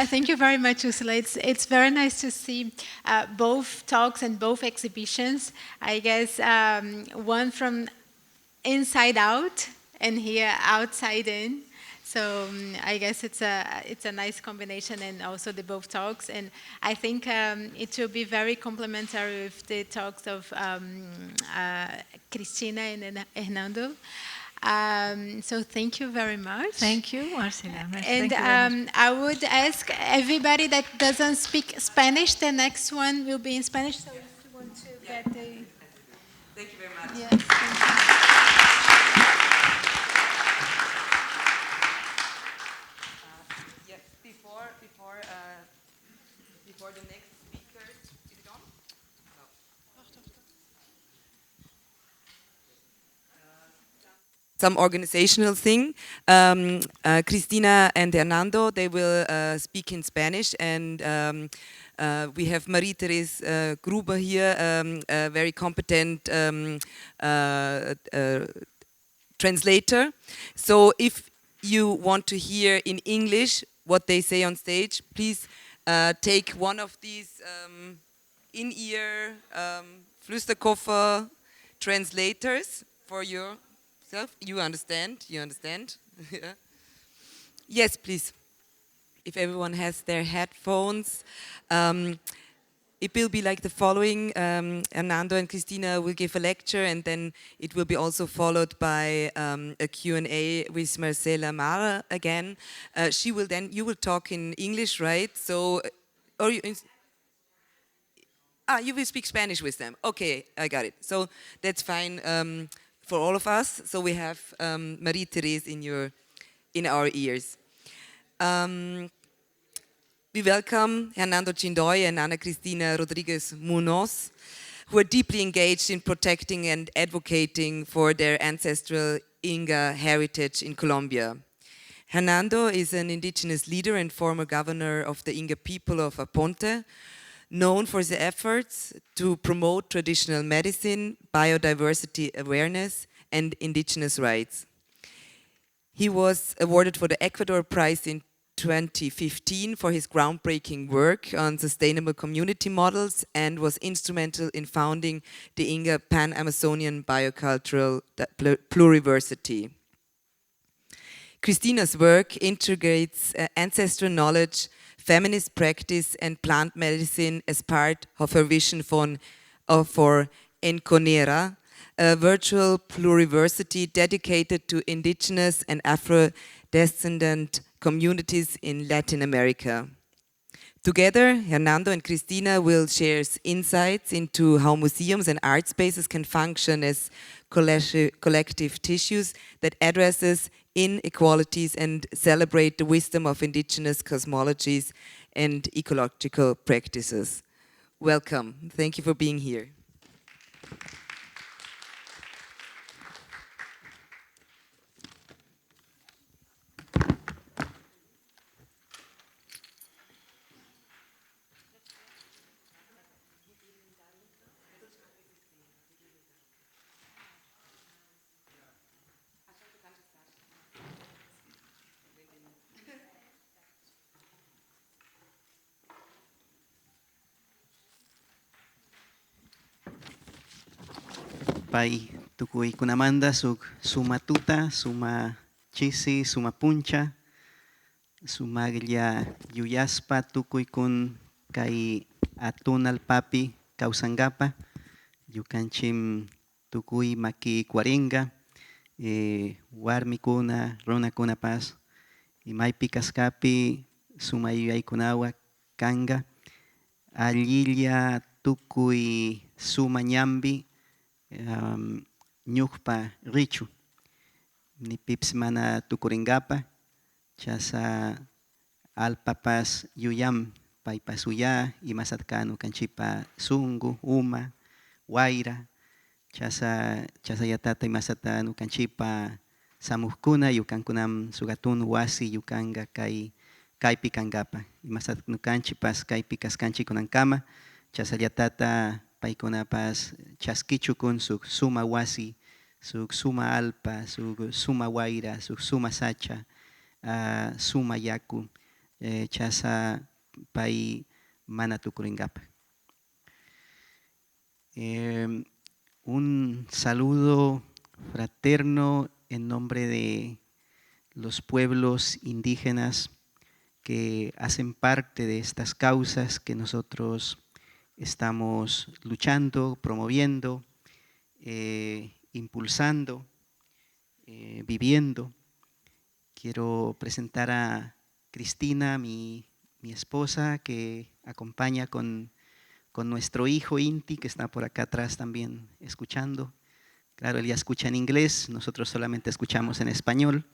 Thank you very much, Ursula. It's very nice to see both talks and both exhibitions. I guess one from inside out and here outside in. So I guess it's a nice combination, and also the both talks. And I think it will be very complementary with the talks of Cristina and Hernando. So thank you very much. Thank you, Marcella. And I would ask everybody that doesn't speak Spanish, the next one will be in Spanish. So if you want to get the... Thank you very much. Yes, thank you. Before the next speaker, is it on? Some organizational thing. Cristina and Hernando, they will speak in Spanish, and we have Marie-Therese Gruber here, a very competent translator. So if you want to hear in English what they say on stage, please take one of these in-ear Flüsterkoffer translators for yourself. You understand? You understand? Yes, please. If everyone has their headphones. It will be like the following. Hernando and Cristina will give a lecture, and then it will be also followed by a Q&A with Marcella Marer again. She will then, you will talk in English, right? So, or you will speak Spanish with them. Okay, I got it. So that's fine for all of us. So we have Marie-Therese in our ears. We welcome Hernando Chindoy and Ana Cristina Rodriguez Munoz, who are deeply engaged in protecting and advocating for their ancestral Inca heritage in Colombia. Hernando is an indigenous leader and former governor of the Inca people of Aponte, known for his efforts to promote traditional medicine, biodiversity awareness, and indigenous rights. He was awarded for the Ecuador Prize in 2015 for his groundbreaking work on sustainable community models, and was instrumental in founding the Inca Pan-Amazonian Biocultural Pluriversity. Cristina's work integrates ancestral knowledge, feminist practice, and plant medicine as part of her vision for Enconera, a virtual pluriversity dedicated to indigenous and Afro-descendant communities in Latin America. Together, Hernando and Cristina will share insights into how museums and art spaces can function as collective tissues that addresses inequalities and celebrate the wisdom of indigenous cosmologies and ecological practices. Welcome. Thank you for being here. pai tukui kunamanda suma tuta, suma chisi, suma puncha, sumaglia yuyaspa tukui kun kai atunal papi kausangapa, yukanchim tukui maki cuarenga, warmikuna, runakunapas, imaypi kaskapi suma yuyaykunawa kanga, allilla tukui suma ñambi, ñukpa richu, ni pips mana tukuringapa, chasa alpapas yuyam paypas uya, imasatkanu kanchipa sungu, uma, waira, chasa yatata imasata nukanchipa samukkuna yukankunam sugatun wasi yukanga kaypi kangapa, imasat nukanchipas kaypi kaskanchik kunankama, chasa yatata paykunapas chaskichukun suk suma wasi, suk suma alpa, suk suma waira, suk suma sacha, suma yaku, chasa pay mana tukuringapa. Un saludo fraterno en nombre de los pueblos indígenas que hacen parte de estas causas que nosotros estamos luchando, promoviendo, impulsando, viviendo. Quiero presentar a Cristina, mi esposa, que acompaña con nuestro hijo Inti, que está por acá atrás también escuchando. Claro, él ya escucha en inglés, nosotros solamente escuchamos en español.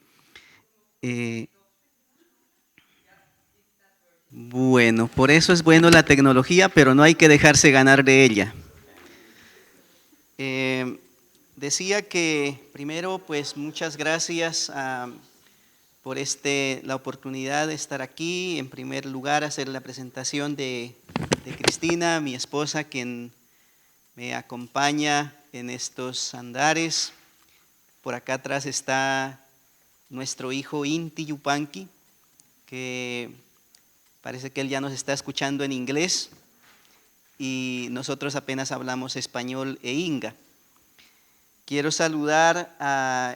Bueno, por eso es bueno la tecnología, pero no hay que dejarse ganar de ella. Decía que primero, pues muchas gracias por la oportunidad de estar aquí. En primer lugar, hacer la presentación de Cristina, mi esposa, quien me acompaña en estos andares. Por acá atrás está nuestro hijo Inti Yupanqui, que parece que él ya nos está escuchando en inglés y nosotros apenas hablamos español e inga. Quiero saludar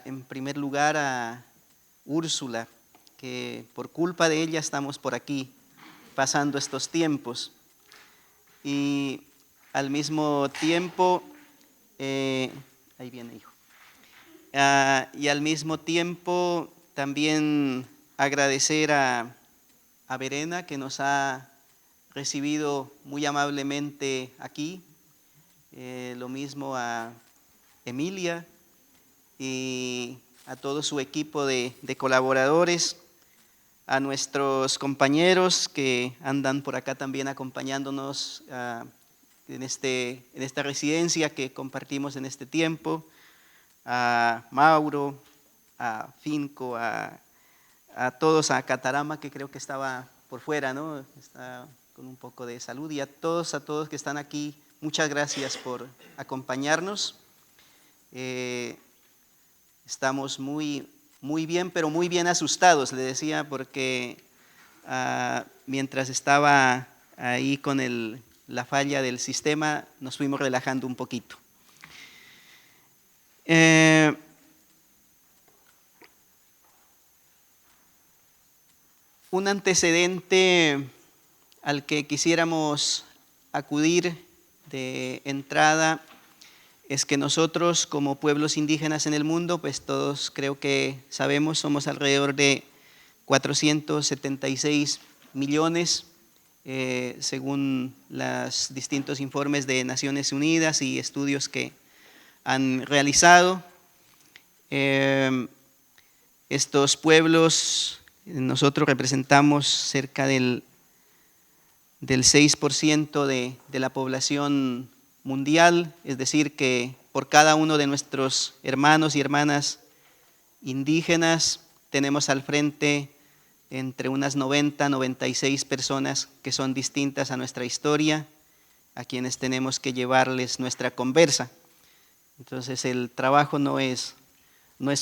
en primer lugar a Úrsula, que por culpa de ella estamos por aquí pasando estos tiempos. Y al mismo tiempo, ahí viene hijo, y al mismo tiempo también agradecer a Verena, que nos ha recibido muy amablemente aquí, lo mismo a Emilia y a todo su equipo de colaboradores, a nuestros compañeros que andan por acá también acompañándonos en esta residencia que compartimos en este tiempo, a Mauro, a Finco, a todos, a Catarama, que creo que estaba por fuera, ¿no? Está con un poco de salud, y a todos que están aquí, muchas gracias por acompañarnos. Estamos muy bien, pero muy bien asustados, le decía, porque mientras estaba ahí con la falla del sistema, nos fuimos relajando un poquito. Un antecedente al que quisiéramos acudir de entrada es que nosotros, como pueblos indígenas en el mundo, pues todos creo que sabemos, somos alrededor de 476 millones, según los distintos informes de Naciones Unidas y estudios que han realizado. Estos pueblos, nosotros representamos cerca del 6% de la población mundial, es decir, que por cada uno de nuestros hermanos y hermanas indígenas tenemos al frente entre unas 96 personas que son distintas a nuestra historia, a quienes tenemos que llevarles nuestra conversa. Entonces el trabajo no es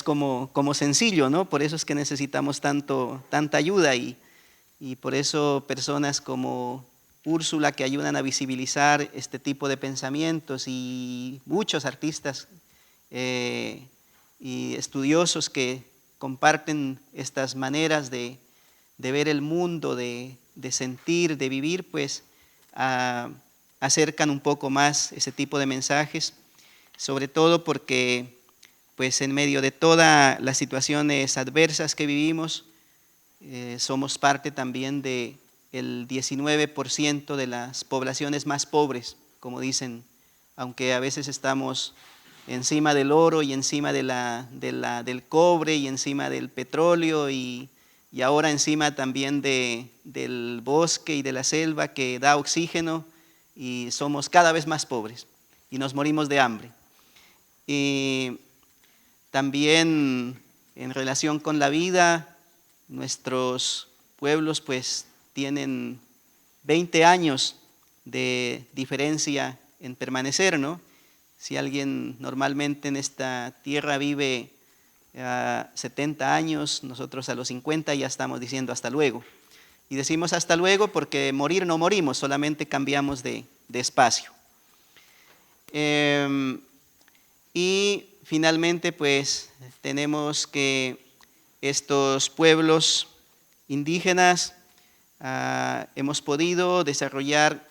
como sencillo, ¿no? Por eso es que necesitamos tanta ayuda y por eso personas como Úrsula, que ayudan a visibilizar este tipo de pensamientos, y muchos artistas y estudiosos que comparten estas maneras de ver el mundo, de sentir, de vivir, pues acercan un poco más ese tipo de mensajes, sobre todo porque pues en medio de todas las situaciones adversas que vivimos, somos parte también del 19% de las poblaciones más pobres, como dicen, aunque a veces estamos encima del oro y encima del cobre y encima del petróleo y ahora encima también del bosque y de la selva que da oxígeno, y somos cada vez más pobres y nos morimos de hambre. Y también en relación con la vida, nuestros pueblos pues tienen 20 años de diferencia en permanecer, ¿no? Si alguien normalmente en esta tierra vive 70 años, nosotros a los 50 ya estamos diciendo hasta luego. Y decimos hasta luego porque morir no morimos, solamente cambiamos de espacio. Y finalmente pues tenemos que estos pueblos indígenas hemos podido desarrollar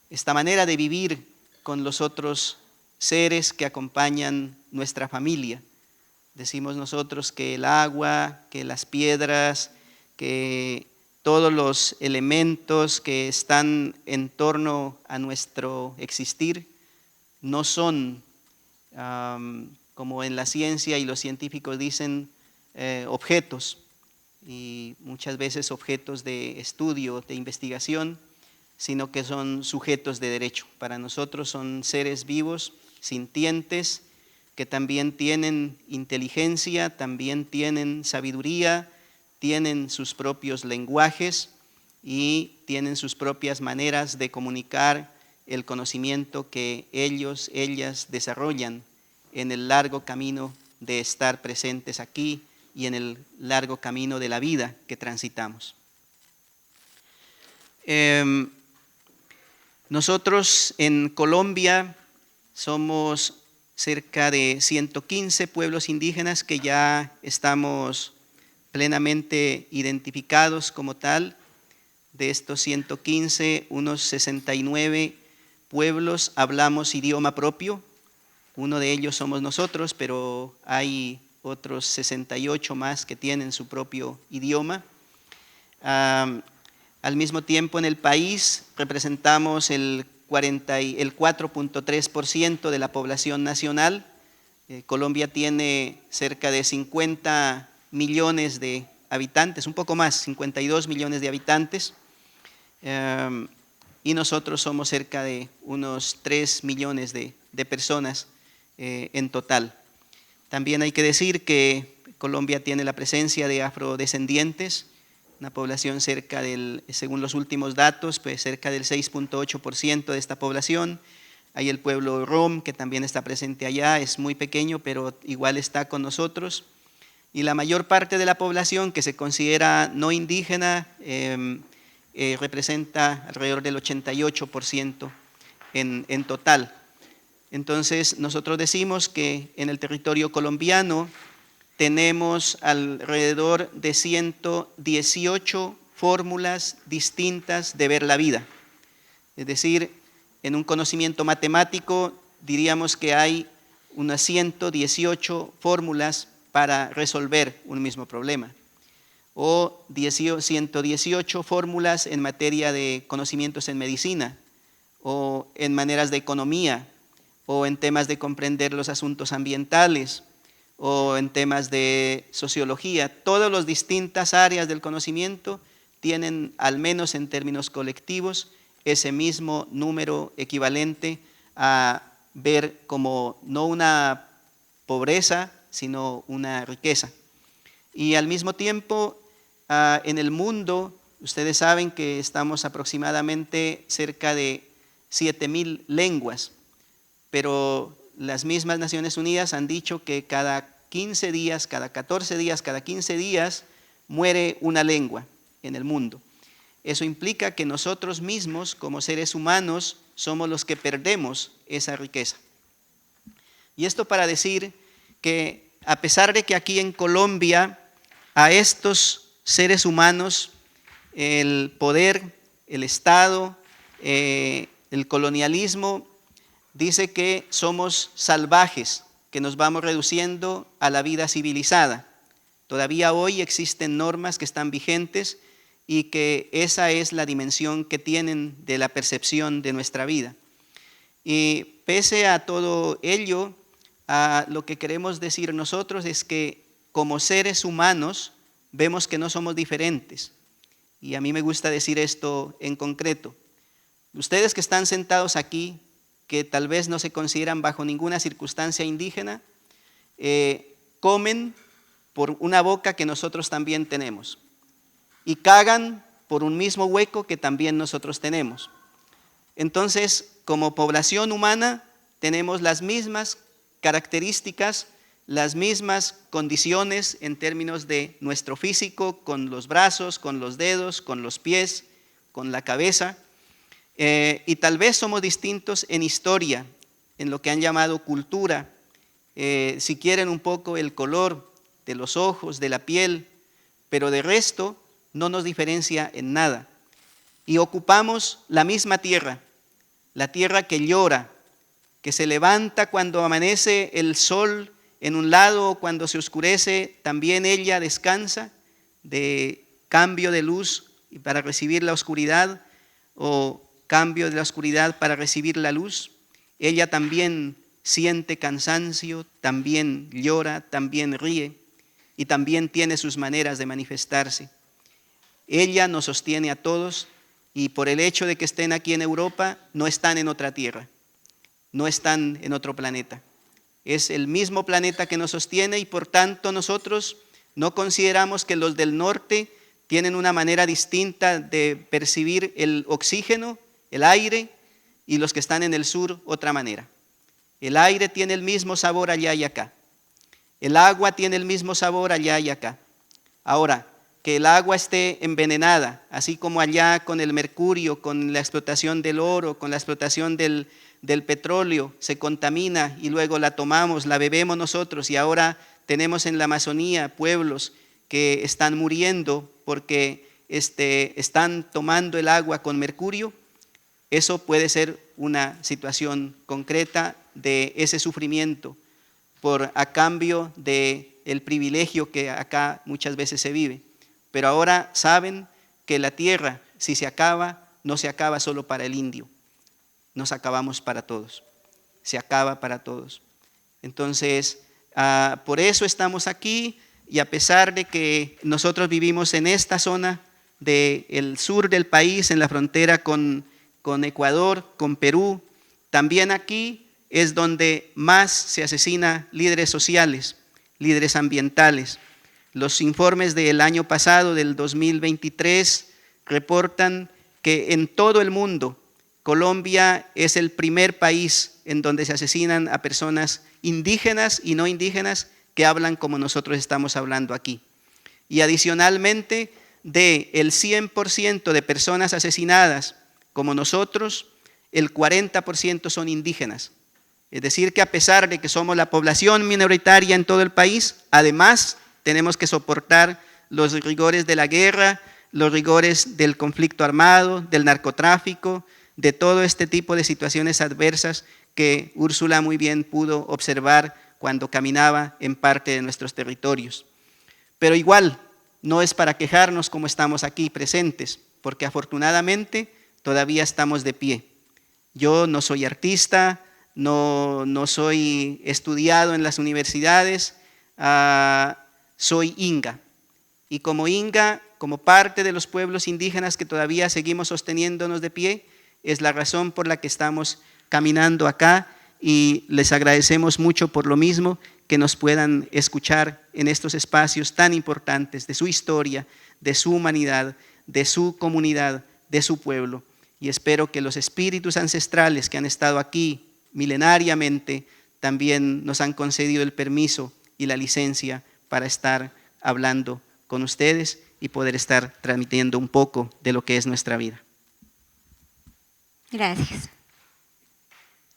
esta manera de vivir con los otros seres que acompañan nuestra familia. Decimos nosotros que el agua, que las piedras, que todos los elementos que están en torno a nuestro existir no son, como en la ciencia y los científicos dicen, objetos, y muchas veces objetos de estudio, de investigación, sino que son sujetos de derecho. Para nosotros son seres vivos, sintientes, que también tienen inteligencia, también tienen sabiduría, tienen sus propios lenguajes y tienen sus propias maneras de comunicar el conocimiento que ellos, ellas desarrollan en el largo camino de estar presentes aquí y en el largo camino de la vida que transitamos. Nosotros en Colombia somos cerca de 115 pueblos indígenas que ya estamos plenamente identificados como tal. De estos 115, unos 69 pueblos hablamos idioma propio. Uno de ellos somos nosotros, pero hay otros 68 más que tienen su propio idioma. Al mismo tiempo en el país representamos el 4.3% de la población nacional. Colombia tiene cerca de 50 millones de habitantes, un poco más, 52 millones de habitantes. Y nosotros somos cerca de unos 3 millones de personas en total. También hay que decir que Colombia tiene la presencia de afrodescendientes, una población cerca del, según los últimos datos, pues cerca del 6.8% de esta población. Hay el pueblo rom, que también está presente allá, es muy pequeño, pero igual está con nosotros. Y la mayor parte de la población que se considera no indígena representa alrededor del 88% en total. Entonces, nosotros decimos que en el territorio colombiano tenemos alrededor de 118 fórmulas distintas de ver la vida. Es decir, en un conocimiento matemático diríamos que hay unas 118 fórmulas para resolver un mismo problema, o 118 fórmulas en materia de conocimientos en medicina, o en maneras de economía, o en temas de comprender los asuntos ambientales, o en temas de sociología. Todas las distintas áreas del conocimiento tienen, al menos en términos colectivos, ese mismo número equivalente a ver como no una pobreza, sino una riqueza. Y al mismo tiempo, en el mundo, ustedes saben que estamos aproximadamente cerca de 7,000 lenguas, pero las mismas Naciones Unidas han dicho que cada 15 días, cada 14 días, cada 15 días muere una lengua en el mundo. Eso implica que nosotros mismos, como seres humanos, somos los que perdemos esa riqueza. Y esto para decir que a pesar de que aquí en Colombia a estos seres humanos el poder, el Estado, el colonialismo dice que somos salvajes, que nos vamos reduciendo a la vida civilizada. Todavía hoy existen normas que están vigentes y que esa es la dimensión que tienen de la percepción de nuestra vida. Y pese a todo ello, lo que queremos decir nosotros es que como seres humanos vemos que no somos diferentes. Y a mí me gusta decir esto en concreto. Ustedes que están sentados aquí, que tal vez no se consideran bajo ninguna circunstancia indígena, comen por una boca que nosotros también tenemos y cagan por un mismo hueco que también nosotros tenemos. Entonces, como población humana, tenemos las mismas características, las mismas condiciones en términos de nuestro físico, con los brazos, con los dedos, con los pies, con la cabeza, y tal vez somos distintos en historia, en lo que han llamado cultura, si quieren un poco el color de los ojos, de la piel, pero de resto no nos diferencia en nada. Y ocupamos la misma tierra, la tierra que llora, que se levanta cuando amanece el sol en un lado o cuando se oscurece, también ella descansa de cambio de luz para recibir la oscuridad o cambio de la oscuridad para recibir la luz. Ella también siente cansancio, también llora, también ríe y también tiene sus maneras de manifestarse. Ella nos sostiene a todos y por el hecho de que estén aquí en Europa, no están en otra tierra, no están en otro planeta. Es el mismo planeta que nos sostiene y por tanto nosotros no consideramos que los del norte tienen una manera distinta de percibir el oxígeno, el aire, y los que están en el sur otra manera. El aire tiene el mismo sabor allá y acá. El agua tiene el mismo sabor allá y acá. Ahora, que el agua esté envenenada, así como allá con el mercurio, con la explotación del oro, con la explotación del petróleo, se contamina y luego la tomamos, la bebemos nosotros y ahora tenemos en la Amazonía pueblos que están muriendo porque están tomando el agua con mercurio. Eso puede ser una situación concreta de ese sufrimiento a cambio del privilegio que acá muchas veces se vive. Pero ahora saben que la tierra, si se acaba, no se acaba solo para el indio, nos acabamos para todos, se acaba para todos. Entonces, por eso estamos aquí y a pesar de que nosotros vivimos en esta zona del sur del país, en la frontera con Ecuador, con Perú, también aquí es donde más se asesina líderes sociales, líderes ambientales. Los informes del año pasado, del 2023, reportan que en todo el mundo, Colombia es el primer país en donde se asesinan a personas indígenas y no indígenas que hablan como nosotros estamos hablando aquí. Y adicionalmente, del 100% de personas asesinadas como nosotros, el 40% son indígenas. Es decir, que a pesar de que somos la población minoritaria en todo el país, además tenemos que soportar los rigores de la guerra, los rigores del conflicto armado, del narcotráfico, de todo este tipo de situaciones adversas que Úrsula muy bien pudo observar cuando caminaba en parte de nuestros territorios. Pero igual, no es para quejarnos como estamos aquí presentes, porque afortunadamente todavía estamos de pie. Yo no soy artista, no soy estudiado en las universidades, soy inga. Y como inga, como parte de los pueblos indígenas que todavía seguimos sosteniéndonos de pie, es la razón por la que estamos caminando acá y les agradecemos mucho por lo mismo que nos puedan escuchar en estos espacios tan importantes de su historia, de su humanidad, de su comunidad, de su pueblo. Y espero que los espíritus ancestrales que han estado aquí milenariamente también nos han concedido el permiso y la licencia para estar hablando con ustedes y poder estar transmitiendo un poco de lo que es nuestra vida. Gracias.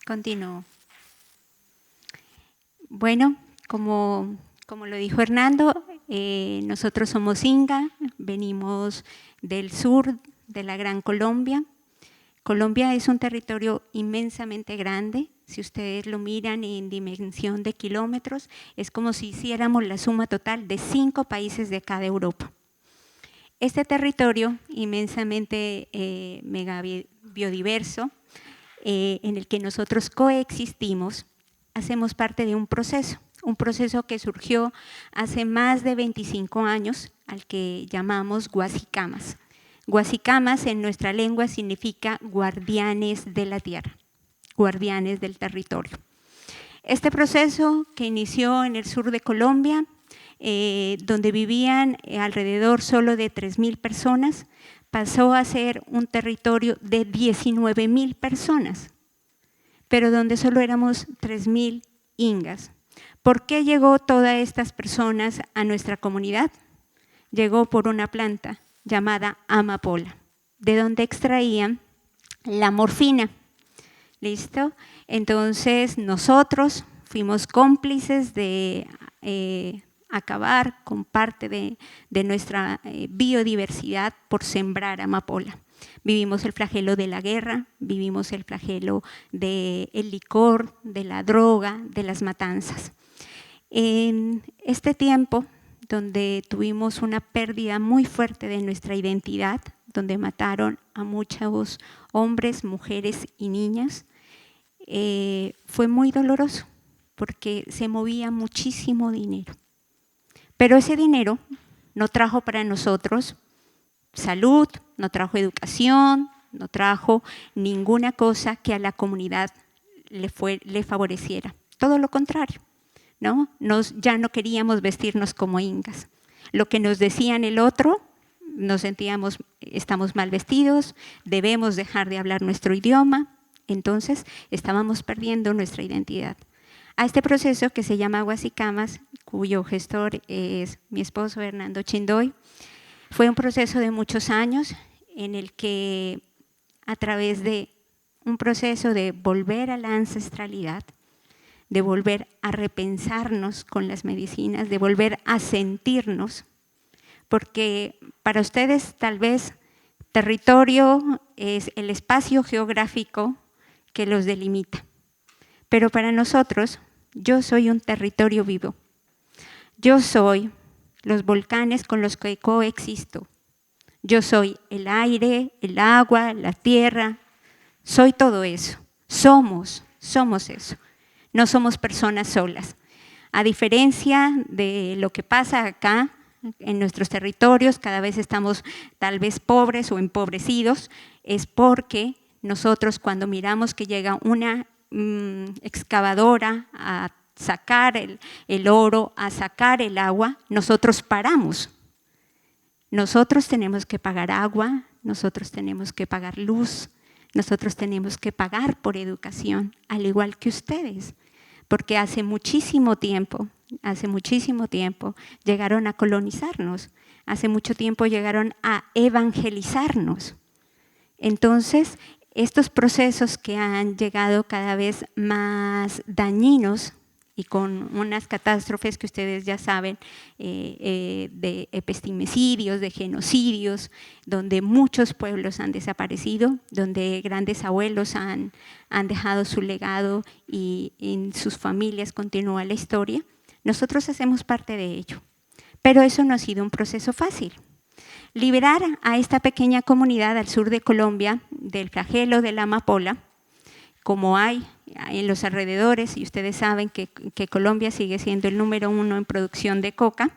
Continúo. Bueno, como lo dijo Hernando, nosotros somos Inga, venimos del sur de la Gran Colombia. Colombia es un territorio inmensamente grande. Si ustedes lo miran en dimensión de kilómetros, es como si hiciéramos la suma total de 5 países de acá de Europa. Este territorio inmensamente mega biodiverso, en el que nosotros coexistimos, hacemos parte de un proceso que surgió hace más de 25 años, al que llamamos Guasicamas. Guasicamas en nuestra lengua significa guardianes de la tierra, guardianes del territorio. Este proceso que inició en el sur de Colombia, donde vivían alrededor solo de 3.000 personas, pasó a ser un territorio de 19.000 personas, pero donde solo éramos 3.000 ingas. ¿Por qué llegó todas estas personas a nuestra comunidad? Llegó por una planta llamada amapola, de donde extraían la morfina. ¿Listo? Entonces nosotros fuimos cómplices de acabar con parte de nuestra biodiversidad por sembrar amapola. Vivimos el flagelo de la guerra, vivimos el flagelo del licor, de la droga, de las matanzas. En este tiempo, donde tuvimos una pérdida muy fuerte de nuestra identidad, donde mataron a muchos hombres, mujeres y niñas, fue muy doloroso porque se movía muchísimo dinero. Pero ese dinero no trajo para nosotros salud, no trajo educación, no trajo ninguna cosa que a la comunidad le favoreciera. Todo lo contrario, ¿no? Ya no queríamos vestirnos como ingas. Lo que nos decían el otro, nos sentíamos, estamos mal vestidos, debemos dejar de hablar nuestro idioma, entonces estábamos perdiendo nuestra identidad. A este proceso que se llama Guasicamas, cuyo gestor es mi esposo Hernando Chindoy, fue un proceso de muchos años en el que a través de un proceso de volver a la ancestralidad, de volver a repensarnos con las medicinas, de volver a sentirnos, porque para ustedes tal vez territorio es el espacio geográfico que los delimita, pero para nosotros yo soy un territorio vivo, yo soy los volcanes con los que coexisto, yo soy el aire, el agua, la tierra, soy todo eso, somos eso. No somos personas solas. A diferencia de lo que pasa acá, en nuestros territorios, cada vez estamos tal vez pobres o empobrecidos, es porque nosotros cuando miramos que llega una excavadora a sacar el oro, a sacar el agua, nosotros paramos. Nosotros tenemos que pagar agua, nosotros tenemos que pagar luz, nosotros tenemos que pagar por educación, al igual que ustedes, porque hace muchísimo tiempo llegaron a colonizarnos, hace mucho tiempo llegaron a evangelizarnos. Entonces, estos procesos que han llegado cada vez más dañinos y con unas catástrofes que ustedes ya saben, de epistemicidios, de genocidios, donde muchos pueblos han desaparecido, donde grandes abuelos han dejado su legado y en sus familias continúa la historia, nosotros hacemos parte de ello. Pero eso no ha sido un proceso fácil. Liberar a esta pequeña comunidad al sur de Colombia del flagelo de la amapola, como hay en los alrededores, y ustedes saben que Colombia sigue siendo el número 1 en producción de coca,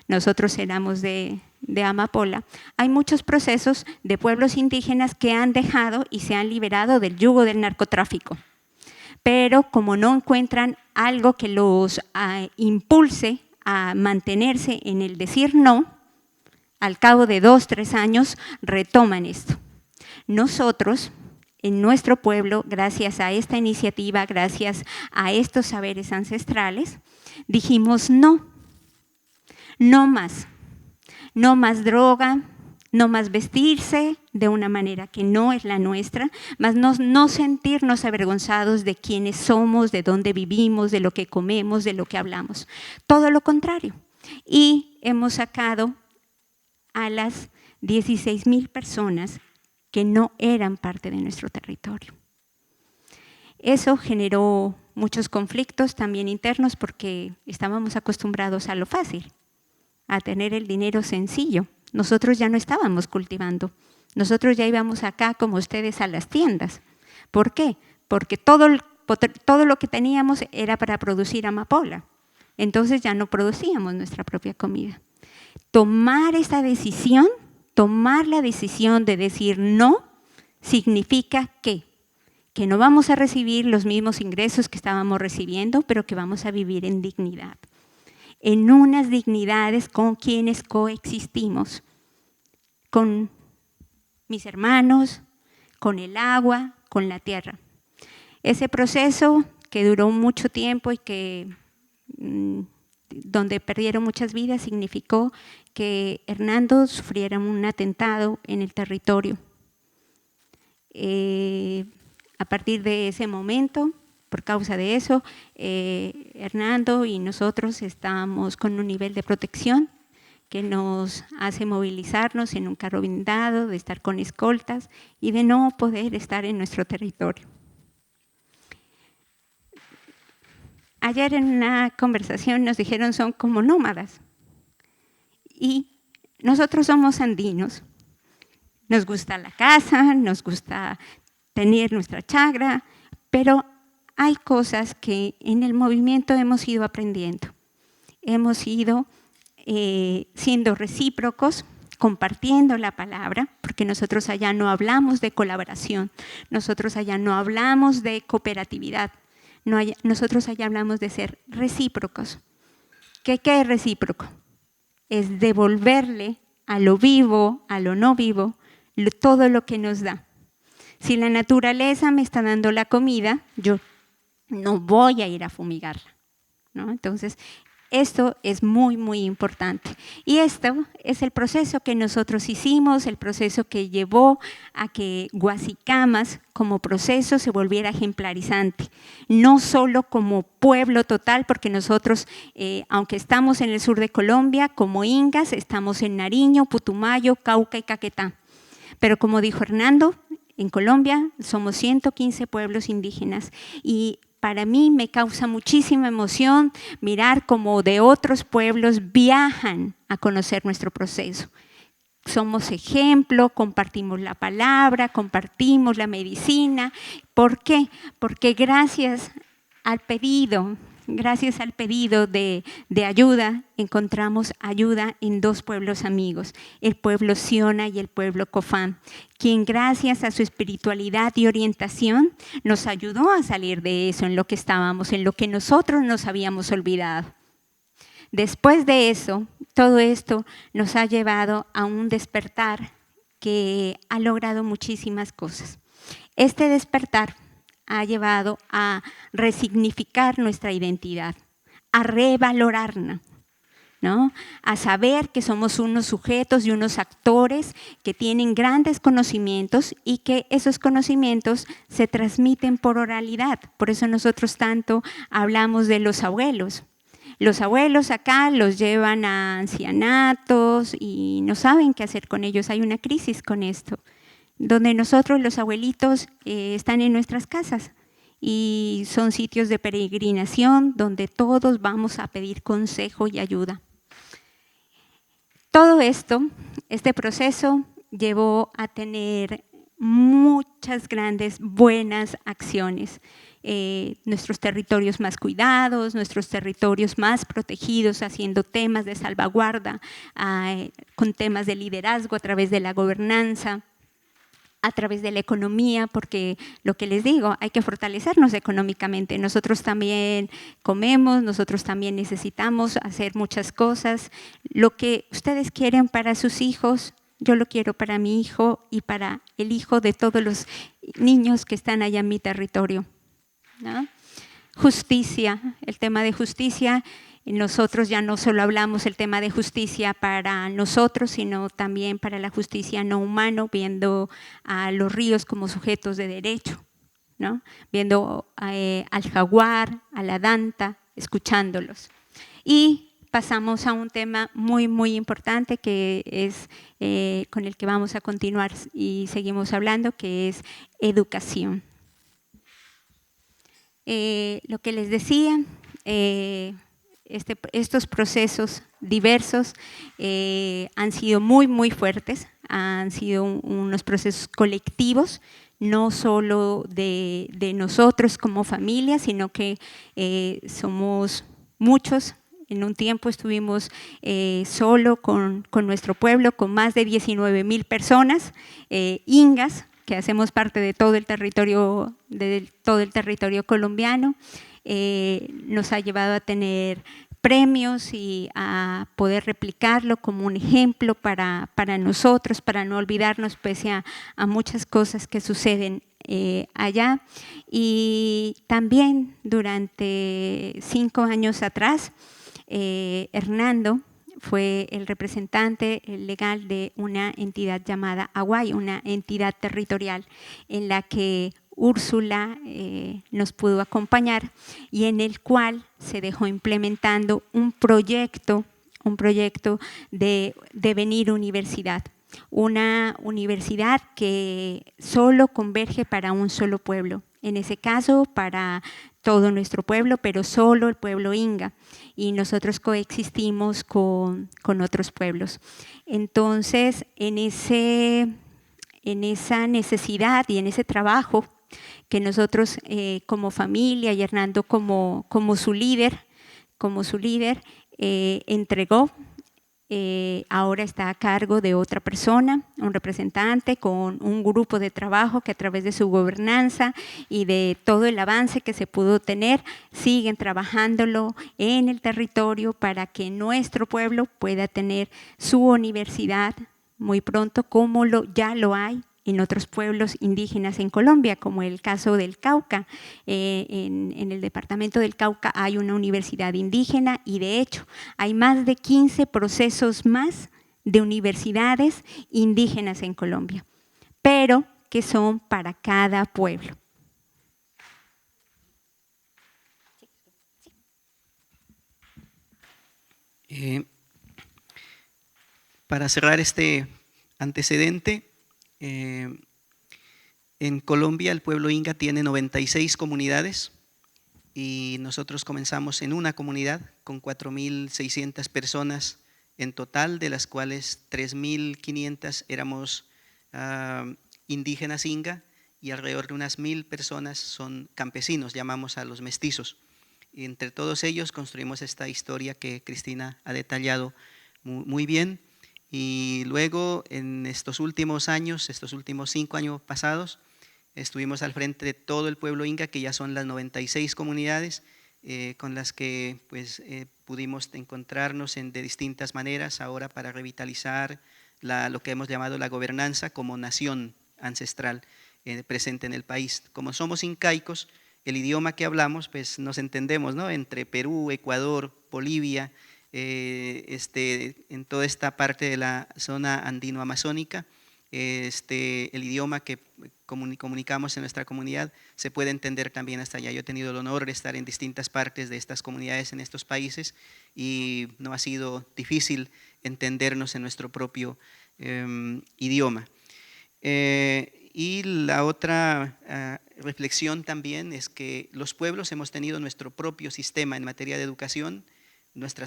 nosotros éramos de amapola, hay muchos procesos de pueblos indígenas que han dejado y se han liberado del yugo del narcotráfico, pero como no encuentran algo que los impulse a mantenerse en el decir no, al cabo de 2 o 3 años retoman esto. Nosotros, en nuestro pueblo, gracias a esta iniciativa, gracias a estos saberes ancestrales, dijimos no más droga, no más vestirse de una manera que no es la nuestra, más no sentirnos avergonzados de quiénes somos, de dónde vivimos, de lo que comemos, de lo que hablamos. Todo lo contrario. Y hemos sacado a las 16,000 personas que no eran parte de nuestro territorio. Eso generó muchos conflictos también internos porque estábamos acostumbrados a lo fácil, a tener el dinero sencillo. Nosotros ya no estábamos cultivando, nosotros ya íbamos acá como ustedes a las tiendas. ¿Por qué? Porque todo lo que teníamos era para producir amapola, entonces ya no producíamos nuestra propia comida. Tomar esa decisión, tomar la decisión de decir no, significa que no vamos a recibir los mismos ingresos que estábamos recibiendo, pero que vamos a vivir en dignidad. En unas dignidades con quienes coexistimos, con mis hermanos, con el agua, con la tierra. Ese proceso que duró mucho tiempo y que donde perdieron muchas vidas significó que Hernando sufriera un atentado en el territorio. A partir de ese momento, por causa de eso, Hernando y nosotros estamos con un nivel de protección que nos hace movilizarnos en un carro blindado, de estar con escoltas y de no poder estar en nuestro territorio. Ayer en una conversación nos dijeron son como nómadas y nosotros somos andinos. Nos gusta la casa, nos gusta tener nuestra chagra, pero hay cosas que en el movimiento hemos ido aprendiendo. Hemos ido siendo recíprocos, compartiendo la palabra, porque nosotros allá no hablamos de colaboración, nosotros allá no hablamos de cooperatividad, nosotros allá hablamos de ser recíprocos. ¿Qué es recíproco? Es devolverle a lo vivo, a lo no vivo, todo lo que nos da. Si la naturaleza me está dando la comida, yo no voy a ir a fumigarla, ¿no? Entonces, esto es muy, muy importante. Y esto es el proceso que nosotros hicimos, el proceso que llevó a que Guasicamas como proceso se volviera ejemplarizante. No solo como pueblo total, porque nosotros, aunque estamos en el sur de Colombia, como ingas, estamos en Nariño, Putumayo, Cauca y Caquetá. Pero como dijo Hernando, en Colombia somos 115 pueblos indígenas y para mí me causa muchísima emoción mirar cómo de otros pueblos viajan a conocer nuestro proceso. Somos ejemplo, compartimos la palabra, compartimos la medicina. ¿Por qué? Porque gracias al pedido de ayuda, encontramos ayuda en dos pueblos amigos, el pueblo Siona y el pueblo Cofán, quien gracias a su espiritualidad y orientación nos ayudó a salir de eso, en lo que estábamos, en lo que nosotros nos habíamos olvidado. Después de eso, todo esto nos ha llevado a un despertar que ha logrado muchísimas cosas. Este despertar ha llevado a resignificar nuestra identidad, a revalorarla, ¿no? A saber que somos unos sujetos y unos actores que tienen grandes conocimientos y que esos conocimientos se transmiten por oralidad. Por eso nosotros tanto hablamos de los abuelos. Los abuelos acá los llevan a ancianatos y no saben qué hacer con ellos. Hay una crisis con esto, donde nosotros los abuelitos están en nuestras casas y son sitios de peregrinación donde todos vamos a pedir consejo y ayuda. Todo esto, este proceso llevó a tener muchas grandes buenas acciones. Nuestros territorios más cuidados, nuestros territorios más protegidos, haciendo temas de salvaguarda, con temas de liderazgo a través de la gobernanza, a través de la economía, porque lo que les digo, hay que fortalecernos económicamente. Nosotros también comemos, nosotros también necesitamos hacer muchas cosas. Lo que ustedes quieren para sus hijos, yo lo quiero para mi hijo y para el hijo de todos los niños que están allá en mi territorio, ¿no? Justicia, el tema de justicia. Nosotros ya no solo hablamos el tema de justicia para nosotros, sino también para la justicia no humano, viendo a los ríos como sujetos de derecho, ¿no? Viendo al jaguar, a la danta, escuchándolos. Y pasamos a un tema muy, muy importante que es con el que vamos a continuar y seguimos hablando, que es educación. Lo que les decía, estos procesos diversos han sido muy, muy fuertes, han sido unos procesos colectivos, no solo de nosotros como familia, sino que somos muchos. En un tiempo estuvimos solo con nuestro pueblo, con más de 19,000 personas, ingas, que hacemos parte de todo el territorio colombiano. Nos ha llevado a tener premios y a poder replicarlo como un ejemplo para nosotros, para no olvidarnos pese a muchas cosas que suceden allá. Y también durante 5 años atrás, Hernando fue el representante legal de una entidad llamada Aguay, una entidad territorial en la que Úrsula nos pudo acompañar y en el cual se dejó implementando un proyecto de devenir universidad. Una universidad que solo converge para un solo pueblo, en ese caso para todo nuestro pueblo, pero solo el pueblo inga, y nosotros coexistimos con otros pueblos. Entonces, en esa necesidad y en ese trabajo que nosotros como familia y Hernando como su líder entregó, ahora está a cargo de otra persona, un representante con un grupo de trabajo que a través de su gobernanza y de todo el avance que se pudo tener, siguen trabajándolo en el territorio para que nuestro pueblo pueda tener su universidad muy pronto, como ya lo hay en otros pueblos indígenas en Colombia, como el caso del Cauca. En el departamento del Cauca hay una universidad indígena y de hecho hay más de 15 procesos más de universidades indígenas en Colombia, pero que son para cada pueblo. Para cerrar este antecedente, en Colombia el pueblo inga tiene 96 comunidades y nosotros comenzamos en una comunidad con 4,600 personas en total, de las cuales 3,500 éramos indígenas inga y alrededor de unas 1,000 personas son campesinos, llamamos a los mestizos. Y entre todos ellos construimos esta historia que Cristina ha detallado muy bien. Y luego en estos últimos años, estos últimos 5 años pasados, estuvimos al frente de todo el pueblo inga, que ya son las 96 comunidades con las que pues, pudimos encontrarnos de distintas maneras ahora para revitalizar lo que hemos llamado la gobernanza como nación ancestral presente en el país. Como somos incaicos, el idioma que hablamos, pues nos entendemos, ¿no? Entre Perú, Ecuador, Bolivia, en toda esta parte de la zona andino-amazónica, el idioma que comunicamos en nuestra comunidad se puede entender también hasta allá. Yo he tenido el honor de estar en distintas partes de estas comunidades en estos países y no ha sido difícil entendernos en nuestro propio idioma. Y la otra reflexión también es que los pueblos hemos tenido nuestro propio sistema en materia de educación,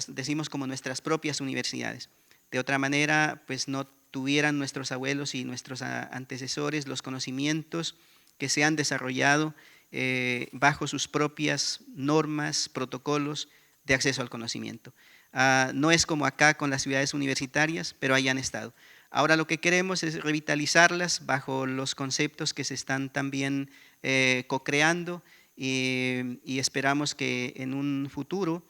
decimos como nuestras propias universidades. De otra manera, pues no tuvieran nuestros abuelos y nuestros antecesores los conocimientos que se han desarrollado bajo sus propias normas, protocolos de acceso al conocimiento. No es como acá con las ciudades universitarias, pero ahí han estado. Ahora lo que queremos es revitalizarlas bajo los conceptos que se están también co-creando y esperamos que en un futuro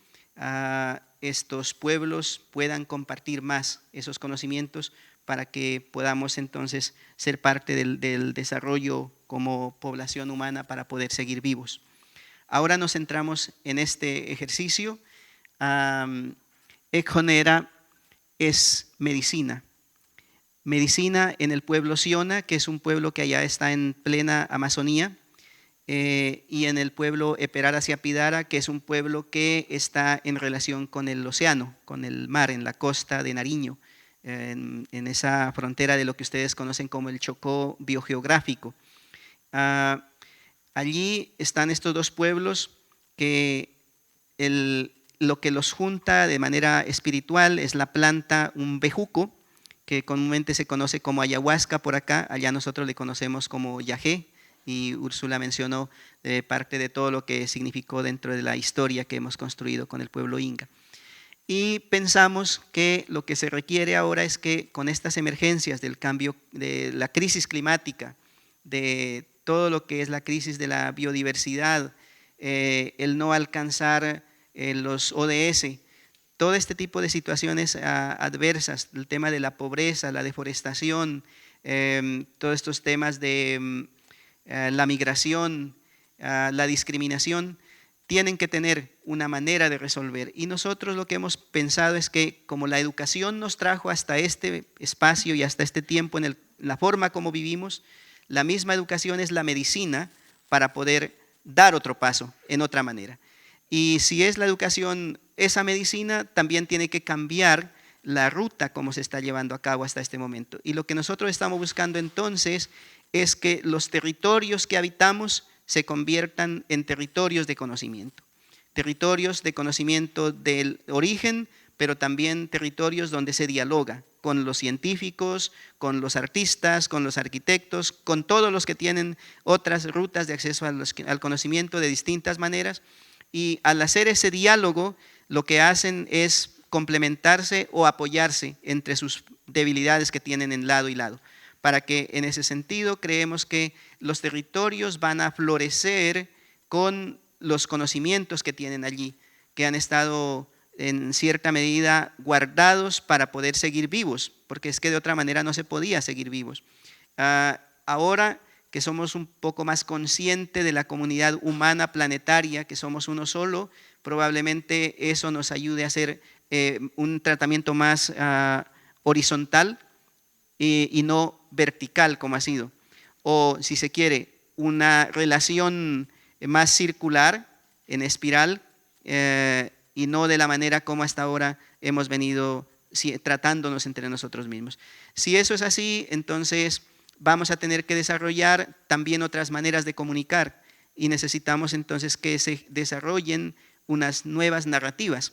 estos pueblos puedan compartir más esos conocimientos para que podamos entonces ser parte del desarrollo como población humana para poder seguir vivos. Ahora nos centramos en este ejercicio. Ekjonera es medicina. Medicina en el pueblo Siona, que es un pueblo que allá está en plena Amazonía, y en el pueblo Eperara-Siapidara, que es un pueblo que está en relación con el océano, con el mar, en la costa de Nariño, en esa frontera de lo que ustedes conocen como el Chocó biogeográfico. Allí están estos dos pueblos que lo que los junta de manera espiritual es la planta, un bejuco, que comúnmente se conoce como ayahuasca por acá, allá nosotros le conocemos como yagé, y Úrsula mencionó parte de todo lo que significó dentro de la historia que hemos construido con el pueblo inca. Y pensamos que lo que se requiere ahora es que con estas emergencias del cambio, de la crisis climática, de todo lo que es la crisis de la biodiversidad, el no alcanzar los ODS, todo este tipo de situaciones adversas, el tema de la pobreza, la deforestación, todos estos temas de la migración, la discriminación, tienen que tener una manera de resolver. Y nosotros lo que hemos pensado es que como la educación nos trajo hasta este espacio y hasta este tiempo en la forma como vivimos, la misma educación es la medicina para poder dar otro paso en otra manera. Y si es la educación esa medicina, también tiene que cambiar la ruta como se está llevando a cabo hasta este momento. Y lo que nosotros estamos buscando entonces es que los territorios que habitamos se conviertan en territorios de conocimiento del origen, pero también territorios donde se dialoga con los científicos, con los artistas, con los arquitectos, con todos los que tienen otras rutas de acceso al conocimiento de distintas maneras. Y al hacer ese diálogo, lo que hacen es complementarse o apoyarse entre sus debilidades que tienen en lado y lado, para que en ese sentido creemos que los territorios van a florecer con los conocimientos que tienen allí, que han estado en cierta medida guardados para poder seguir vivos, porque es que de otra manera no se podía seguir vivos. Ahora que somos un poco más conscientes de la comunidad humana planetaria, que somos uno solo, probablemente eso nos ayude a hacer un tratamiento más horizontal y no vertical como ha sido. O si se quiere, una relación más circular, en espiral, y no de la manera como hasta ahora hemos venido tratándonos entre nosotros mismos. Si eso es así, entonces vamos a tener que desarrollar también otras maneras de comunicar y necesitamos entonces que se desarrollen unas nuevas narrativas.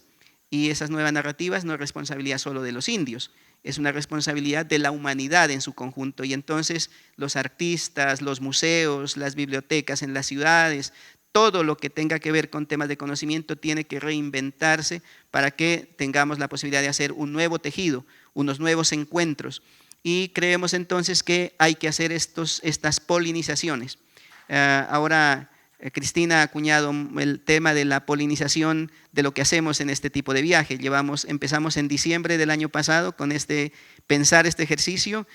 Y esas nuevas narrativas no es responsabilidad solo de los indios, es una responsabilidad de la humanidad en su conjunto. Y entonces los artistas, los museos, las bibliotecas en las ciudades, todo lo que tenga que ver con temas de conocimiento tiene que reinventarse para que tengamos la posibilidad de hacer un nuevo tejido, unos nuevos encuentros. Y creemos entonces que hay que hacer estas polinizaciones. Ahora Cristina ha acuñado el tema de la polinización de lo que hacemos en este tipo de viaje. Empezamos en diciembre del año pasado con pensar este ejercicio.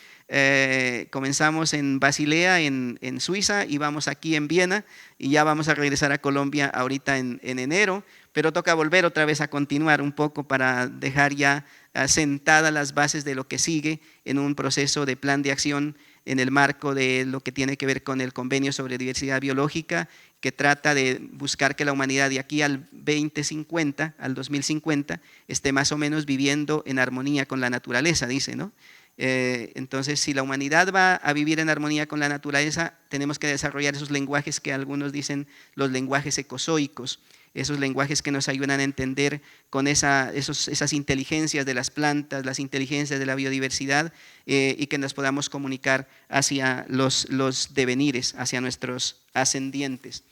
Comenzamos en Basilea, en Suiza, y vamos aquí en Viena, y ya vamos a regresar a Colombia ahorita en enero, pero toca volver otra vez a continuar un poco para dejar ya sentadas las bases de lo que sigue en un proceso de plan de acción en el marco de lo que tiene que ver con el Convenio sobre Diversidad Biológica, que trata de buscar que la humanidad de aquí al 2050, al 2050, esté más o menos viviendo en armonía con la naturaleza, dice, ¿no? Entonces, si la humanidad va a vivir en armonía con la naturaleza, tenemos que desarrollar esos lenguajes que algunos dicen los lenguajes ecozoicos, esos lenguajes que nos ayudan a entender con esas inteligencias de las plantas, las inteligencias de la biodiversidad, y que nos podamos comunicar hacia los devenires, hacia nuestros ascendientes.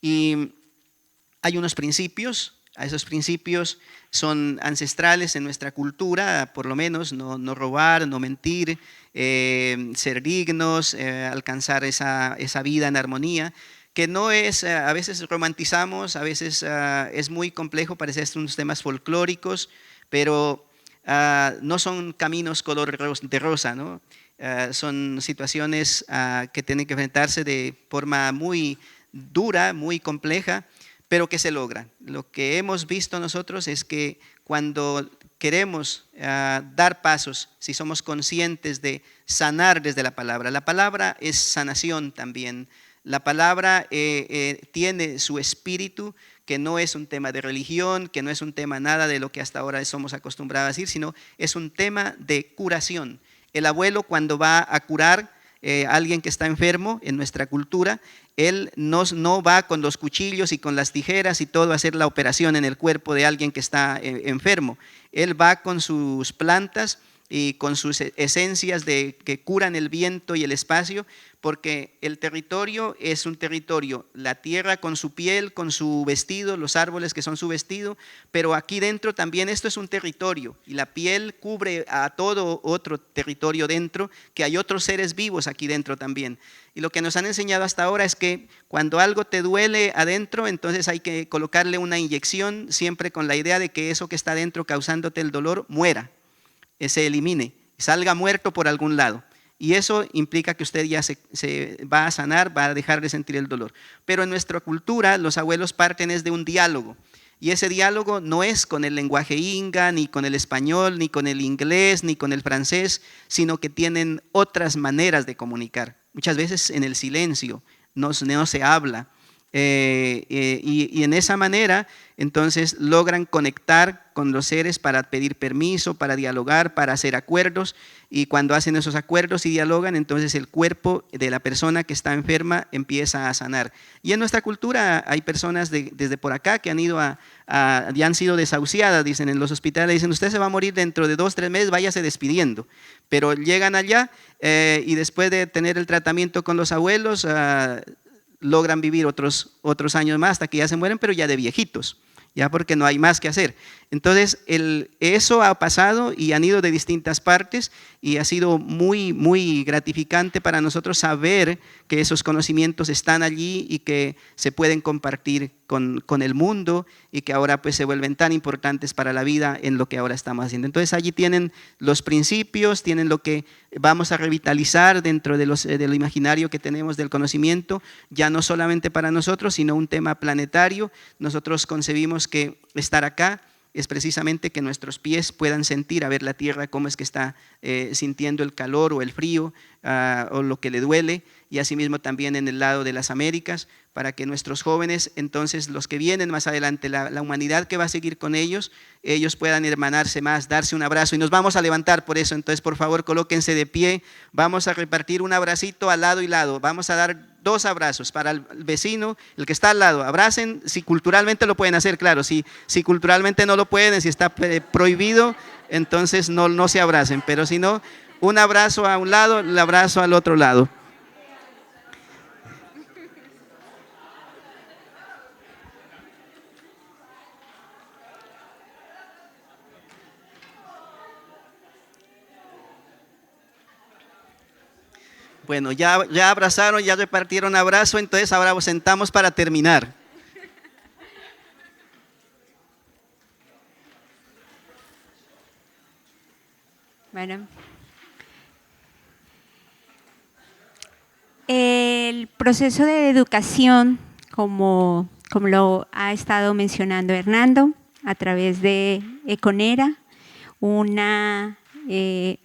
Y hay unos principios, esos principios son ancestrales en nuestra cultura, por lo menos, no robar, no mentir, ser dignos, alcanzar esa vida en armonía, que no es, a veces romantizamos, a veces es muy complejo, parece unos temas folclóricos, pero no son caminos color de rosa, ¿no? Son situaciones que tienen que enfrentarse de forma muy dura, muy compleja, pero que se logra. Lo que hemos visto nosotros es que cuando queremos dar pasos, si somos conscientes de sanar desde la palabra es sanación también. La palabra tiene su espíritu, que no es un tema de religión, que no es un tema nada de lo que hasta ahora somos acostumbrados a decir, sino es un tema de curación. El abuelo, cuando va a curar a alguien que está enfermo en nuestra cultura, él no va con los cuchillos y con las tijeras y todo a hacer la operación en el cuerpo de alguien que está enfermo. Él va con sus plantas y con sus esencias que curan el viento y el espacio, porque el territorio es un territorio, la tierra con su piel, con su vestido, los árboles que son su vestido, pero aquí dentro también esto es un territorio y la piel cubre a todo otro territorio dentro, que hay otros seres vivos aquí dentro también. Y lo que nos han enseñado hasta ahora es que cuando algo te duele adentro, entonces hay que colocarle una inyección, siempre con la idea de que eso que está adentro causándote el dolor muera, se elimine, salga muerto por algún lado. Y eso implica que usted ya se va a sanar, va a dejar de sentir el dolor. Pero en nuestra cultura los abuelos parten de un diálogo. Y ese diálogo no es con el lenguaje inga, ni con el español, ni con el inglés, ni con el francés, sino que tienen otras maneras de comunicar. Muchas veces en el silencio, no se habla. Y en esa manera, entonces, logran conectar con los seres para pedir permiso, para dialogar, para hacer acuerdos, y cuando hacen esos acuerdos y dialogan, entonces el cuerpo de la persona que está enferma empieza a sanar. Y en nuestra cultura hay personas desde por acá que han ido ya han sido desahuciadas, dicen en los hospitales, dicen usted se va a morir dentro de 2 o 3 meses, váyase despidiendo. Pero llegan allá y después de tener el tratamiento con los abuelos, logran vivir otros años más hasta que ya se mueren, pero ya de viejitos, ya porque no hay más que hacer. Entonces, eso ha pasado y han ido de distintas partes y ha sido muy, muy gratificante para nosotros saber que esos conocimientos están allí y que se pueden compartir con el mundo y que ahora pues se vuelven tan importantes para la vida en lo que ahora estamos haciendo. Entonces, allí tienen los principios, tienen lo que vamos a revitalizar dentro de del imaginario que tenemos del conocimiento, ya no solamente para nosotros, sino un tema planetario. Nosotros concebimos que estar acá es precisamente que nuestros pies puedan sentir, a ver la tierra cómo es que está sintiendo el calor o el frío o lo que le duele, y asimismo también en el lado de las Américas, para que nuestros jóvenes, entonces los que vienen más adelante, la humanidad que va a seguir con ellos puedan hermanarse más, darse un abrazo, y nos vamos a levantar por eso. Entonces por favor colóquense de pie, vamos a repartir un abracito al lado y lado, vamos a dar 2 abrazos para el vecino, el que está al lado, abracen, si culturalmente lo pueden hacer, claro, si culturalmente no lo pueden, si está prohibido, entonces no se abracen, pero si no, un abrazo a un lado, el abrazo al otro lado. Bueno, ya abrazaron, ya repartieron abrazo, entonces ahora nos sentamos para terminar. Bueno, el proceso de educación, como lo ha estado mencionando Hernando, a través de Econera, una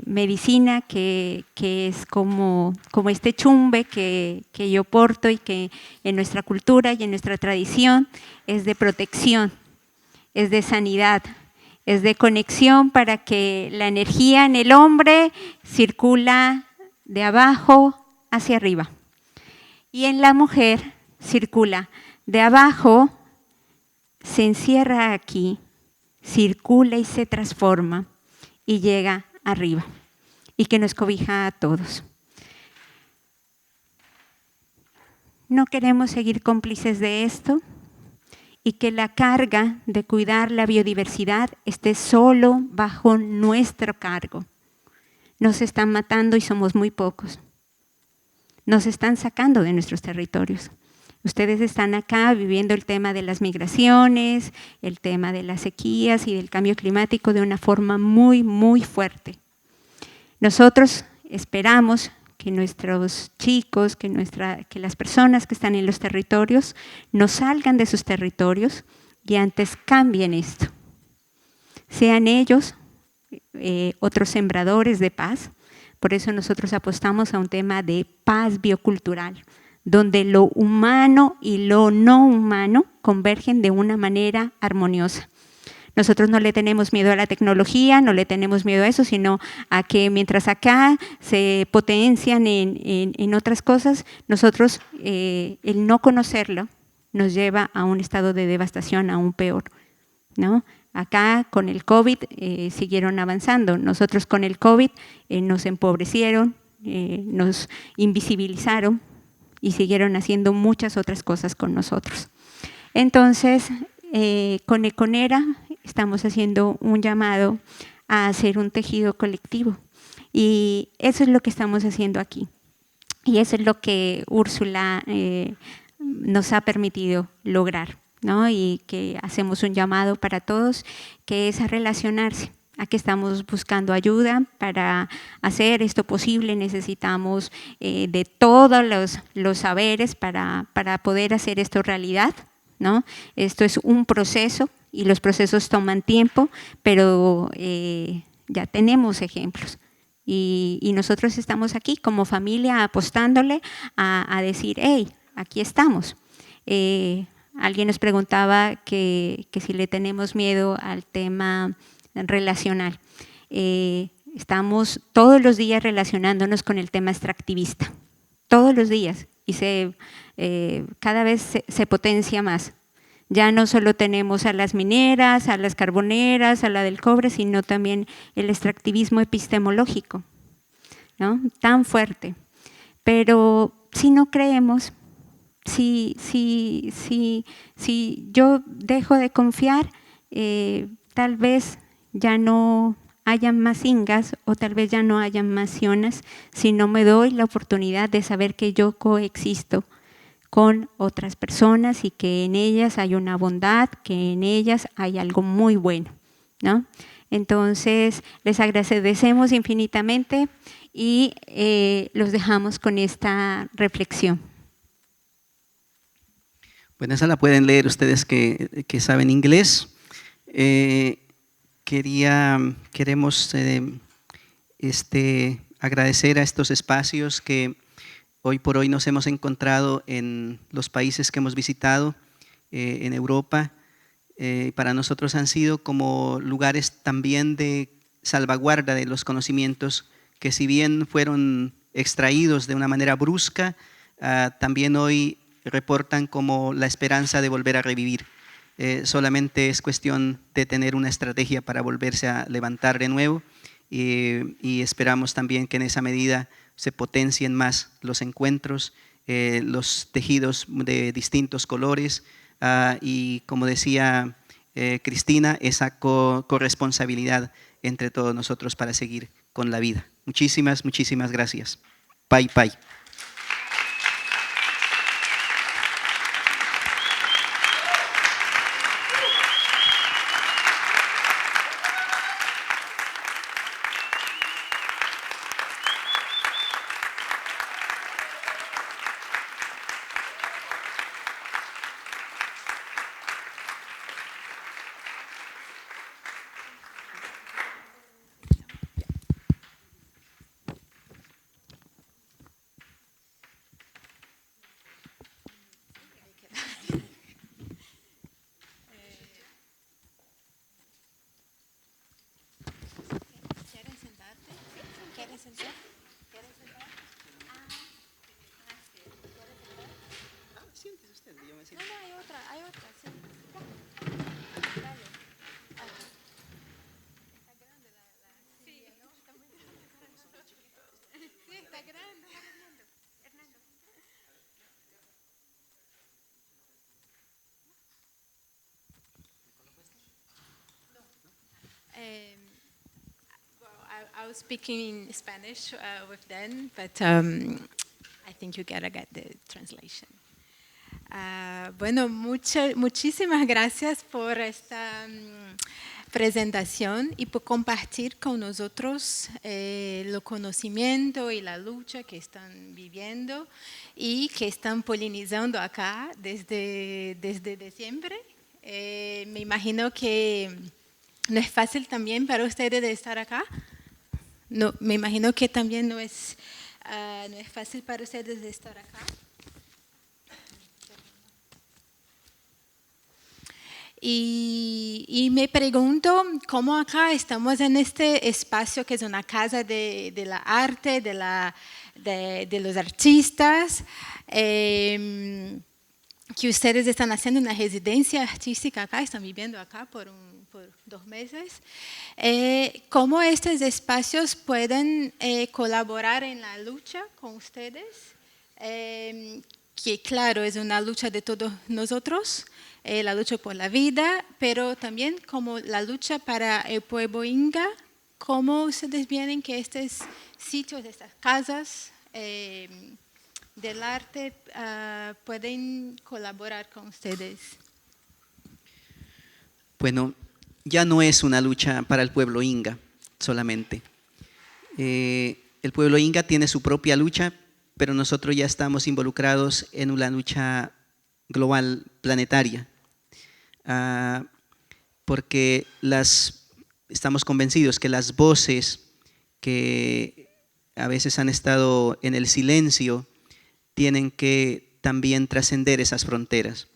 medicina que es como este chumbe que yo porto y que en nuestra cultura y en nuestra tradición es de protección, es de sanidad, es de conexión para que la energía en el hombre circula de abajo hacia arriba y en la mujer circula de abajo, se encierra aquí, circula y se transforma y llega arriba, y que nos cobija a todos. No queremos seguir cómplices de esto y que la carga de cuidar la biodiversidad esté solo bajo nuestro cargo. Nos están matando y somos muy pocos. Nos están sacando de nuestros territorios. Ustedes están acá viviendo el tema de las migraciones, el tema de las sequías y del cambio climático de una forma muy, muy fuerte. Nosotros esperamos que nuestros chicos, que las personas que están en los territorios no salgan de sus territorios y antes cambien esto. Sean ellos otros sembradores de paz. Por eso nosotros apostamos a un tema de paz biocultural, donde lo humano y lo no humano convergen de una manera armoniosa. Nosotros no le tenemos miedo a la tecnología, no le tenemos miedo a eso, sino a que mientras acá se potencian en otras cosas, nosotros el no conocerlo nos lleva a un estado de devastación aún peor, ¿no? Acá con el COVID siguieron avanzando, nosotros con el COVID nos empobrecieron, nos invisibilizaron y siguieron haciendo muchas otras cosas con nosotros. Entonces, con Econera estamos haciendo un llamado a hacer un tejido colectivo y eso es lo que estamos haciendo aquí. Y eso es lo que Úrsula nos ha permitido lograr, ¿no? Y que hacemos un llamado para todos, que es a relacionarse. Aquí estamos buscando ayuda para hacer esto posible. Necesitamos de todos los saberes para poder hacer esto realidad, ¿no? Esto es un proceso y los procesos toman tiempo, pero ya tenemos ejemplos. Y nosotros estamos aquí como familia apostándole a decir, hey, aquí estamos. Alguien nos preguntaba que si le tenemos miedo al tema relacional. Estamos todos los días relacionándonos con el tema extractivista, todos los días, y cada vez se potencia más. Ya no solo tenemos a las mineras, a las carboneras, a la del cobre, sino también el extractivismo epistemológico, ¿no? Tan fuerte. Pero si no creemos, si yo dejo de confiar, tal vez ya no hayan más ingas o tal vez ya no hayan más sionas, si no me doy la oportunidad de saber que yo coexisto con otras personas y que en ellas hay una bondad, que en ellas hay algo muy bueno, ¿no? Entonces, les agradecemos infinitamente y los dejamos con esta reflexión. Bueno, esa la pueden leer ustedes que saben inglés. Queremos agradecer a estos espacios que hoy por hoy nos hemos encontrado en los países que hemos visitado en Europa. Para nosotros han sido como lugares también de salvaguarda de los conocimientos que, si bien fueron extraídos de una manera brusca, también hoy reportan como la esperanza de volver a revivir. Solamente es cuestión de tener una estrategia para volverse a levantar de nuevo y esperamos también que en esa medida se potencien más los encuentros, los tejidos de distintos colores y, como decía Cristina, esa corresponsabilidad entre todos nosotros para seguir con la vida. Muchísimas gracias. Bye, bye. I was speaking in Spanish with them, but I think you gotta get the translation. Bueno, muchísimas gracias por esta presentación y por compartir con nosotros el conocimiento y la lucha que están viviendo y que están polinizando acá desde diciembre. Me imagino que no es fácil también para ustedes de estar acá. No, me imagino que también no es fácil para ustedes de estar acá. Y me pregunto cómo acá estamos en este espacio que es una casa de la arte, de los artistas, que ustedes están haciendo una residencia artística acá, están viviendo acá por 2 meses. ¿Cómo estos espacios pueden colaborar en la lucha con ustedes? Que claro, es una lucha de todos nosotros, la lucha por la vida, pero también como la lucha para el pueblo inga. ¿Cómo ustedes vienen que estos sitios, estas casas del arte pueden colaborar con ustedes? Bueno, ya no es una lucha para el pueblo inga solamente. El pueblo inga tiene su propia lucha, pero nosotros ya estamos involucrados en una lucha global planetaria, porque estamos convencidos que las voces que a veces han estado en el silencio tienen que también trascender esas fronteras.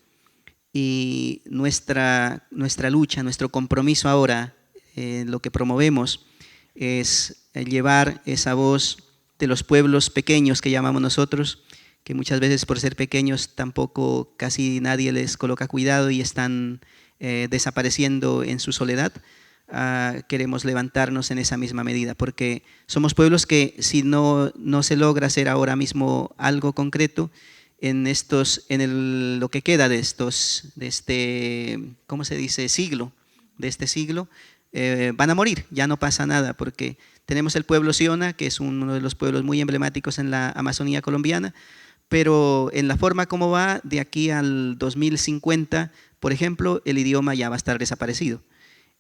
Y nuestra lucha, nuestro compromiso ahora, lo que promovemos es llevar esa voz de los pueblos pequeños que llamamos nosotros, que muchas veces por ser pequeños tampoco casi nadie les coloca cuidado y están desapareciendo en su soledad. Queremos levantarnos en esa misma medida, porque somos pueblos que si no se logra hacer ahora mismo algo concreto, lo que queda de este, ¿cómo se dice?, siglo, de este siglo, van a morir, ya no pasa nada, porque tenemos el pueblo Siona, que es uno de los pueblos muy emblemáticos en la Amazonía colombiana, pero en la forma como va, de aquí al 2050, por ejemplo, el idioma ya va a estar desaparecido.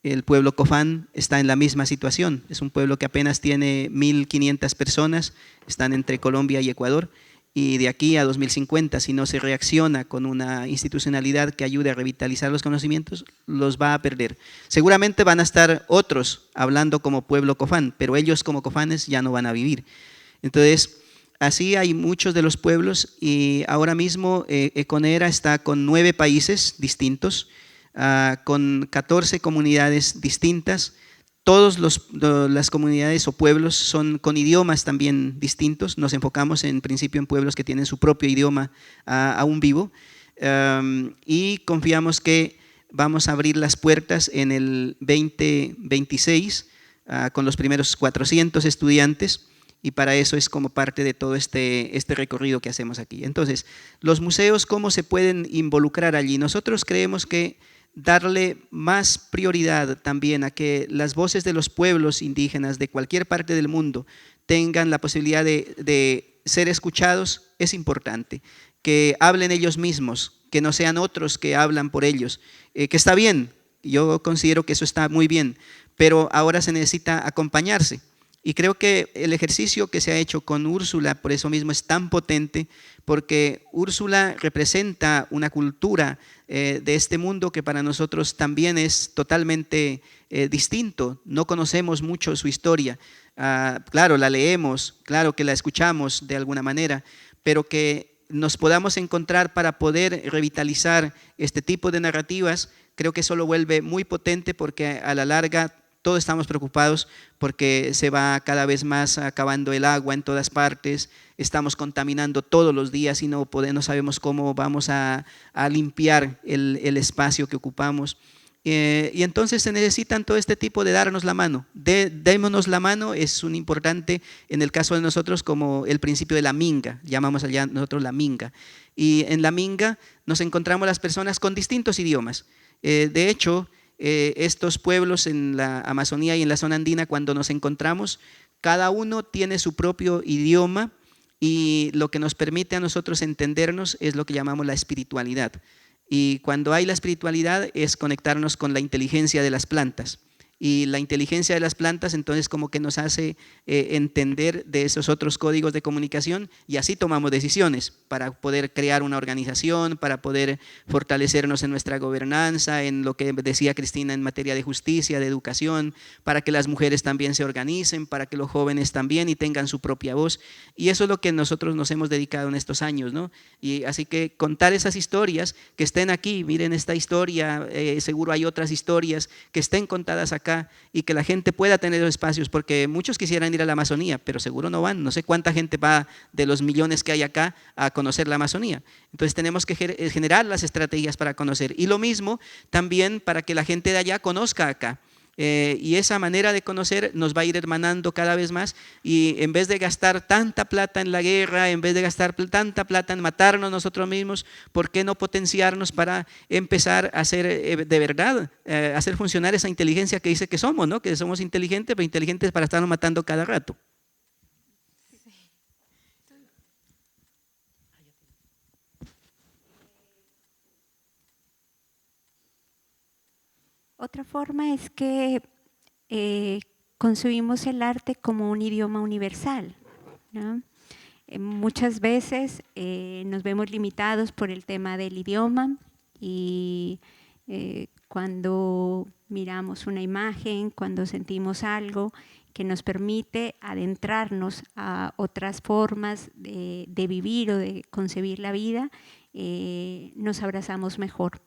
El pueblo Cofán está en la misma situación, es un pueblo que apenas tiene 1.500 personas, están entre Colombia y Ecuador, y de aquí a 2050, si no se reacciona con una institucionalidad que ayude a revitalizar los conocimientos, los va a perder. Seguramente van a estar otros hablando como pueblo cofán, pero ellos como cofanes ya no van a vivir. Entonces, así hay muchos de los pueblos, y ahora mismo Econera está con 9 países distintos, con 14 comunidades distintas. Todas las comunidades o pueblos son con idiomas también distintos. Nos enfocamos en principio en pueblos que tienen su propio idioma aún vivo, y confiamos que vamos a abrir las puertas en el 2026 con los primeros 400 estudiantes, y para eso es como parte de todo este recorrido que hacemos aquí. Entonces, los museos, ¿cómo se pueden involucrar allí? Nosotros creemos que darle más prioridad también a que las voces de los pueblos indígenas de cualquier parte del mundo tengan la posibilidad de ser escuchados es importante, que hablen ellos mismos, que no sean otros que hablan por ellos, que está bien, yo considero que eso está muy bien, pero ahora se necesita acompañarse. Y creo que el ejercicio que se ha hecho con Úrsula por eso mismo es tan potente, porque Úrsula representa una cultura de este mundo que para nosotros también es totalmente distinto. No conocemos mucho su historia. Claro, la leemos, claro que la escuchamos de alguna manera, pero que nos podamos encontrar para poder revitalizar este tipo de narrativas, creo que eso lo vuelve muy potente, porque a la larga todos estamos preocupados porque se va cada vez más acabando el agua en todas partes, estamos contaminando todos los días y no sabemos cómo vamos a limpiar el espacio que ocupamos. Y entonces se necesitan todo este tipo de darnos la mano. Démonos la mano es un importante en el caso de nosotros como el principio de la minga, llamamos allá nosotros la minga. Y en la minga nos encontramos las personas con distintos idiomas. De hecho, estos pueblos en la Amazonía y en la zona andina, cuando nos encontramos, cada uno tiene su propio idioma, y lo que nos permite a nosotros entendernos es lo que llamamos la espiritualidad. Y cuando hay la espiritualidad es conectarnos con la inteligencia de las plantas. y la inteligencia de las plantas entonces como que nos hace entender de esos otros códigos de comunicación y así tomamos decisiones para poder crear una organización, para poder fortalecernos en nuestra gobernanza, en lo que decía Cristina en materia de justicia, de educación, para que las mujeres también se organicen, para que los jóvenes también y tengan su propia voz, y eso es lo que nosotros nos hemos dedicado en estos años, ¿no? Y así que contar esas historias, que estén aquí, miren esta historia, seguro hay otras historias que estén contadas acá y que la gente pueda tener los espacios, porque muchos quisieran ir a la Amazonía, pero seguro no van, no sé cuánta gente va de los millones que hay acá a conocer la Amazonía, entonces tenemos que generar las estrategias para conocer, y lo mismo también para que la gente de allá conozca acá. Y esa manera de conocer nos va a ir hermanando cada vez más, y en vez de gastar tanta plata en la guerra, en vez de gastar tanta plata en matarnos nosotros mismos, ¿por qué no potenciarnos para empezar a hacer de verdad, hacer funcionar esa inteligencia que dice que somos, ¿no? Que somos inteligentes, pero inteligentes para estarnos matando cada rato? Otra forma es que concebimos el arte como un idioma universal, ¿no? Muchas veces nos vemos limitados por el tema del idioma, y cuando miramos una imagen, cuando sentimos algo que nos permite adentrarnos a otras formas de vivir o de concebir la vida, nos abrazamos mejor.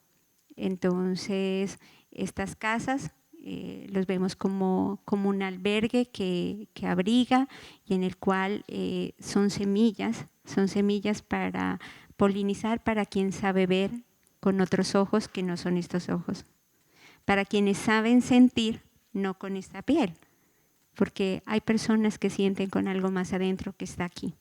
Entonces, estas casas los vemos como un albergue que abriga y en el cual son semillas para polinizar para quien sabe ver con otros ojos que no son estos ojos, para quienes saben sentir no con esta piel, porque hay personas que sienten con algo más adentro que está aquí,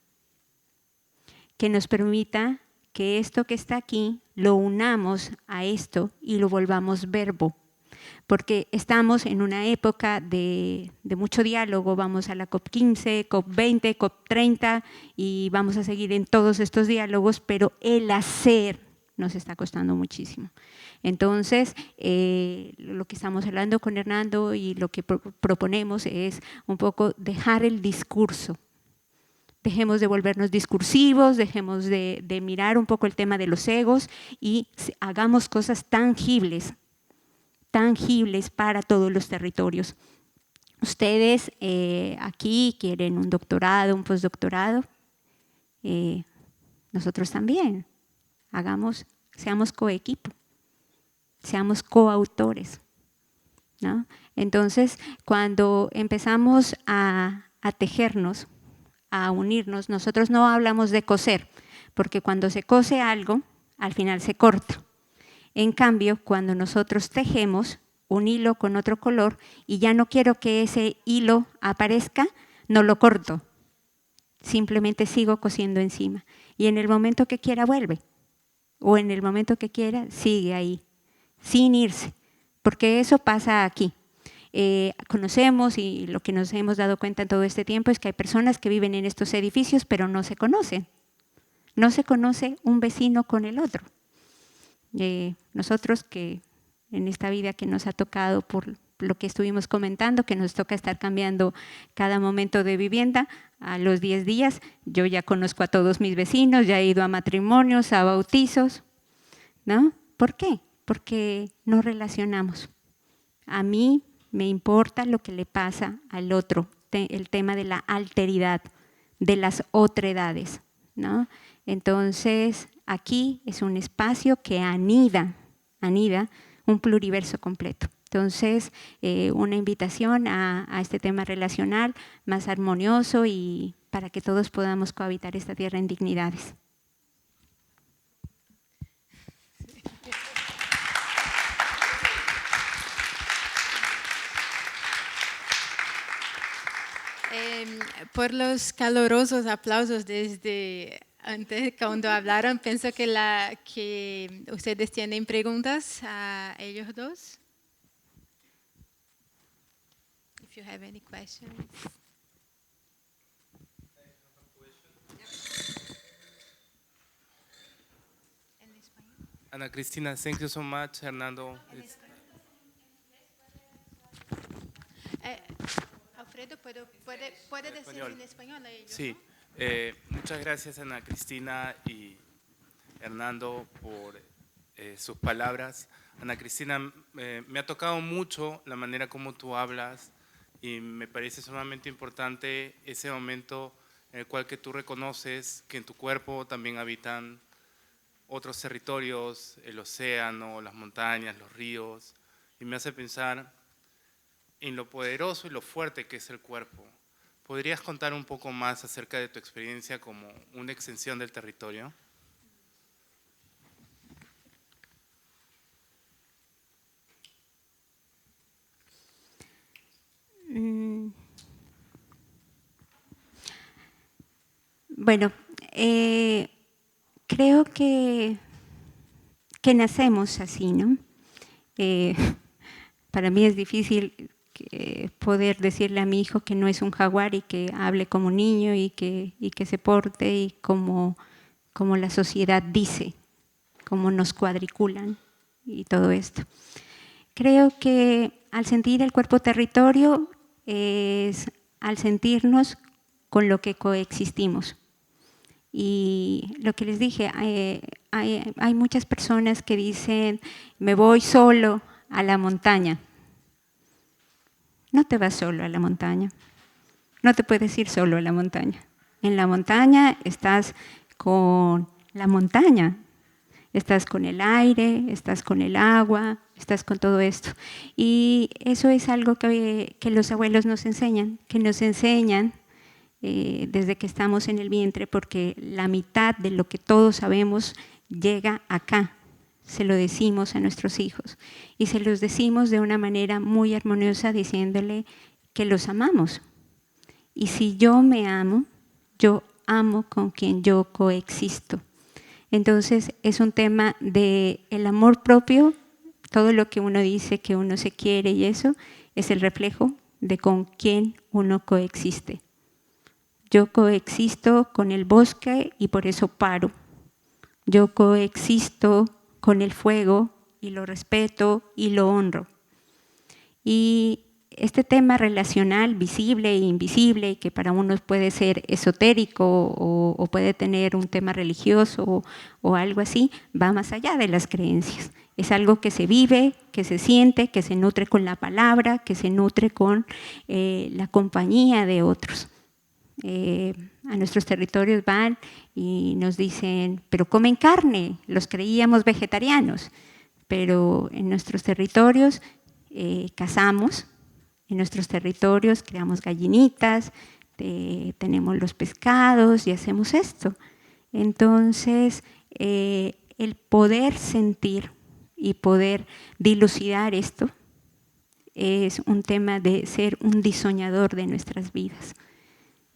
que nos permita que esto que está aquí lo unamos a esto y lo volvamos verbo, porque estamos en una época de mucho diálogo, vamos a la COP15, COP20, COP30 y vamos a seguir en todos estos diálogos, pero el hacer nos está costando muchísimo. Entonces, lo que estamos hablando con Hernando y lo que proponemos es un poco dejar el discurso. Dejemos de volvernos discursivos, dejemos de mirar un poco el tema de los egos y hagamos cosas tangibles para todos los territorios. Ustedes aquí quieren un doctorado, un postdoctorado, nosotros también. Seamos coequipo, seamos coautores, ¿no? Entonces, cuando empezamos a tejernos, a unirnos, nosotros no hablamos de coser, porque cuando se cose algo, al final se corta. En cambio, cuando nosotros tejemos un hilo con otro color y ya no quiero que ese hilo aparezca, no lo corto, simplemente sigo cosiendo encima. Y en el momento que quiera vuelve, o en el momento que quiera sigue ahí, sin irse, porque eso pasa aquí. Conocemos y lo que nos hemos dado cuenta en todo este tiempo es que hay personas que viven en estos edificios pero no se conocen. No se conoce un vecino con el otro. Nosotros que en esta vida que nos ha tocado por lo que estuvimos comentando, que nos toca estar cambiando cada momento de vivienda, a los 10 días yo ya conozco a todos mis vecinos, ya he ido a matrimonios, a bautizos, ¿no? ¿Por qué? Porque nos relacionamos. A mí me importa lo que le pasa al otro, el tema de la alteridad, de las otredades, ¿no? Entonces, aquí es un espacio que anida un pluriverso completo. Entonces, una invitación a este tema relacional más armonioso y para que todos podamos cohabitar esta tierra en dignidades. Por los calurosos aplausos desde antes, cuando hablaron, pienso que ustedes tienen preguntas a ellos dos. If you have any questions. Ana Cristina, thank you so much, Hernando. Alfredo, puede decir en español a ellos. Sí, muchas gracias Ana Cristina y Hernando por sus palabras. Ana Cristina, me ha tocado mucho la manera como tú hablas y me parece sumamente importante ese momento en el cual que tú reconoces que en tu cuerpo también habitan otros territorios, el océano, las montañas, los ríos, y me hace pensar en lo poderoso y lo fuerte que es el cuerpo. ¿Podrías contar un poco más acerca de tu experiencia como una extensión del territorio? Bueno, creo que nacemos así, ¿no? Para mí es difícil poder decirle a mi hijo que no es un jaguar y que hable como niño y que se porte y como la sociedad dice, como nos cuadriculan y todo esto. Creo que al sentir el cuerpo territorio es al sentirnos con lo que coexistimos. Y lo que les dije, hay muchas personas que dicen, me voy solo a la montaña. No te vas solo a la montaña, no te puedes ir solo a la montaña. En la montaña estás con la montaña, estás con el aire, estás con el agua, estás con todo esto. Y eso es algo que los abuelos nos enseñan, desde que estamos en el vientre, porque la mitad de lo que todos sabemos llega acá. Se lo decimos a nuestros hijos y se los decimos de una manera muy armoniosa diciéndole que los amamos. Y si yo me amo, yo amo con quien yo coexisto. Entonces es un tema de el amor propio, todo lo que uno dice que uno se quiere y eso es el reflejo de con quién uno coexiste. Yo coexisto con el bosque y por eso paro. Yo coexisto con el fuego y lo respeto y lo honro. Y este tema relacional, visible e invisible, que para unos puede ser esotérico o puede tener un tema religioso o algo así, va más allá de las creencias. Es algo que se vive, que se siente, que se nutre con la palabra, que se nutre con la compañía de otros. A nuestros territorios van y nos dicen, pero comen carne, los creíamos vegetarianos, pero en nuestros territorios cazamos, en nuestros territorios creamos gallinitas, tenemos los pescados y hacemos esto. Entonces, el poder sentir y poder dilucidar esto es un tema de ser un diseñador de nuestras vidas.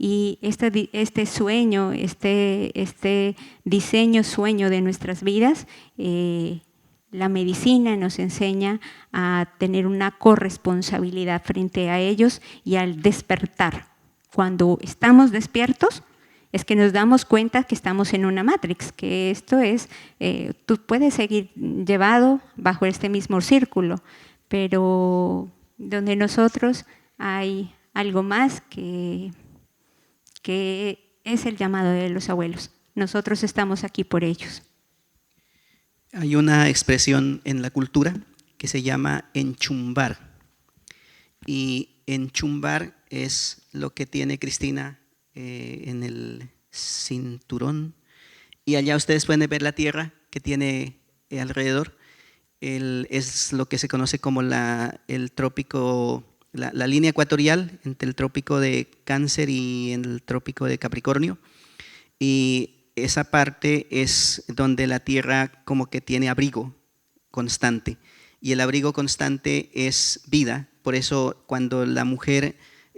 Y este sueño, este diseño sueño de nuestras vidas, la medicina nos enseña a tener una corresponsabilidad frente a ellos y al despertar. Cuando estamos despiertos es que nos damos cuenta que estamos en una matrix, que esto es, tú puedes seguir llevado bajo este mismo círculo, pero donde nosotros hay algo más que es el llamado de los abuelos. Nosotros estamos aquí por ellos. Hay una expresión en la cultura que se llama enchumbar. Y enchumbar es lo que tiene Cristina en el cinturón. Y allá ustedes pueden ver la tierra que tiene alrededor. Es lo que se conoce como el trópico, la línea ecuatorial entre el trópico de Cáncer y el trópico de Capricornio. Y esa parte es donde la tierra como que tiene abrigo constante. Y el abrigo constante es vida. Por eso cuando la mujer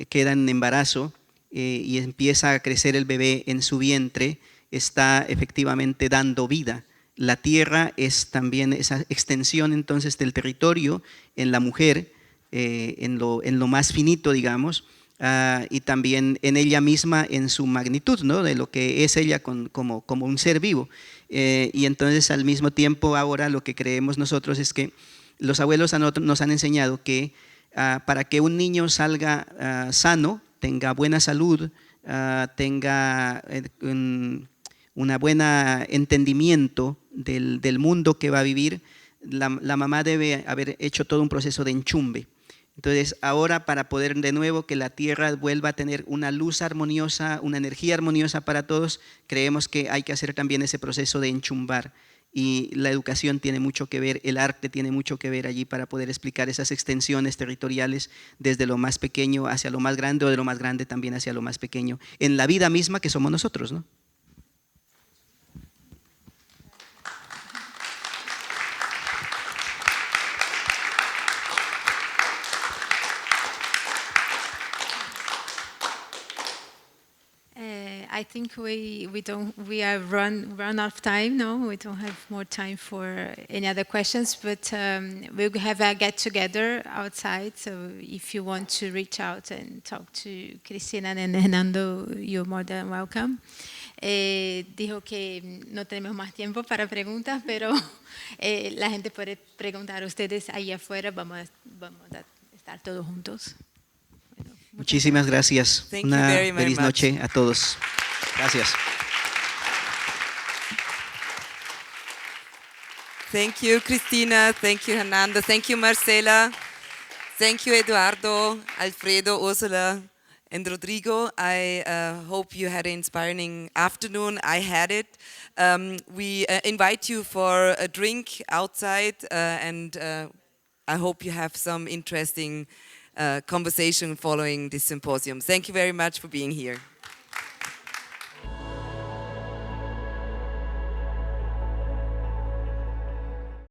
queda en embarazo y empieza a crecer el bebé en su vientre, está efectivamente dando vida. La tierra es también esa extensión entonces del territorio en la mujer, en lo más finito, digamos, y también en ella misma en su magnitud, ¿no? De lo que es ella como un ser vivo. Y entonces al mismo tiempo ahora lo que creemos nosotros es que los abuelos nos han enseñado que para que un niño salga sano, tenga buena salud, tenga un buen entendimiento del mundo que va a vivir, la mamá debe haber hecho todo un proceso de enchumbe. Entonces, ahora para poder de nuevo que la tierra vuelva a tener una luz armoniosa, una energía armoniosa para todos, creemos que hay que hacer también ese proceso de enchumbar. Y la educación tiene mucho que ver, el arte tiene mucho que ver allí para poder explicar esas extensiones territoriales desde lo más pequeño hacia lo más grande o de lo más grande también hacia lo más pequeño, en la vida misma que somos nosotros, ¿no? I think we are run out of time. No, we don't have more time for any other questions. But we'll have a get together outside. So if you want to reach out and talk to Cristina and Hernando, you're more than welcome. Dijo que no tenemos más tiempo para preguntas, pero la gente puede preguntar a ustedes ahí afuera. Vamos a estar todos juntos. Muchísimas gracias. Una feliz noche a todos. Gracias. Thank you, Cristina. Thank you, Hernando. Thank you, Marcella. Thank you, Eduardo, Alfredo, Ursula, and Rodrigo. I hope you had an inspiring afternoon. I had it. We invite you for a drink outside, and I hope you have some interesting conversation following this symposium. Thank you very much for being here.